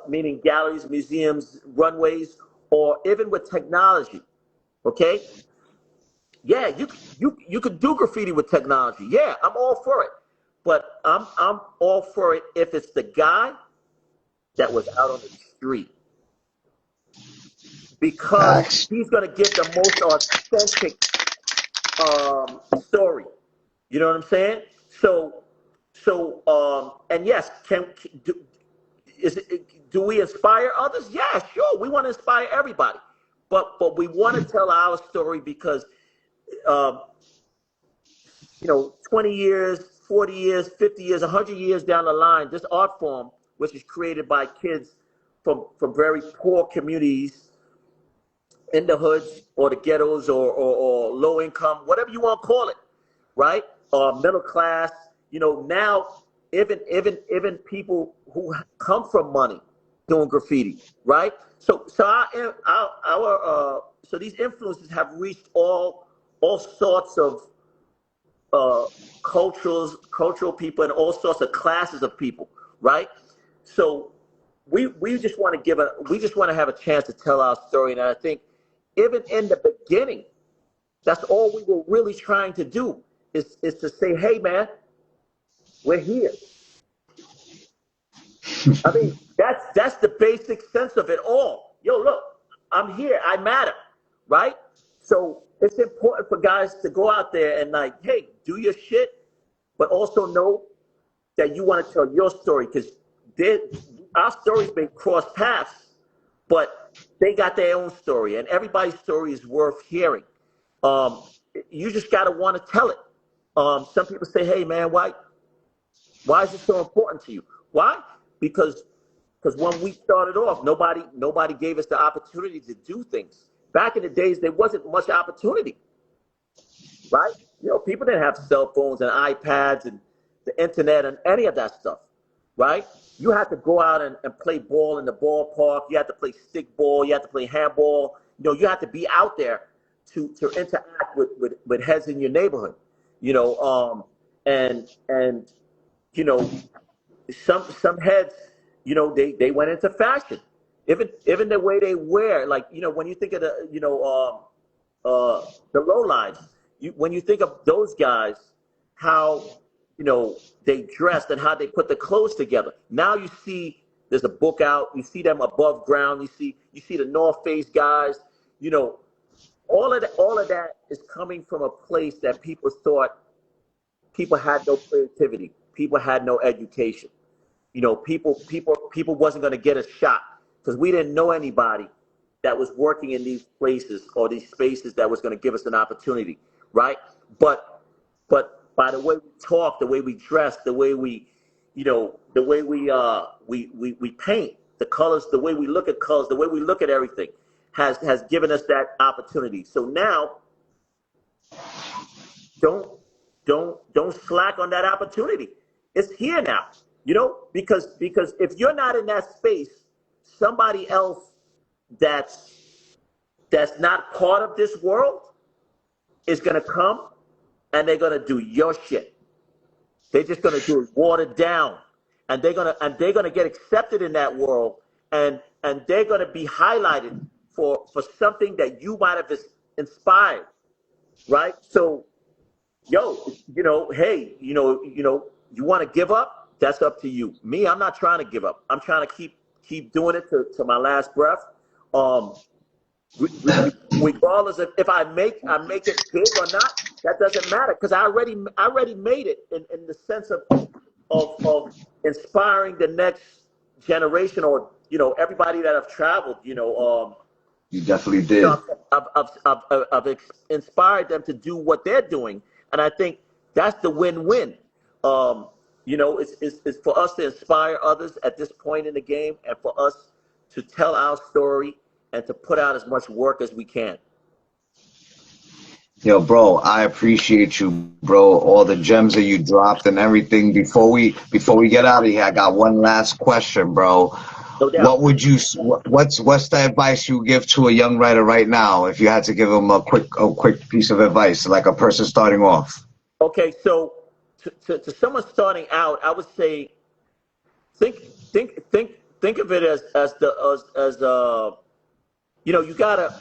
meaning galleries, museums, runways, or even with technology. Okay, yeah, you could do graffiti with technology. Yeah, I'm all for it, but I'm all for it if it's the guy that was out on the street because Facts. he's gonna get the most authentic story. You know what I'm saying? And yes, do we inspire others? Yeah, sure. We want to inspire everybody, but we want to tell our story because, um, 20 years, 40 years, 50 years, 100 years down the line, this art form, which is created by kids from very poor communities, in the hoods or the ghettos or low income, whatever you want to call it, right? Or middle class. You know, now even people who come from money doing graffiti, right? So these influences have reached all sorts of uh, cultural people, and all sorts of classes of people, right? So we just want to we just want to have a chance to tell our story, and I think even in the beginning, that's all we were really trying to do is to say, hey man, we're here. I mean, that's the basic sense of it all. Yo, look, I'm here. I matter, right? So it's important for guys to go out there and like, hey, do your shit, but also know that you want to tell your story because our stories may cross paths, but they got their own story, and everybody's story is worth hearing. Um, you just gotta want to tell it. Some people say, "Hey, man, why is it so important to you?" Why? Because when we started off, nobody gave us the opportunity to do things. Back in the days, there wasn't much opportunity, right? You know, people didn't have cell phones and iPads and the internet and any of that stuff, right? You had to go out and play ball in the ballpark. You had to play stick ball. You had to play handball. You know, you had to be out there to interact with heads in your neighborhood. You know, and you know, some heads, you know, they went into fashion. Even the way they wear, like, you know, when you think of the, you know, the low lines, when you think of those guys, how, you know, they dressed and how they put the clothes together. Now you see there's a book out, you see them above ground, you see the North Face guys, you know, all of that is coming from a place that people thought people had no creativity, people had no education. You know, people wasn't going to get a shot because we didn't know anybody that was working in these places or these spaces that was going to give us an opportunity, right? But by the way we talk, the way we dress, the way we, you know, the way we paint, the colors, the way we look at colors, the way we look at everything has given us that opportunity. So now don't don't slack on that opportunity. It's here now, you know, because if you're not in that space, somebody else that's not part of this world is gonna come and they're gonna do your shit. They're just gonna do it watered down, and they're gonna get accepted in that world, and they're gonna be highlighted for something that you might have inspired, right? So yo, you know, hey, you want to give up? That's up to you. Me, I'm not trying to give up. I'm trying to keep doing it to my last breath. Um, regardless of if I make it big or not, that doesn't matter because I already made it in the sense of inspiring the next generation or you know everybody that have traveled. You definitely You did. know, I've inspired them to do what they're doing, and I think that's the win-win. Um, you know, it's for us to inspire others at this point in the game, and for us to tell our story and to put out as much work as we can. Yo, bro, I appreciate you, bro. All the gems that you dropped and everything. Before we get out of here, I got one last question, bro. No doubt. What would you what's the advice you give to a young writer right now if you had to give him a quick piece of advice, like a person starting off? Okay, so to someone starting out, I would say think think of it as the as you know, you gotta,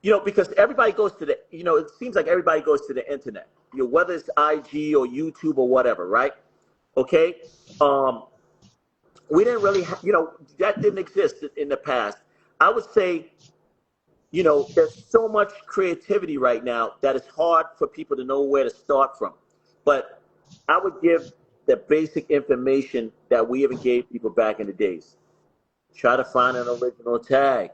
you know, because everybody goes to the, you know, it seems like everybody goes to the internet, you know, whether it's IG or YouTube or whatever, right? Okay. Um, we didn't really, you know, that didn't exist in the past. I would say, you know, there's so much creativity right now that it's hard for people to know where to start from. But I would give the basic information that we even gave people back in the days. Try to find an original tag.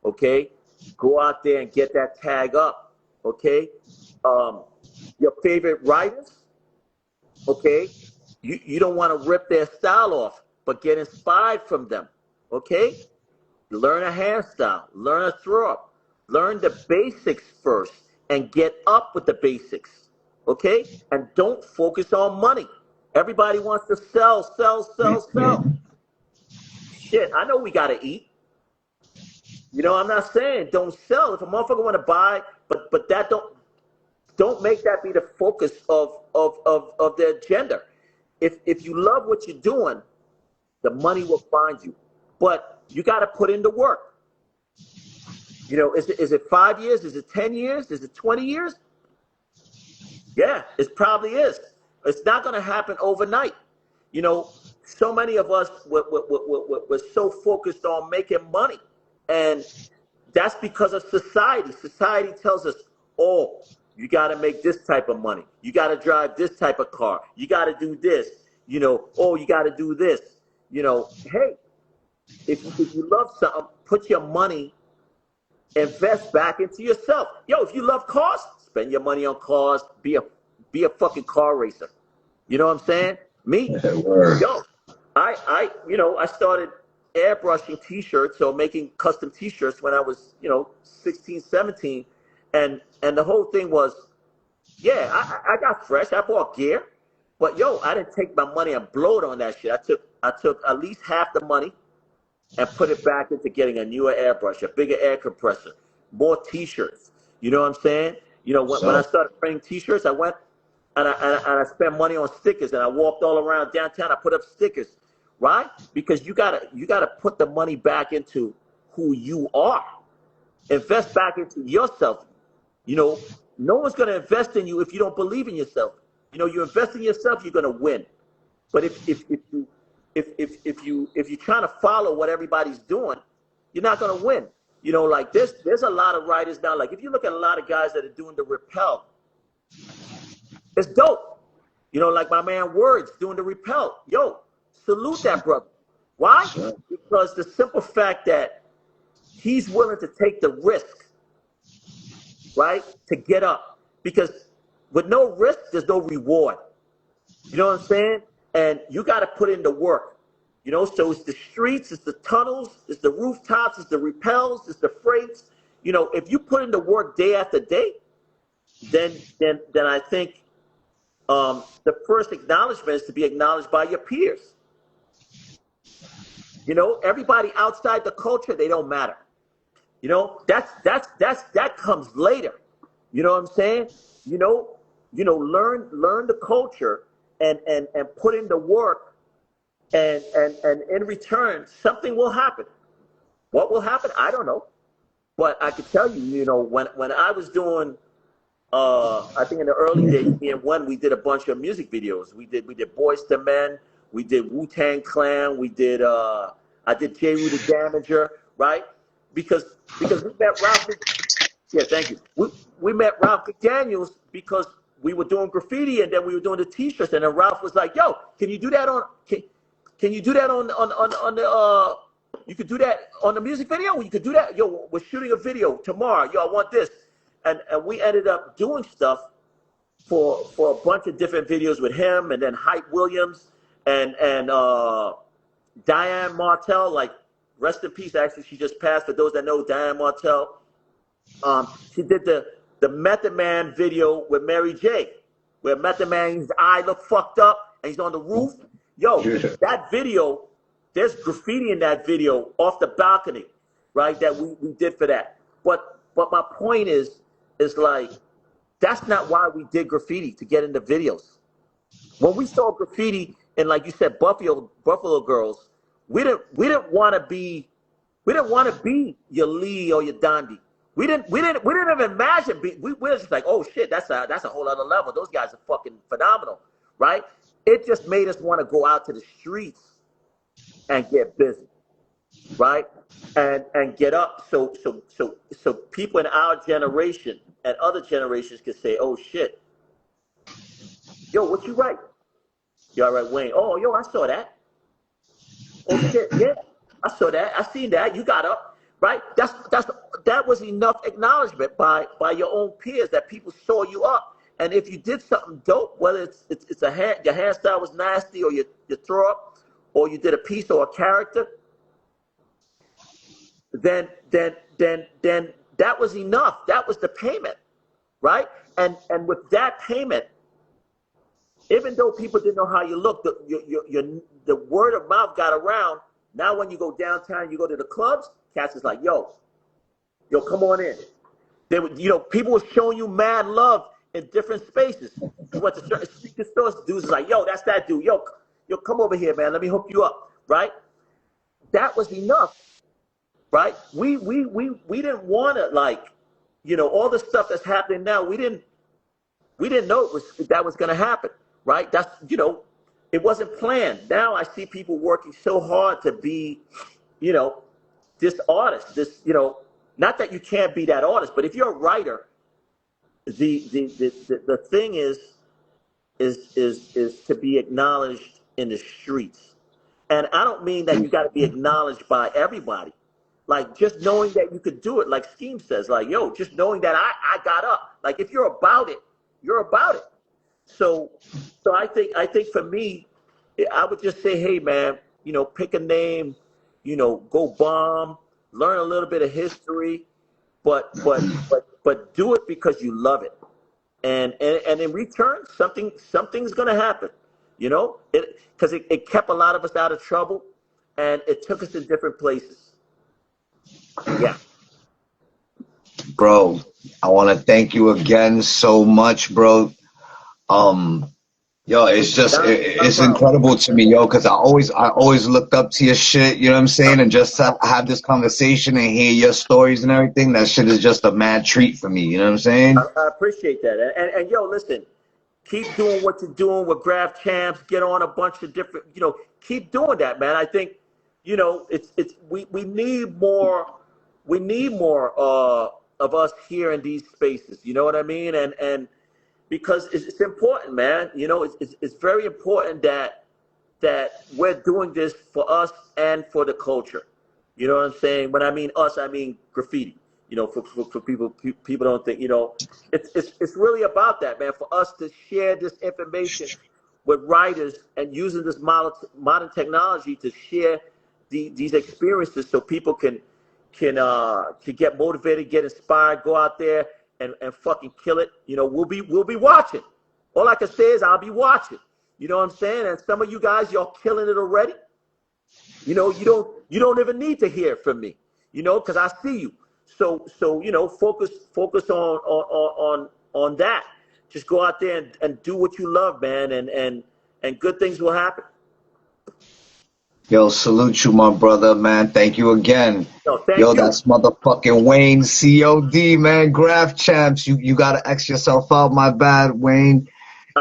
Okay, go out there and get that tag up. Okay, um, your favorite writers. Okay, you don't want to rip their style off, but get inspired from them. Okay, learn a hairstyle, learn a throw up, Learn the basics first and get up with the basics, okay? And don't focus on money. Everybody wants to sell, sell, sell, sell. Shit, I know we gotta eat. You know, I'm not saying don't sell. If a motherfucker want to buy, but that don't make that be the focus of the agenda. If you love what you're doing, the money will find you. But you got to put in the work. You know, is it 5 years? Is it 10 years? Is it 20 years? Yeah, it probably is. It's not going to happen overnight. You know, so many of us we're so focused on making money. And that's because of society. Society tells us, oh, you got to make this type of money. You got to drive this type of car. You got to do this. You know, oh, you got to do this. You know, hey, if you love something, put your money, invest back into yourself. Yo, if you love cars, spend your money on cars. Be a fucking car racer. You know what I'm saying? Me, yo, I started airbrushing T-shirts, so making custom T-shirts when I was, 16, 17, and the whole thing was, yeah, I got fresh. I bought gear, but yo, I didn't take my money and blow it on that shit. I took at least half the money and put it back into getting a newer airbrush, a bigger air compressor, more T-shirts. You know what I'm saying? You know, when I started printing T-shirts, I went and I spent money on stickers, and I walked all around downtown. I put up stickers, right? Because you gotta put the money back into who you are. Invest back into yourself. You know, no one's gonna invest in you if you don't believe in yourself. You know, you invest in yourself, you're gonna win. But if you're trying to follow what everybody's doing, you're not gonna win. You know, like there's a lot of writers now. Like if you look at a lot of guys that are doing the rappel, it's dope. You know, like my man Words doing the rappel. Yo, salute that brother. Why? Because the simple fact that he's willing to take the risk, right, to get up. Because with no risk, there's no reward. You know what I'm saying? And you got to put in the work. You know, so it's the streets, it's the tunnels, it's the rooftops, it's the rappels, it's the freights. You know, if you put in the work day after day, then I think the first acknowledgement is to be acknowledged by your peers. You know, everybody outside the culture, they don't matter. You know, that comes later. You know what I'm saying? You know, learn the culture and put in the work, and in return, something will happen. What will happen? I don't know. But I can tell you, you know, when I was doing I think in the early days, me and One, we did a bunch of music videos. We did Boyz II Men, we did Wu-Tang Clan, we did I did J. Rue the Damager, right? Because we met Ralph. Yeah, thank you. We met Ralph McDaniels because we were doing graffiti, and then we were doing the T-shirts, and then Ralph was like, "Yo, can you do that on? Can you do that on the you could do that on the music video? You could do that. Yo, we're shooting a video tomorrow. Yo, I want this." And we ended up doing stuff for a bunch of different videos with him, and then Hype Williams and Diane Martell, like rest in peace. Actually, she just passed. For those that know Diane Martell, she did the Method Man video with Mary J, where Method Man's eye looked fucked up and he's on the roof. Yo, that video, there's graffiti in that video off the balcony, right? That we did for that. But my point is like, that's not why we did graffiti, to get into videos. When we saw graffiti and, like you said, Buffalo Girls, we didn't want to be your Lee or your Dondi. We didn't even imagine we were just like, oh shit, that's a whole other level. Those guys are fucking phenomenal, right? It just made us want to go out to the streets and get busy, right? And get up so people in our generation and other generations can say, oh shit, yo, what you write? You all right, Wayne? Oh, yo, I saw that. Oh shit, yeah, I saw that. I seen that. You got up, right? That was enough acknowledgement by your own peers that people saw you up. And if you did something dope, whether it's your hairstyle was nasty, or you throw up, or you did a piece or a character, then that was enough. That was the payment, right? And with that payment, even though people didn't know how you looked, the word of mouth got around. Now when you go downtown, you go to the clubs, cats is like, yo, come on in. They would, people were showing you mad love in different spaces. You went to certain sneaker stores, dudes was like, yo, that's that dude. Yo, come over here, man. Let me hook you up, right? That was enough, right? We didn't want to, like, all the stuff that's happening now. We didn't know that was going to happen, right? That's, it wasn't planned. Now I see people working so hard to be, this artist, not that you can't be that artist, but if you're a writer, the thing is to be acknowledged in the streets. And I don't mean that you got to be acknowledged by everybody. Like, just knowing that you could do it, like Scheme says, like, yo, just knowing that I got up. Like, if you're about it, you're about it. So I think for me, I would just say, hey, man, pick a name, go bomb, learn a little bit of history, but do it because you love it. And in return, something's gonna happen, because it kept a lot of us out of trouble, and it took us in different places. Yeah, Bro, I want to thank you again so much, bro. Yo, it's just it's incredible to me, yo, because I always looked up to your shit, you know what I'm saying, and just to have this conversation and hear your stories and everything, that shit is just a mad treat for me, you know what I'm saying? I appreciate that. And yo, listen, keep doing what you're doing with Graph Champs. Get on a bunch of different, keep doing that, man. I think, we need more. We need more of us here in these spaces. You know what I mean? And because it's important, man. It's very important that we're doing this for us and for the culture. You know what I'm saying? When I mean us, I mean graffiti. For people don't think, it's really about that, man. For us to share this information with writers and using this modern technology to share these experiences, so people can get motivated, get inspired, go out there and fucking kill it. We'll be watching. All I can say is I'll be watching. You know what I'm saying? And some of you guys, y'all killing it already. You don't even need to hear from me, because I see you. So focus on that. Just go out there and do what you love, man, and good things will happen. Yo, salute you, my brother, man. Thank you again. Thank you. That's motherfucking Wayne, C.O.D, man. Graph Champs. You gotta X yourself out, my bad, Wayne.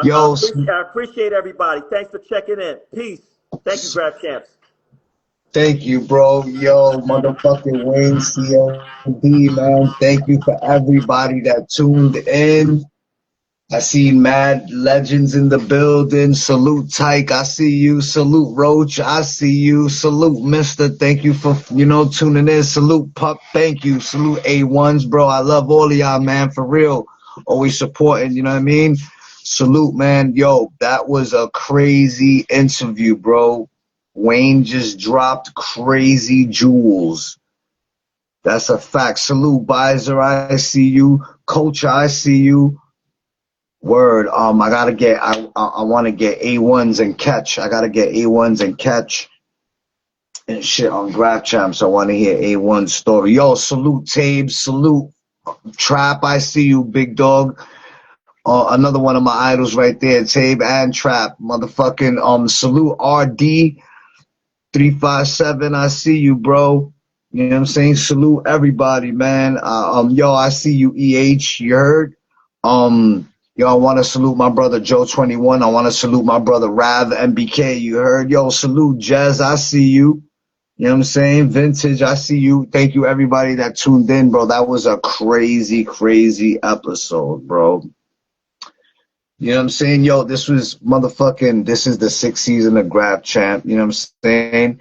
Yo, I appreciate everybody. Thanks for checking in. Peace. Thank you, Graph Champs. Thank you, bro. Yo, motherfucking Wayne, C.O.D, man. Thank you for everybody that tuned in. I see mad legends in the building. Salute Tyke, I see you. Salute Roach, I see you. Salute Mister, thank you for tuning in. Salute Pup, thank you. Salute A1s, bro. I love all of y'all, man, for real. Always supporting, you know what I mean? Salute, man. Yo, that was a crazy interview, bro. Wayne just dropped crazy jewels. That's a fact. Salute Bizer, I see you. Culture, I see you. Word. I want to get A1s and catch. I gotta get A1s and catch and shit on Graph Champs. I want to hear A1's story. Yo, salute Tabe, salute Trap. I see you, big dog. Another one of my idols right there, Tabe and Trap. Motherfucking salute RD 357. I see you, bro. You know what I'm saying? Salute everybody, man. Yo, I see you, EH. You heard? Yo, I want to salute my brother Joe 21. I want to salute my brother Rav MBK. You heard? Yo, salute Jazz. I see you. You know what I'm saying? Vintage, I see you. Thank you, everybody that tuned in, bro. That was a crazy, crazy episode, bro. You know what I'm saying? Yo, this is the 6th season of Graph Champ. You know what I'm saying?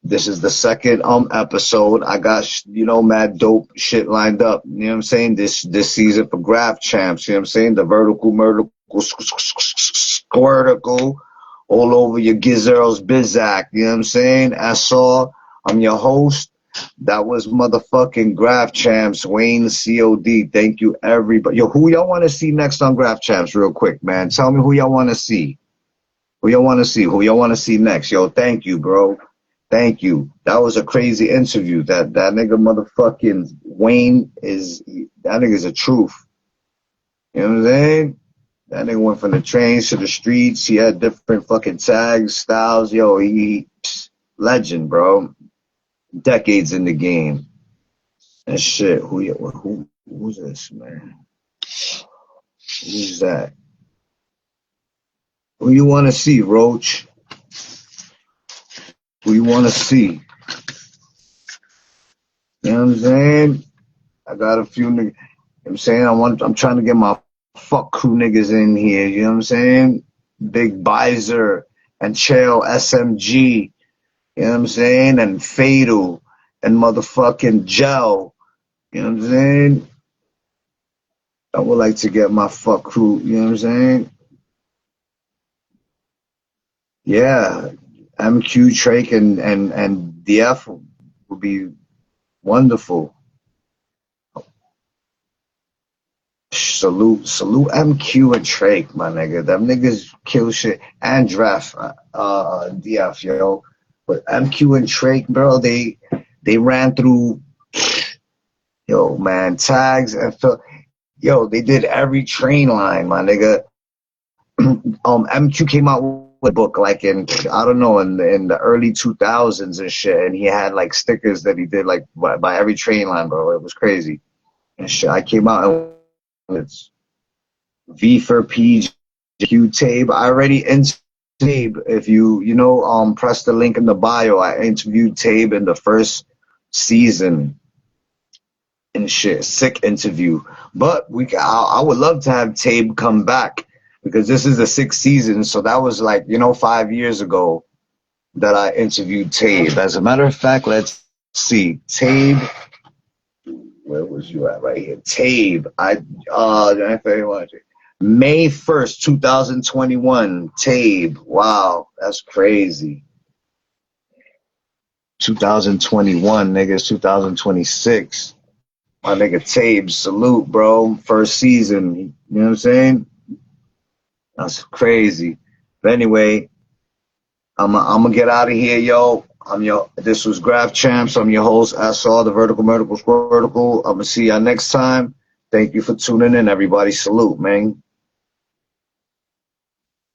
This is the second episode. I got mad dope shit lined up. You know what I'm saying? This season for Graph Champs. You know what I'm saying? The vertical, squirtical, all over your Gizer's Bizak. You know what I'm saying? That's all. I'm your host. That was motherfucking Graph Champs, Wayne C.O.D. Thank you, everybody. Yo, who y'all want to see next on Graph Champs, real quick, man? Tell me who y'all want to see. Who y'all want to see? Who y'all want to see next? Yo, thank you, bro. Thank you. That was a crazy interview. That nigga motherfucking Wayne that nigga's a truth. You know what I'm saying? That nigga went from the trains to the streets. He had different fucking tags, styles. Yo, legend, bro. Decades in the game. And shit, who's this, man? Who's that? Who you want to see, Roach? Who you want to see? You know what I'm saying? I got a few niggas. You know what I'm saying? I'm trying to get my fuck crew niggas in here. You know what I'm saying? Big Bizer and Chael SMG. You know what I'm saying? And Fatal and motherfucking Gel. You know what I'm saying? I would like to get my fuck crew. You know what I'm saying? Yeah. MQ, Trake, and DF would be wonderful. Salute MQ and Trake, my nigga. Them niggas kill shit. And Draft, DF, yo. But MQ and Trake, bro, they ran through, yo, man, tags and yo, they did every train line, my nigga. MQ came out with a book like in, I don't know, in the early 2000s and shit, and he had like stickers that he did like by every train line, bro. It was crazy and shit. I came out and it's V for PGQ Tabe. I already interviewed Tabe. If you press the link in the bio, I interviewed Tabe in the first season and shit. Sick interview. But I would love to have Tabe come back because this is the 6th season. So that was like, 5 years ago that I interviewed Tabe. As a matter of fact, let's see. Tabe. Where was you at? Right here. Tabe. May 1st, 2021. Tabe. Wow, that's crazy. 2021, niggas. 2026. My nigga Tabe, salute, bro. First season. You know what I'm saying? That's crazy. But anyway, I'm gonna get out of here, yo. This was Graph Champs. I'm your host, SR, the Vertical Medical Squirtical. I'm gonna see y'all next time. Thank you for tuning in, everybody. Salute, man.